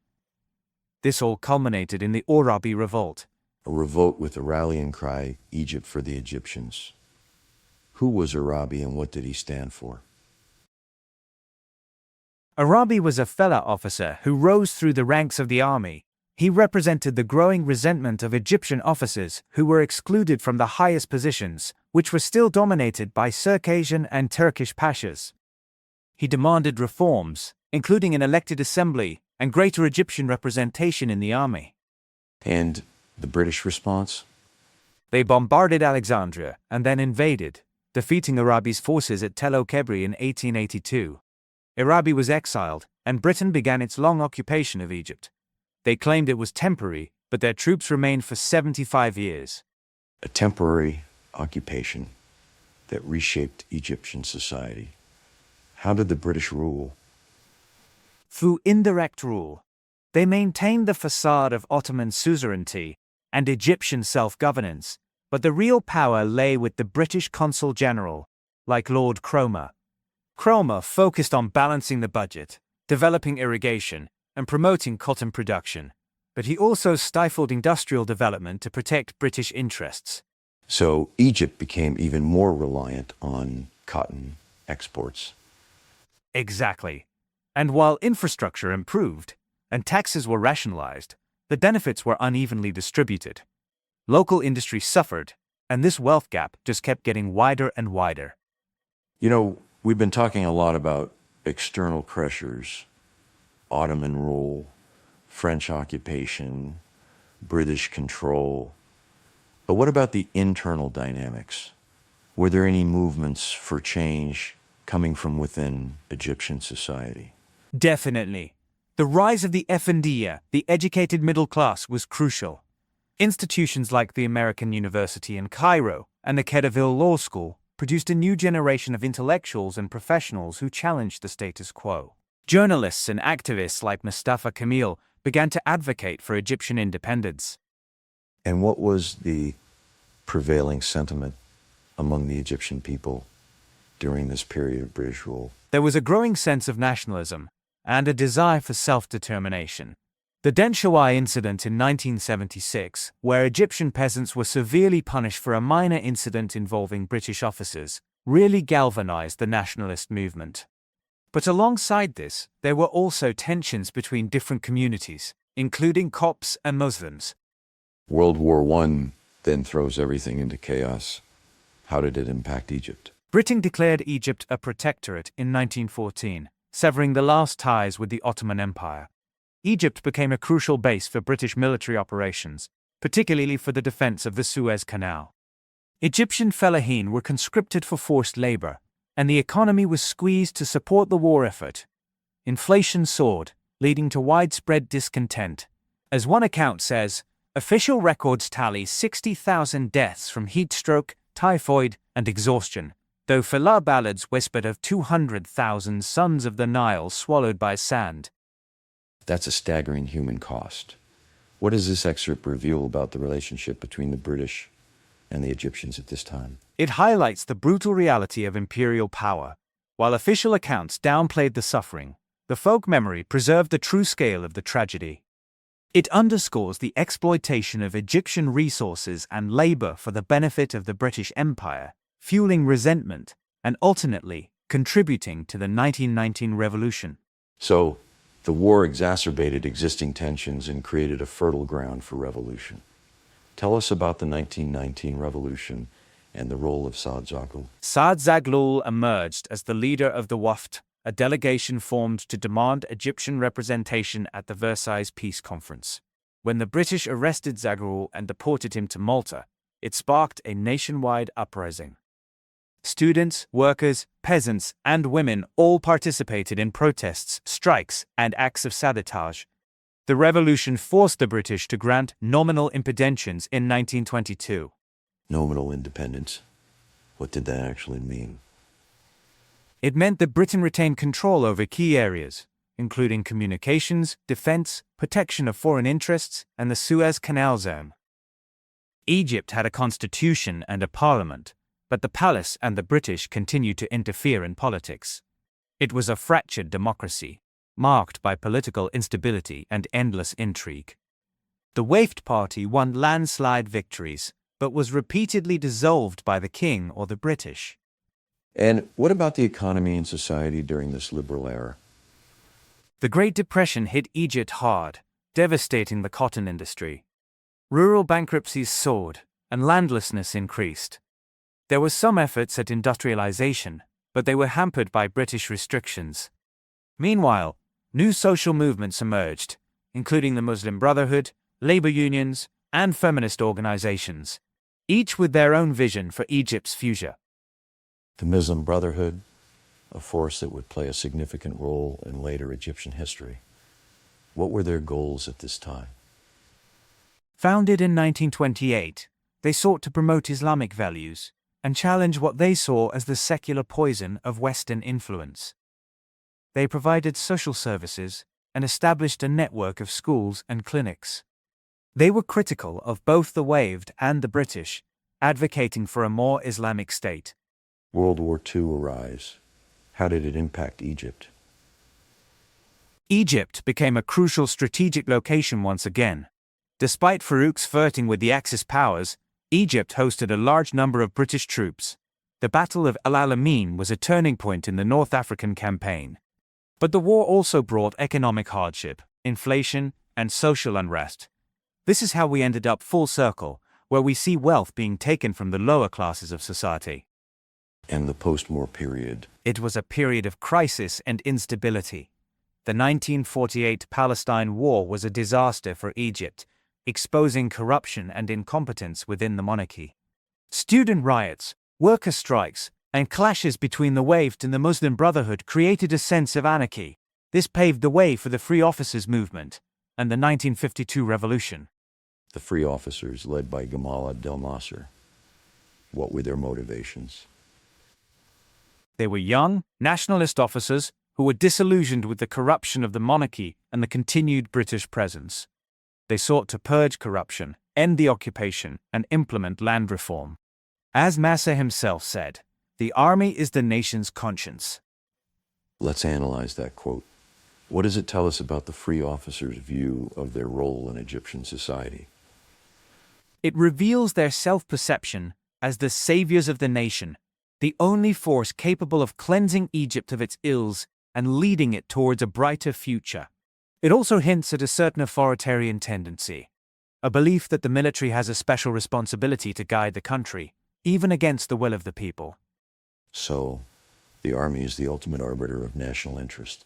This all culminated in the Orabi Revolt. A revolt with the rallying cry, Egypt for the Egyptians. Who was Arabi and what did he stand for? Arabi was a fellah officer who rose through the ranks of the army. He represented the growing resentment of Egyptian officers who were excluded from the highest positions, which were still dominated by Circassian and Turkish pashas. He demanded reforms, including an elected assembly and greater Egyptian representation in the army. And the British response? They bombarded Alexandria and then invaded, defeating Arabi's forces at Tel el-Kebri in 1882. Arabi was exiled, and Britain began its long occupation of Egypt. They claimed it was temporary, but their troops remained for 75 years. A temporary occupation that reshaped Egyptian society. How did the British rule? Through indirect rule. They maintained the facade of Ottoman suzerainty and Egyptian self-governance, but the real power lay with the British Consul General, like Lord Cromer. Cromer focused on balancing the budget, developing irrigation, and promoting cotton production, but he also stifled industrial development to protect British interests. So Egypt became even more reliant on cotton exports. Exactly. And while infrastructure improved and taxes were rationalized, the benefits were unevenly distributed. Local industry suffered, and this wealth gap just kept getting wider and wider. You know, we've been talking a lot about external pressures, Ottoman rule, French occupation, British control. But what about the internal dynamics? Were there any movements for change coming from within Egyptian society? Definitely. The rise of the Effendiya, the educated middle class, was crucial. Institutions like the American University in Cairo and the Kedaville Law School produced a new generation of intellectuals and professionals who challenged the status quo. Journalists and activists like Mustafa Kemal began to advocate for Egyptian independence. And what was the prevailing sentiment among the Egyptian people during this period of British rule? There was a growing sense of nationalism and a desire for self-determination. The Denshawi incident in 1976, where Egyptian peasants were severely punished for a minor incident involving British officers, really galvanized the nationalist movement. But alongside this, there were also tensions between different communities, including Copts and Muslims. World War I then throws everything into chaos. How did it impact Egypt? Britain declared Egypt a protectorate in 1914, severing the last ties with the Ottoman Empire. Egypt became a crucial base for British military operations, particularly for the defense of the Suez Canal. Egyptian fellaheen were conscripted for forced labor, and the economy was squeezed to support the war effort. Inflation soared, leading to widespread discontent. As one account says, official records tally 60,000 deaths from heat stroke, typhoid, and exhaustion, though Falah ballads whispered of 200,000 sons of the Nile swallowed by sand. That's a staggering human cost. What does this excerpt reveal about the relationship between the British and the Egyptians at this time? It highlights the brutal reality of imperial power. While official accounts downplayed the suffering, the folk memory preserved the true scale of the tragedy. It underscores the exploitation of Egyptian resources and labor for the benefit of the British Empire, fueling resentment and ultimately contributing to the 1919 revolution. So, the war exacerbated existing tensions and created a fertile ground for revolution. Tell us about the 1919 revolution and the role of Saad Zaghloul. Saad Zaghloul emerged as the leader of the Wafd, a delegation formed to demand Egyptian representation at the Versailles Peace Conference. When the British arrested Zaghloul and deported him to Malta, it sparked a nationwide uprising. Students, workers, peasants, and women all participated in protests, strikes, and acts of sabotage. The revolution forced the British to grant nominal independence in 1922. Nominal independence. What did that actually mean? It meant that Britain retained control over key areas, including communications, defense, protection of foreign interests, and the Suez Canal zone. Egypt had a constitution and a parliament, but the palace and the British continued to interfere in politics. It was a fractured democracy, marked by political instability and endless intrigue. The Wafd Party won landslide victories, but was repeatedly dissolved by the king or the British. And what about the economy and society during this liberal era? The Great Depression hit Egypt hard, devastating the cotton industry. Rural bankruptcies soared, and landlessness increased. There were some efforts at industrialization, but they were hampered by British restrictions. Meanwhile, new social movements emerged, including the Muslim Brotherhood, labor unions, and feminist organizations, each with their own vision for Egypt's future. The Muslim Brotherhood, a force that would play a significant role in later Egyptian history. What were their goals at this time? Founded in 1928, they sought to promote Islamic values and challenge what they saw as the secular poison of Western influence. They provided social services and established a network of schools and clinics. They were critical of both the Wafd and the British, advocating for a more Islamic state. World War II arise. How did it impact Egypt? Egypt became a crucial strategic location once again. Despite Farouk's flirting with the Axis powers, Egypt hosted a large number of British troops. The Battle of El Alamein was a turning point in the North African campaign. But the war also brought economic hardship, inflation, and social unrest. This is how we ended up full circle, where we see wealth being taken from the lower classes of society. And the post-war period. It was a period of crisis and instability. The 1948 Palestine War was a disaster for Egypt, exposing corruption and incompetence within the monarchy. Student riots, worker strikes, and clashes between the Wafd and the Muslim Brotherhood created a sense of anarchy. This paved the way for the Free Officers movement and the 1952 revolution. The Free Officers, led by Gamal Abdel Nasser. What were their motivations? They were young, nationalist officers who were disillusioned with the corruption of the monarchy and the continued British presence. They sought to purge corruption, end the occupation, and implement land reform. As Nasser himself said, "The army is the nation's conscience." Let's analyze that quote. What does it tell us about the Free Officers' view of their role in Egyptian society? It reveals their self-perception as the saviors of the nation, the only force capable of cleansing Egypt of its ills and leading it towards a brighter future. It also hints at a certain authoritarian tendency, a belief that the military has a special responsibility to guide the country, even against the will of the people. So, the army is the ultimate arbiter of national interest.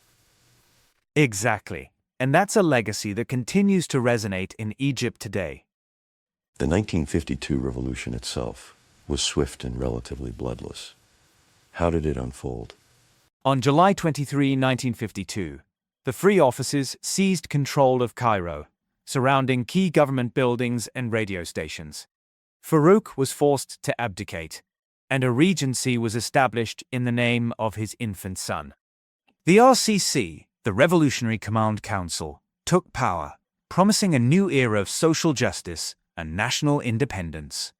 Exactly. And that's a legacy that continues to resonate in Egypt today. The 1952 revolution itself was swift and relatively bloodless. How did it unfold? On July 23, 1952, the Free Officers seized control of Cairo, surrounding key government buildings and radio stations. Farouk was forced to abdicate, and a regency was established in the name of his infant son. The RCC, the Revolutionary Command Council, took power, promising a new era of social justice and national independence.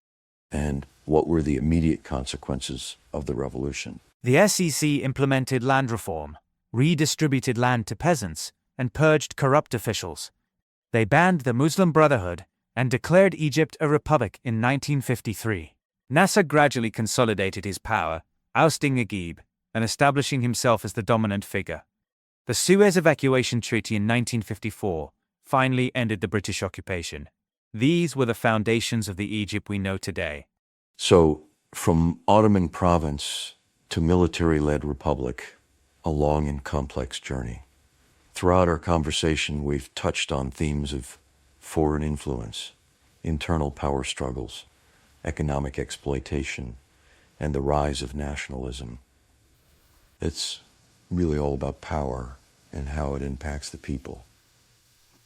And what were the immediate consequences of the revolution? The SEC implemented land reform, redistributed land to peasants, and purged corrupt officials. They banned the Muslim Brotherhood and declared Egypt a republic in 1953. Nasser gradually consolidated his power, ousting Naguib and establishing himself as the dominant figure. The Suez Evacuation Treaty in 1954 finally ended the British occupation. These were the foundations of the Egypt we know today. So, from Ottoman province to military-led republic, a long and complex journey. Throughout our conversation, we've touched on themes of foreign influence, internal power struggles, economic exploitation, and the rise of nationalism. It's really all about power and how it impacts the people.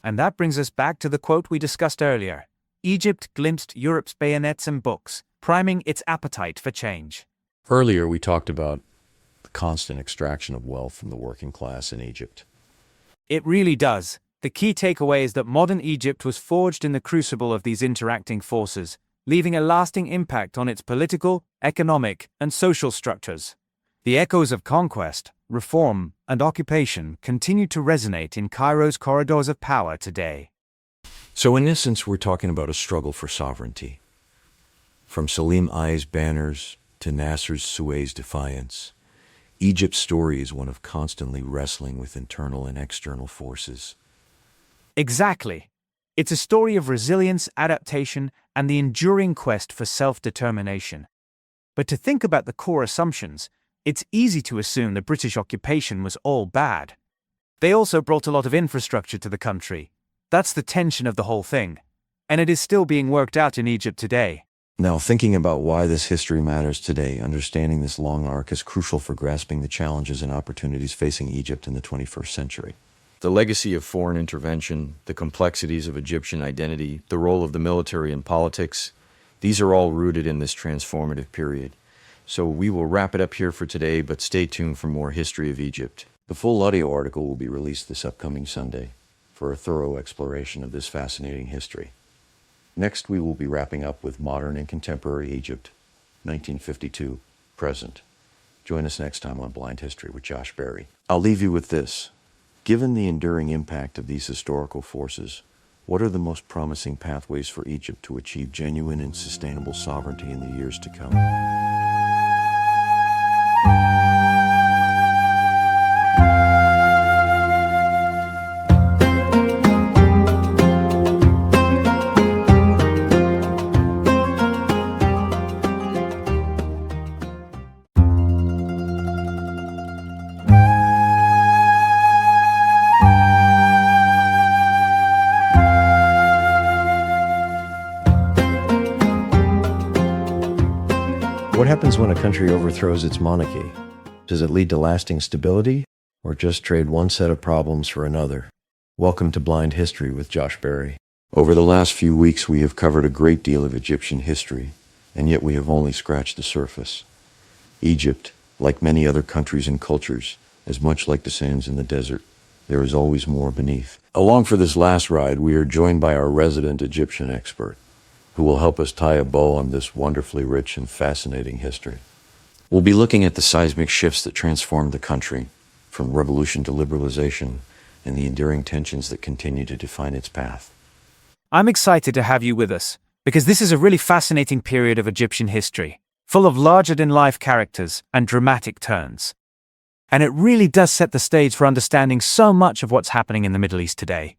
And that brings us back to the quote we discussed earlier. Egypt glimpsed Europe's bayonets and books, priming its appetite for change. Earlier, we talked about the constant extraction of wealth from the working class in Egypt. It really does. The key takeaway is that modern Egypt was forged in the crucible of these interacting forces, leaving a lasting impact on its political, economic, and social structures. The echoes of conquest, reform, and occupation continue to resonate in Cairo's corridors of power today. So in essence, we're talking about a struggle for sovereignty. From Salim I's banners to Nasser's Suez defiance, Egypt's story is one of constantly wrestling with internal and external forces. Exactly. It's a story of resilience, adaptation, and the enduring quest for self-determination. But to think about the core assumptions, it's easy to assume the British occupation was all bad. They also brought a lot of infrastructure to the country. That's the tension of the whole thing. And it is still being worked out in Egypt today. Now, thinking about why this history matters today, understanding this long arc is crucial for grasping the challenges and opportunities facing Egypt in the 21st century. The legacy of foreign intervention, the complexities of Egyptian identity, the role of the military in politics, these are all rooted in this transformative period. So we will wrap it up here for today, but stay tuned for more history of Egypt. The full audio article will be released this upcoming Sunday for a thorough exploration of this fascinating history. Next, we will be wrapping up with modern and contemporary Egypt, 1952, present. Join us next time on Blind History with Josh Berry. I'll leave you with this. Given the enduring impact of these historical forces, what are the most promising pathways for Egypt to achieve genuine and sustainable sovereignty in the years to come? What happens when a country overthrows its monarchy? Does it lead to lasting stability, or just trade one set of problems for another? Welcome to Blind History with Josh Berry. Over the last few weeks, we have covered a great deal of Egyptian history, and yet we have only scratched the surface. Egypt, like many other countries and cultures, is much like the sands in the desert. There is always more beneath. Along for this last ride, we are joined by our resident Egyptian expert, who will help us tie a bow on this wonderfully rich and fascinating history. We'll be looking at the seismic shifts that transformed the country, from revolution to liberalization, and the enduring tensions that continue to define its path. I'm excited to have you with us, because this is a really fascinating period of Egyptian history, full of larger-than-life characters and dramatic turns. And it really does set the stage for understanding so much of what's happening in the Middle East today.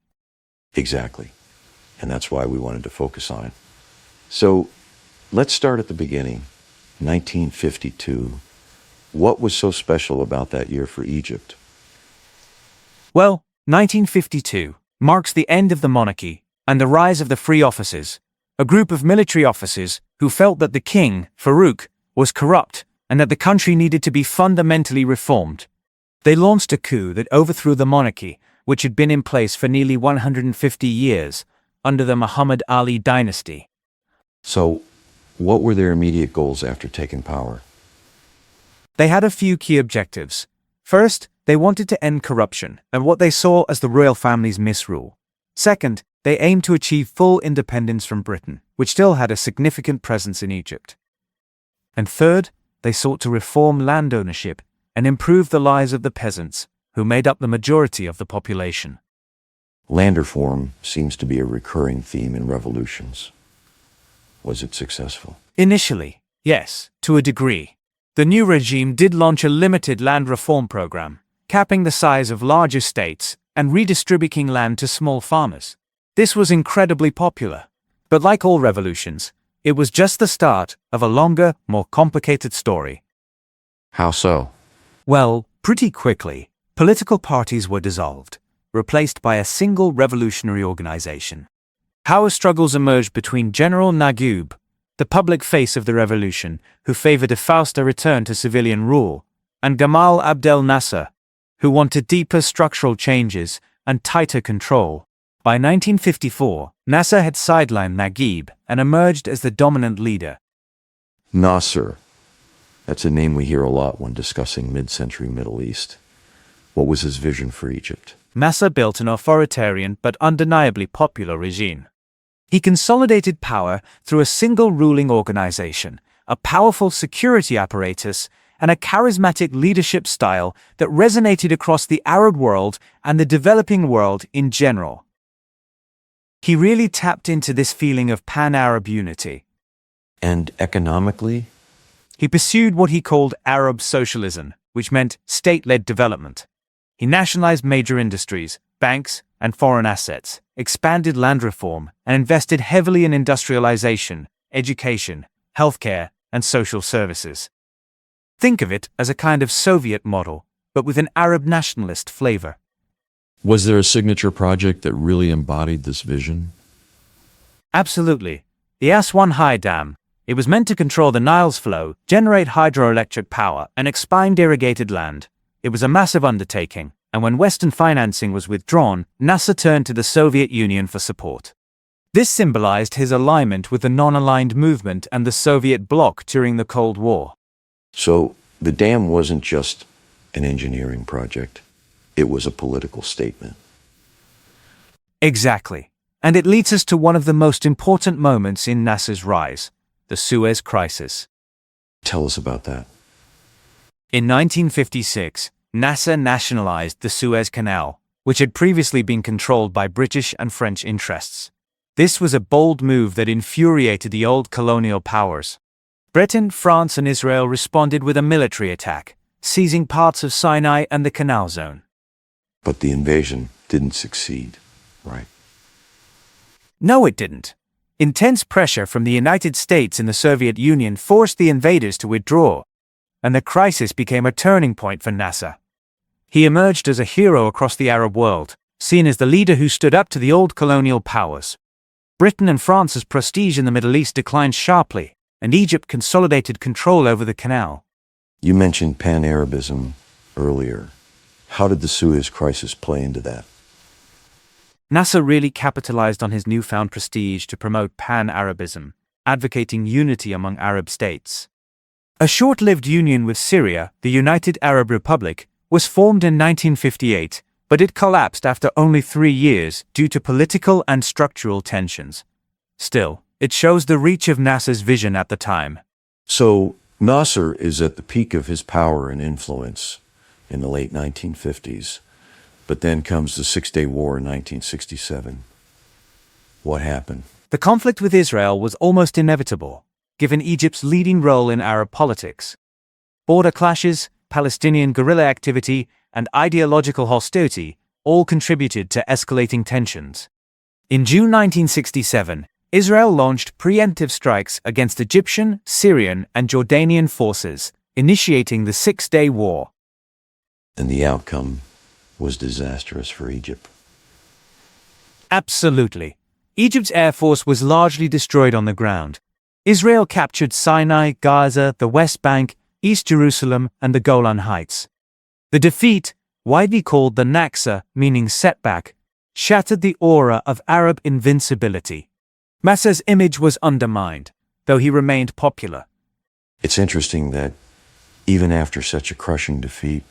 Exactly. And that's why we wanted to focus on it. So let's start at the beginning. 1952. What was so special about that year for Egypt? Well, 1952 marks the end of the monarchy and the rise of the free officers, a group of military officers who felt that the king, Farouk, was corrupt and that the country needed to be fundamentally reformed. They launched a coup that overthrew the monarchy, which had been in place for nearly 150 years, under the Muhammad Ali dynasty. So, what were their immediate goals after taking power? They had a few key objectives. First, they wanted to end corruption and what they saw as the royal family's misrule. Second, they aimed to achieve full independence from Britain, which still had a significant presence in Egypt. And third, they sought to reform land ownership and improve the lives of the peasants, who made up the majority of the population. Land reform seems to be a recurring theme in revolutions. Was it successful? Initially, yes, to a degree. The new regime did launch a limited land reform program, capping the size of large estates and redistributing land to small farmers. This was incredibly popular. But like all revolutions, it was just the start of a longer, more complicated story. How so? Well, pretty quickly, political parties were dissolved, replaced by a single revolutionary organization. Power struggles emerged between General Naguib, the public face of the revolution, who favored a faster return to civilian rule, and Gamal Abdel Nasser, who wanted deeper structural changes and tighter control. By 1954, Nasser had sidelined Naguib and emerged as the dominant leader. Nasser. That's a name we hear a lot when discussing mid-century Middle East. What was his vision for Egypt? Nasser built an authoritarian but undeniably popular regime. He consolidated power through a single ruling organization, a powerful security apparatus, and a charismatic leadership style that resonated across the Arab world and the developing world in general. He really tapped into this feeling of pan-Arab unity. And economically? He pursued what he called Arab socialism, which meant state-led development. He nationalized major industries, banks, and foreign assets, expanded land reform, and invested heavily in industrialization, education, healthcare, and social services. Think of it as a kind of Soviet model, but with an Arab nationalist flavor. Was there a signature project that really embodied this vision? Absolutely. The Aswan High Dam. It was meant to control the Nile's flow, generate hydroelectric power, and expand irrigated land. It was a massive undertaking, and when Western financing was withdrawn, Nasser turned to the Soviet Union for support. This symbolized his alignment with the non-aligned movement and the Soviet bloc during the Cold War. So, the dam wasn't just an engineering project. It was a political statement. Exactly. And it leads us to one of the most important moments in Nasser's rise, the Suez Crisis. Tell us about that. In 1956, Nasser nationalized the Suez Canal, which had previously been controlled by British and French interests. This was a bold move that infuriated the old colonial powers. Britain, France, and Israel responded with a military attack, seizing parts of Sinai and the Canal Zone. But the invasion didn't succeed, right? No, it didn't. Intense pressure from the United States and the Soviet Union forced the invaders to withdraw, and the crisis became a turning point for Nasser. He emerged as a hero across the Arab world, seen as the leader who stood up to the old colonial powers. Britain and France's prestige in the Middle East declined sharply, and Egypt consolidated control over the canal. You mentioned pan-Arabism earlier. How did the Suez Crisis play into that? Nasser really capitalized on his newfound prestige to promote pan-Arabism, advocating unity among Arab states. A short-lived union with Syria, the United Arab Republic, was formed in 1958, but it collapsed after only 3 years due to political and structural tensions. Still, it shows the reach of Nasser's vision at the time. So, Nasser is at the peak of his power and influence in the late 1950s, but then comes the Six-Day War in 1967. What happened? The conflict with Israel was almost inevitable, given Egypt's leading role in Arab politics. Border clashes, Palestinian guerrilla activity, and ideological hostility all contributed to escalating tensions. In June 1967, Israel launched preemptive strikes against Egyptian, Syrian, and Jordanian forces, initiating the Six-Day War. And the outcome was disastrous for Egypt. Absolutely. Egypt's air force was largely destroyed on the ground. Israel captured Sinai, Gaza, the West Bank, East Jerusalem, and the Golan Heights. The defeat, widely called the Naksa, meaning setback, shattered the aura of Arab invincibility. Nasser's image was undermined, though he remained popular. It's interesting that even after such a crushing defeat,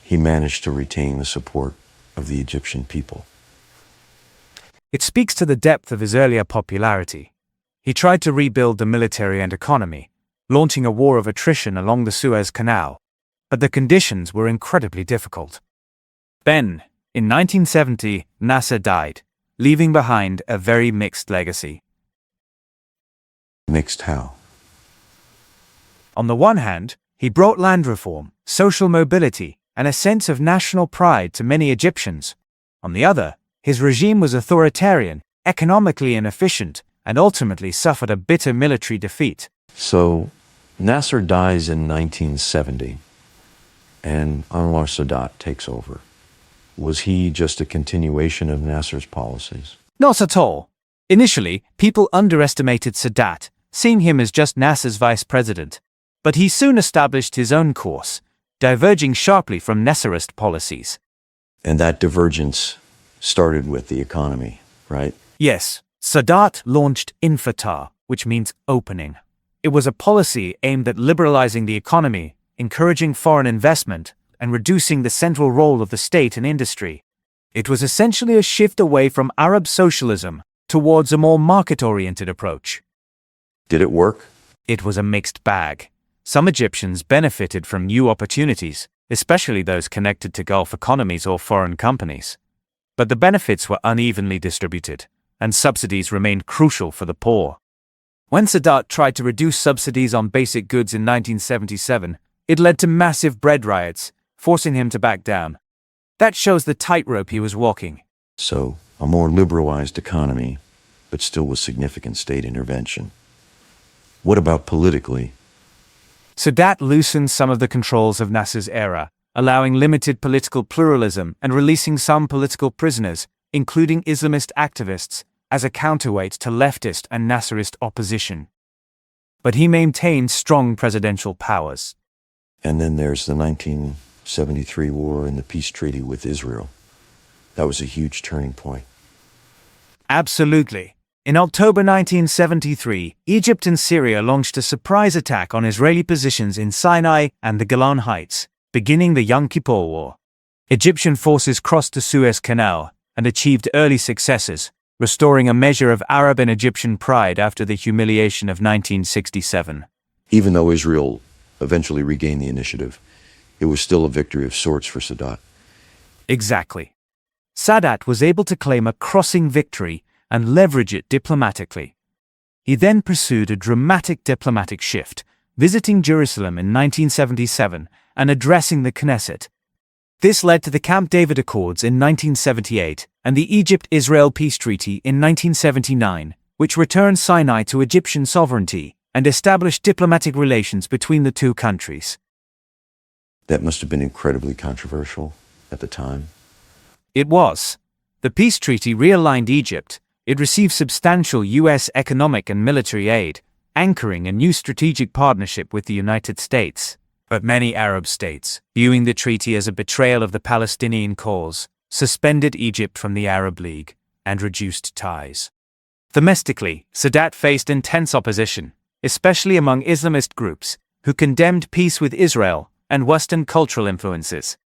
he managed to retain the support of the Egyptian people. It speaks to the depth of his earlier popularity. He tried to rebuild the military and economy, launching a war of attrition along the Suez Canal, but the conditions were incredibly difficult. Then, in 1970, Nasser died, leaving behind a very mixed legacy. Mixed how? On the one hand, he brought land reform, social mobility, and a sense of national pride to many Egyptians. On the other, his regime was authoritarian, economically inefficient, and ultimately suffered a bitter military defeat. So, Nasser dies in 1970, and Anwar Sadat takes over. Was he just a continuation of Nasser's policies? Not at all. Initially, people underestimated Sadat, seeing him as just Nasser's vice president. But he soon established his own course, diverging sharply from Nasserist policies. And that divergence started with the economy, right? Yes, Sadat launched Infatah, which means opening. It was a policy aimed at liberalizing the economy, encouraging foreign investment, and reducing the central role of the state in industry. It was essentially a shift away from Arab socialism towards a more market-oriented approach. Did it work? It was a mixed bag. Some Egyptians benefited from new opportunities, especially those connected to Gulf economies or foreign companies. But the benefits were unevenly distributed, and subsidies remained crucial for the poor. When Sadat tried to reduce subsidies on basic goods in 1977, it led to massive bread riots, forcing him to back down. That shows the tightrope he was walking. So, a more liberalized economy, but still with significant state intervention. What about politically? Sadat loosened some of the controls of Nasser's era, allowing limited political pluralism and releasing some political prisoners, including Islamist activists, as a counterweight to leftist and Nasserist opposition. But he maintained strong presidential powers. And then there's the 1973 war and the peace treaty with Israel. That was a huge turning point. Absolutely. In October 1973, Egypt and Syria launched a surprise attack on Israeli positions in Sinai and the Golan Heights, beginning the Yom Kippur War. Egyptian forces crossed the Suez Canal and achieved early successes, restoring a measure of Arab and Egyptian pride after the humiliation of 1967. Even though Israel eventually regained the initiative, it was still a victory of sorts for Sadat. Exactly. Sadat was able to claim a crossing victory and leverage it diplomatically. He then pursued a dramatic diplomatic shift, visiting Jerusalem in 1977 and addressing the Knesset. This led to the Camp David Accords in 1978 and the Egypt-Israel Peace Treaty in 1979, which returned Sinai to Egyptian sovereignty and established diplomatic relations between the two countries. That must have been incredibly controversial at the time. It was. The peace treaty realigned Egypt. It received substantial U.S. economic and military aid, anchoring a new strategic partnership with the United States. But many Arab states, viewing the treaty as a betrayal of the Palestinian cause, suspended Egypt from the Arab League and reduced ties. Domestically, Sadat faced intense opposition, especially among Islamist groups, who condemned peace with Israel and Western cultural influences.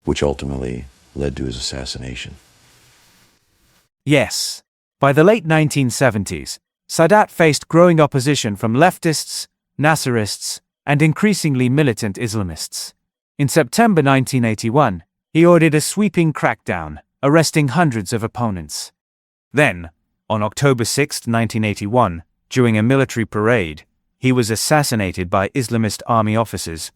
Which ultimately led to his assassination. Yes. By the late 1970s, Sadat faced growing opposition from leftists, Nasserists, and increasingly militant Islamists. In September 1981, he ordered a sweeping crackdown, arresting hundreds of opponents. Then, on October 6, 1981, during a military parade, he was assassinated by Islamist army officers.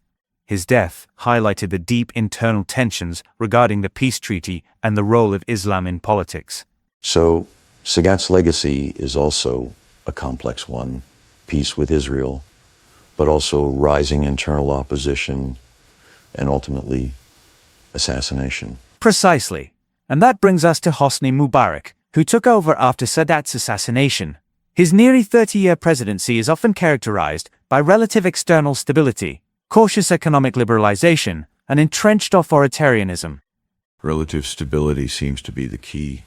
His death highlighted the deep internal tensions regarding the peace treaty and the role of Islam in politics. So, Sadat's legacy is also a complex one: peace with Israel, but also rising internal opposition, and ultimately assassination. Precisely. And that brings us to Hosni Mubarak, who took over after Sadat's assassination. His nearly 30-year presidency is often characterized by relative external stability, cautious economic liberalization, and entrenched authoritarianism. Relative stability seems to be the key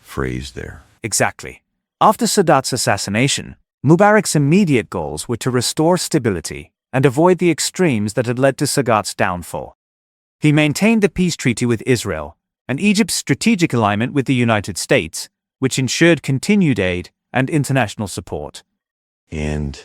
phrase there. Exactly. After Sadat's assassination, Mubarak's immediate goals were to restore stability and avoid the extremes that had led to Sadat's downfall. He maintained the peace treaty with Israel and Egypt's strategic alignment with the United States, which ensured continued aid and international support. And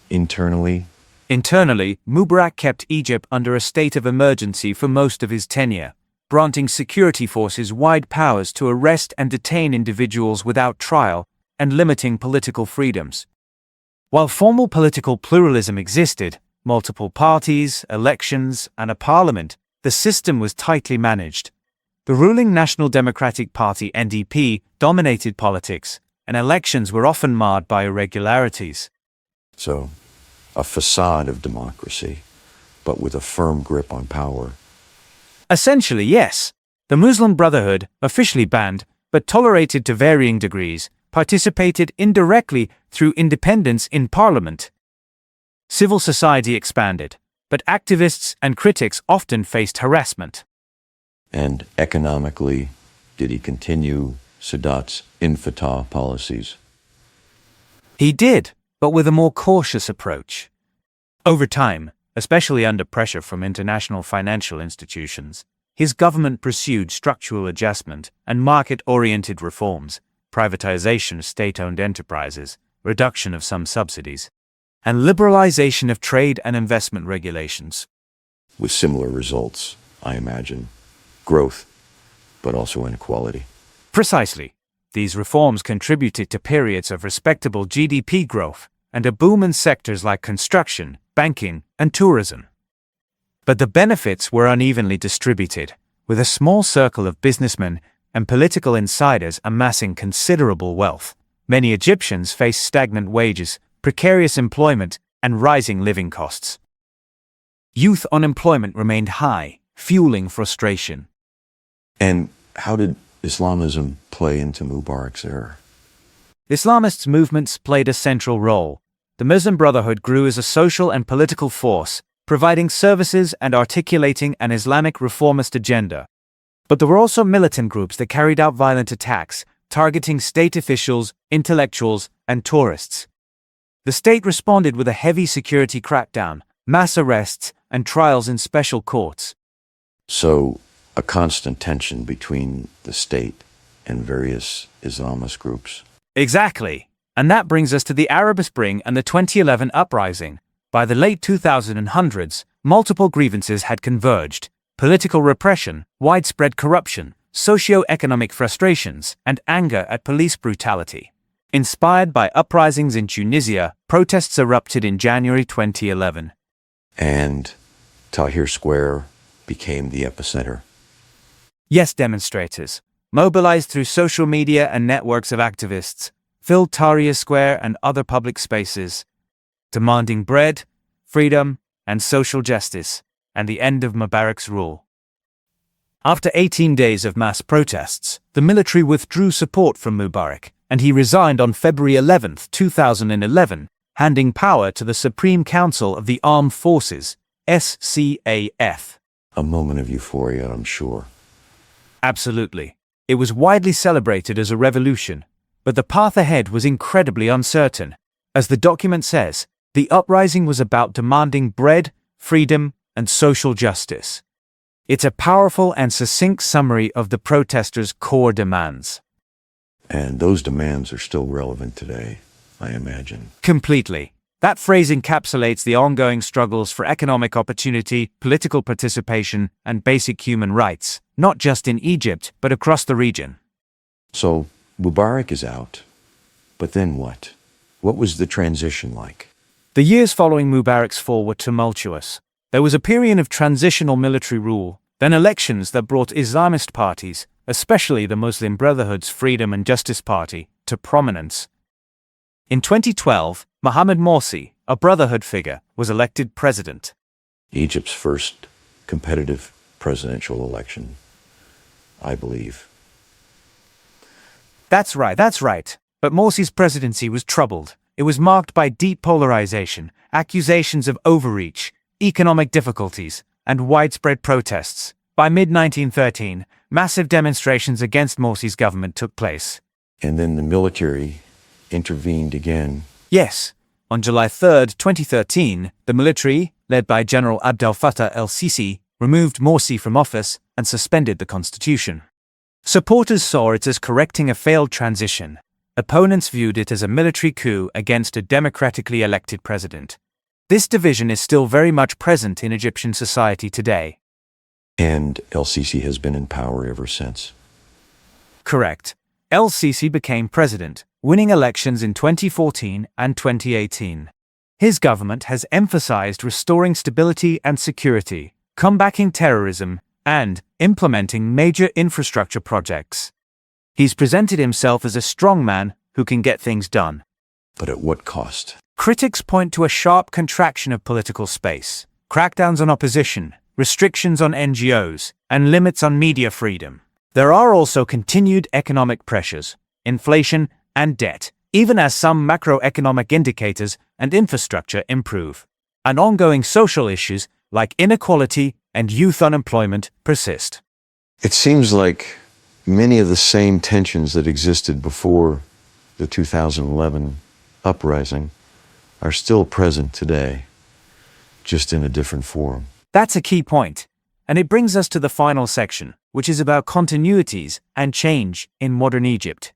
internally? Internally, Mubarak kept Egypt under a state of emergency for most of his tenure, granting security forces wide powers to arrest and detain individuals without trial and limiting political freedoms. While formal political pluralism existed, multiple parties, elections, and a parliament, the system was tightly managed. The ruling National Democratic Party (NDP) dominated politics, and elections were often marred by irregularities. So, a facade of democracy, but with a firm grip on power. Essentially, yes. The Muslim Brotherhood, officially banned, but tolerated to varying degrees, participated indirectly through independence in parliament. Civil society expanded, but activists and critics often faced harassment. And economically, did he continue Sadat's infitah policies? He did, but with a more cautious approach. Over time, especially under pressure from international financial institutions, his government pursued structural adjustment and market-oriented reforms, privatization of state-owned enterprises, reduction of some subsidies, and liberalization of trade and investment regulations. With similar results, I imagine. Growth, but also inequality. Precisely. These reforms contributed to periods of respectable GDP growth and a boom in sectors like construction, banking, and tourism. But the benefits were unevenly distributed, with a small circle of businessmen and political insiders amassing considerable wealth. Many Egyptians faced stagnant wages, precarious employment, and rising living costs. Youth unemployment remained high, fueling frustration. And how did Islamism play into Mubarak's era? Islamist movements played a central role. The Muslim Brotherhood grew as a social and political force, providing services and articulating an Islamic reformist agenda. But there were also militant groups that carried out violent attacks, targeting state officials, intellectuals, and tourists. The state responded with a heavy security crackdown, mass arrests, and trials in special courts. So, a constant tension between the state and various Islamist groups. Exactly. And that brings us to the Arab Spring and the 2011 uprising. By the late 2000s, multiple grievances had converged: political repression, widespread corruption, socio-economic frustrations, and anger at police brutality. Inspired by uprisings in Tunisia, protests erupted in January 2011. And Tahrir Square became the epicenter. Yes, demonstrators, mobilized through social media and networks of activists, filled Tahrir Square and other public spaces, demanding bread, freedom, and social justice, and the end of Mubarak's rule. After 18 days of mass protests, the military withdrew support from Mubarak, and he resigned on February 11, 2011, handing power to the Supreme Council of the Armed Forces, SCAF. A moment of euphoria, I'm sure. Absolutely. It was widely celebrated as a revolution, but the path ahead was incredibly uncertain. As the document says, the uprising was about demanding bread, freedom, and social justice. It's a powerful and succinct summary of the protesters' core demands. And those demands are still relevant today, I imagine. Completely. That phrase encapsulates the ongoing struggles for economic opportunity, political participation, and basic human rights, not just in Egypt, but across the region. So, Mubarak is out. But then what? What was the transition like? The years following Mubarak's fall were tumultuous. There was a period of transitional military rule, then elections that brought Islamist parties, especially the Muslim Brotherhood's Freedom and Justice Party, to prominence. In 2012, Mohamed Morsi, a Brotherhood figure, was elected president. Egypt's first competitive presidential election, I believe. That's right. But Morsi's presidency was troubled. It was marked by deep polarization, accusations of overreach, economic difficulties, and widespread protests. By mid-1913, massive demonstrations against Morsi's government took place. And then the military intervened again. Yes, on July 3, 2013, the military, led by General Abdel Fattah el-Sisi, removed Morsi from office and suspended the constitution. Supporters saw it as correcting a failed transition. Opponents viewed it as a military coup against a democratically elected president. This division is still very much present in Egyptian society today. And el-Sisi has been in power ever since. Correct. El-Sisi became president, winning elections in 2014 and 2018. His government has emphasized restoring stability and security, combating terrorism, and implementing major infrastructure projects. He's presented himself as a strongman who can get things done. But at what cost? Critics point to a sharp contraction of political space, crackdowns on opposition, restrictions on NGOs, and limits on media freedom. There are also continued economic pressures, inflation, and debt, even as some macroeconomic indicators and infrastructure improve. And ongoing social issues like inequality and youth unemployment persist. It seems like many of the same tensions that existed before the 2011 uprising are still present today, just in a different form. That's a key point, and it brings us to the final section, which is about continuities and change in modern Egypt.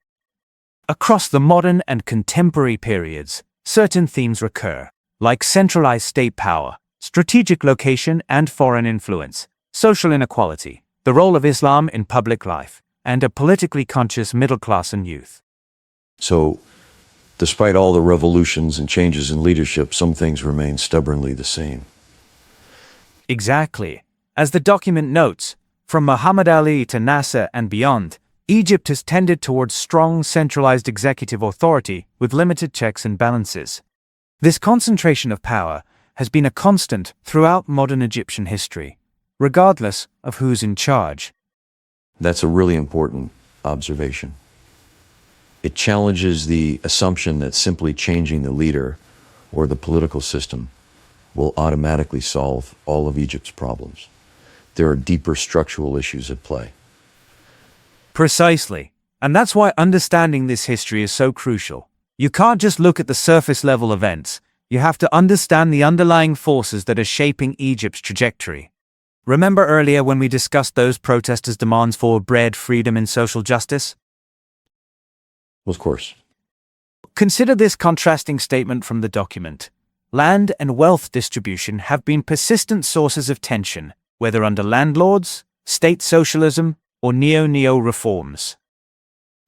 Across the modern and contemporary periods, certain themes recur, like centralized state power, strategic location and foreign influence, social inequality, the role of Islam in public life, and a politically conscious middle class and youth. So, despite all the revolutions and changes in leadership, some things remain stubbornly the same. Exactly. As the document notes, from Muhammad Ali to Nasser and beyond, Egypt has tended towards strong centralized executive authority with limited checks and balances. This concentration of power has been a constant throughout modern Egyptian history, regardless of who's in charge. That's a really important observation. It challenges the assumption that simply changing the leader or the political system will automatically solve all of Egypt's problems. There are deeper structural issues at play. Precisely. And that's why understanding this history is so crucial. You can't just look at the surface level events. You have to understand the underlying forces that are shaping Egypt's trajectory. Remember earlier when we discussed those protesters' demands for bread, freedom, and social justice? Of course. Consider this contrasting statement from the document. Land and wealth distribution have been persistent sources of tension, whether under landlords, state socialism, or neo reforms.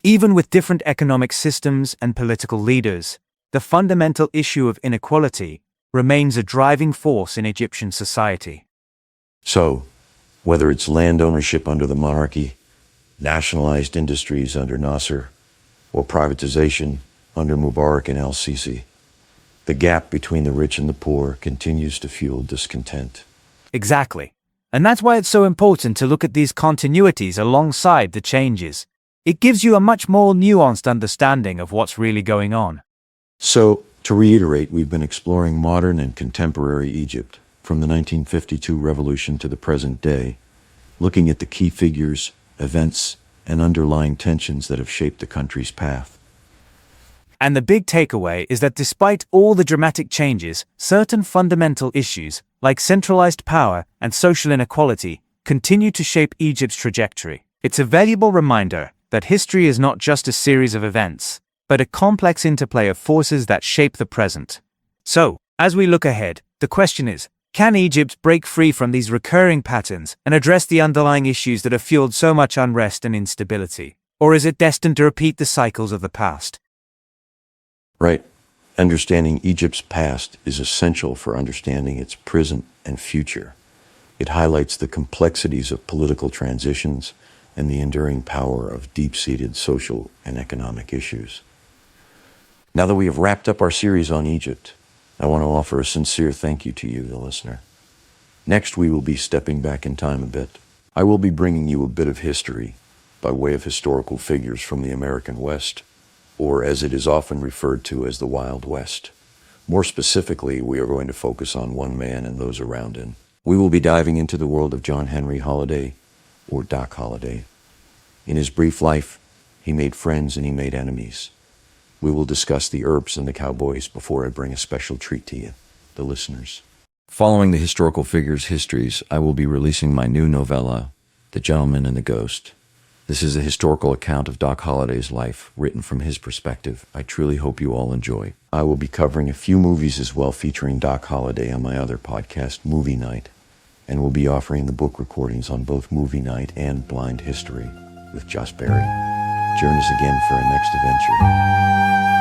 Even with different economic systems and political leaders, the fundamental issue of inequality remains a driving force in Egyptian society. So, whether it's land ownership under the monarchy, nationalized industries under Nasser, or privatization under Mubarak and el-Sisi, the gap between the rich and the poor continues to fuel discontent. Exactly. And that's why it's so important to look at these continuities alongside the changes. It gives you a much more nuanced understanding of what's really going on. So, to reiterate, we've been exploring modern and contemporary Egypt, from the 1952 revolution to the present day, looking at the key figures, events, and underlying tensions that have shaped the country's path. And the big takeaway is that despite all the dramatic changes, certain fundamental issues, like centralized power and social inequality, continue to shape Egypt's trajectory. It's a valuable reminder that history is not just a series of events, but a complex interplay of forces that shape the present. So, as we look ahead, the question is, can Egypt break free from these recurring patterns and address the underlying issues that have fueled so much unrest and instability? Or is it destined to repeat the cycles of the past? Right. Understanding Egypt's past is essential for understanding its present and future. It highlights the complexities of political transitions and the enduring power of deep-seated social and economic issues. Now that we have wrapped up our series on Egypt, I want to offer a sincere thank you to you, the listener. Next, we will be stepping back in time a bit. I will be bringing you a bit of history by way of historical figures from the American West, or as it is often referred to as the Wild West. More specifically, we are going to focus on one man and those around him. We will be diving into the world of John Henry Holliday, or Doc Holliday. In his brief life, he made friends and he made enemies. We will discuss the Earps and the Cowboys before I bring a special treat to you, the listeners. Following the historical figures' histories, I will be releasing my new novella, The Gentleman and the Ghost. This is a historical account of Doc Holliday's life, written from his perspective. I truly hope you all enjoy. I will be covering a few movies as well featuring Doc Holliday on my other podcast, Movie Night, and will be offering the book recordings on both Movie Night and Blind History with Josh Berry. Join us again for our next adventure.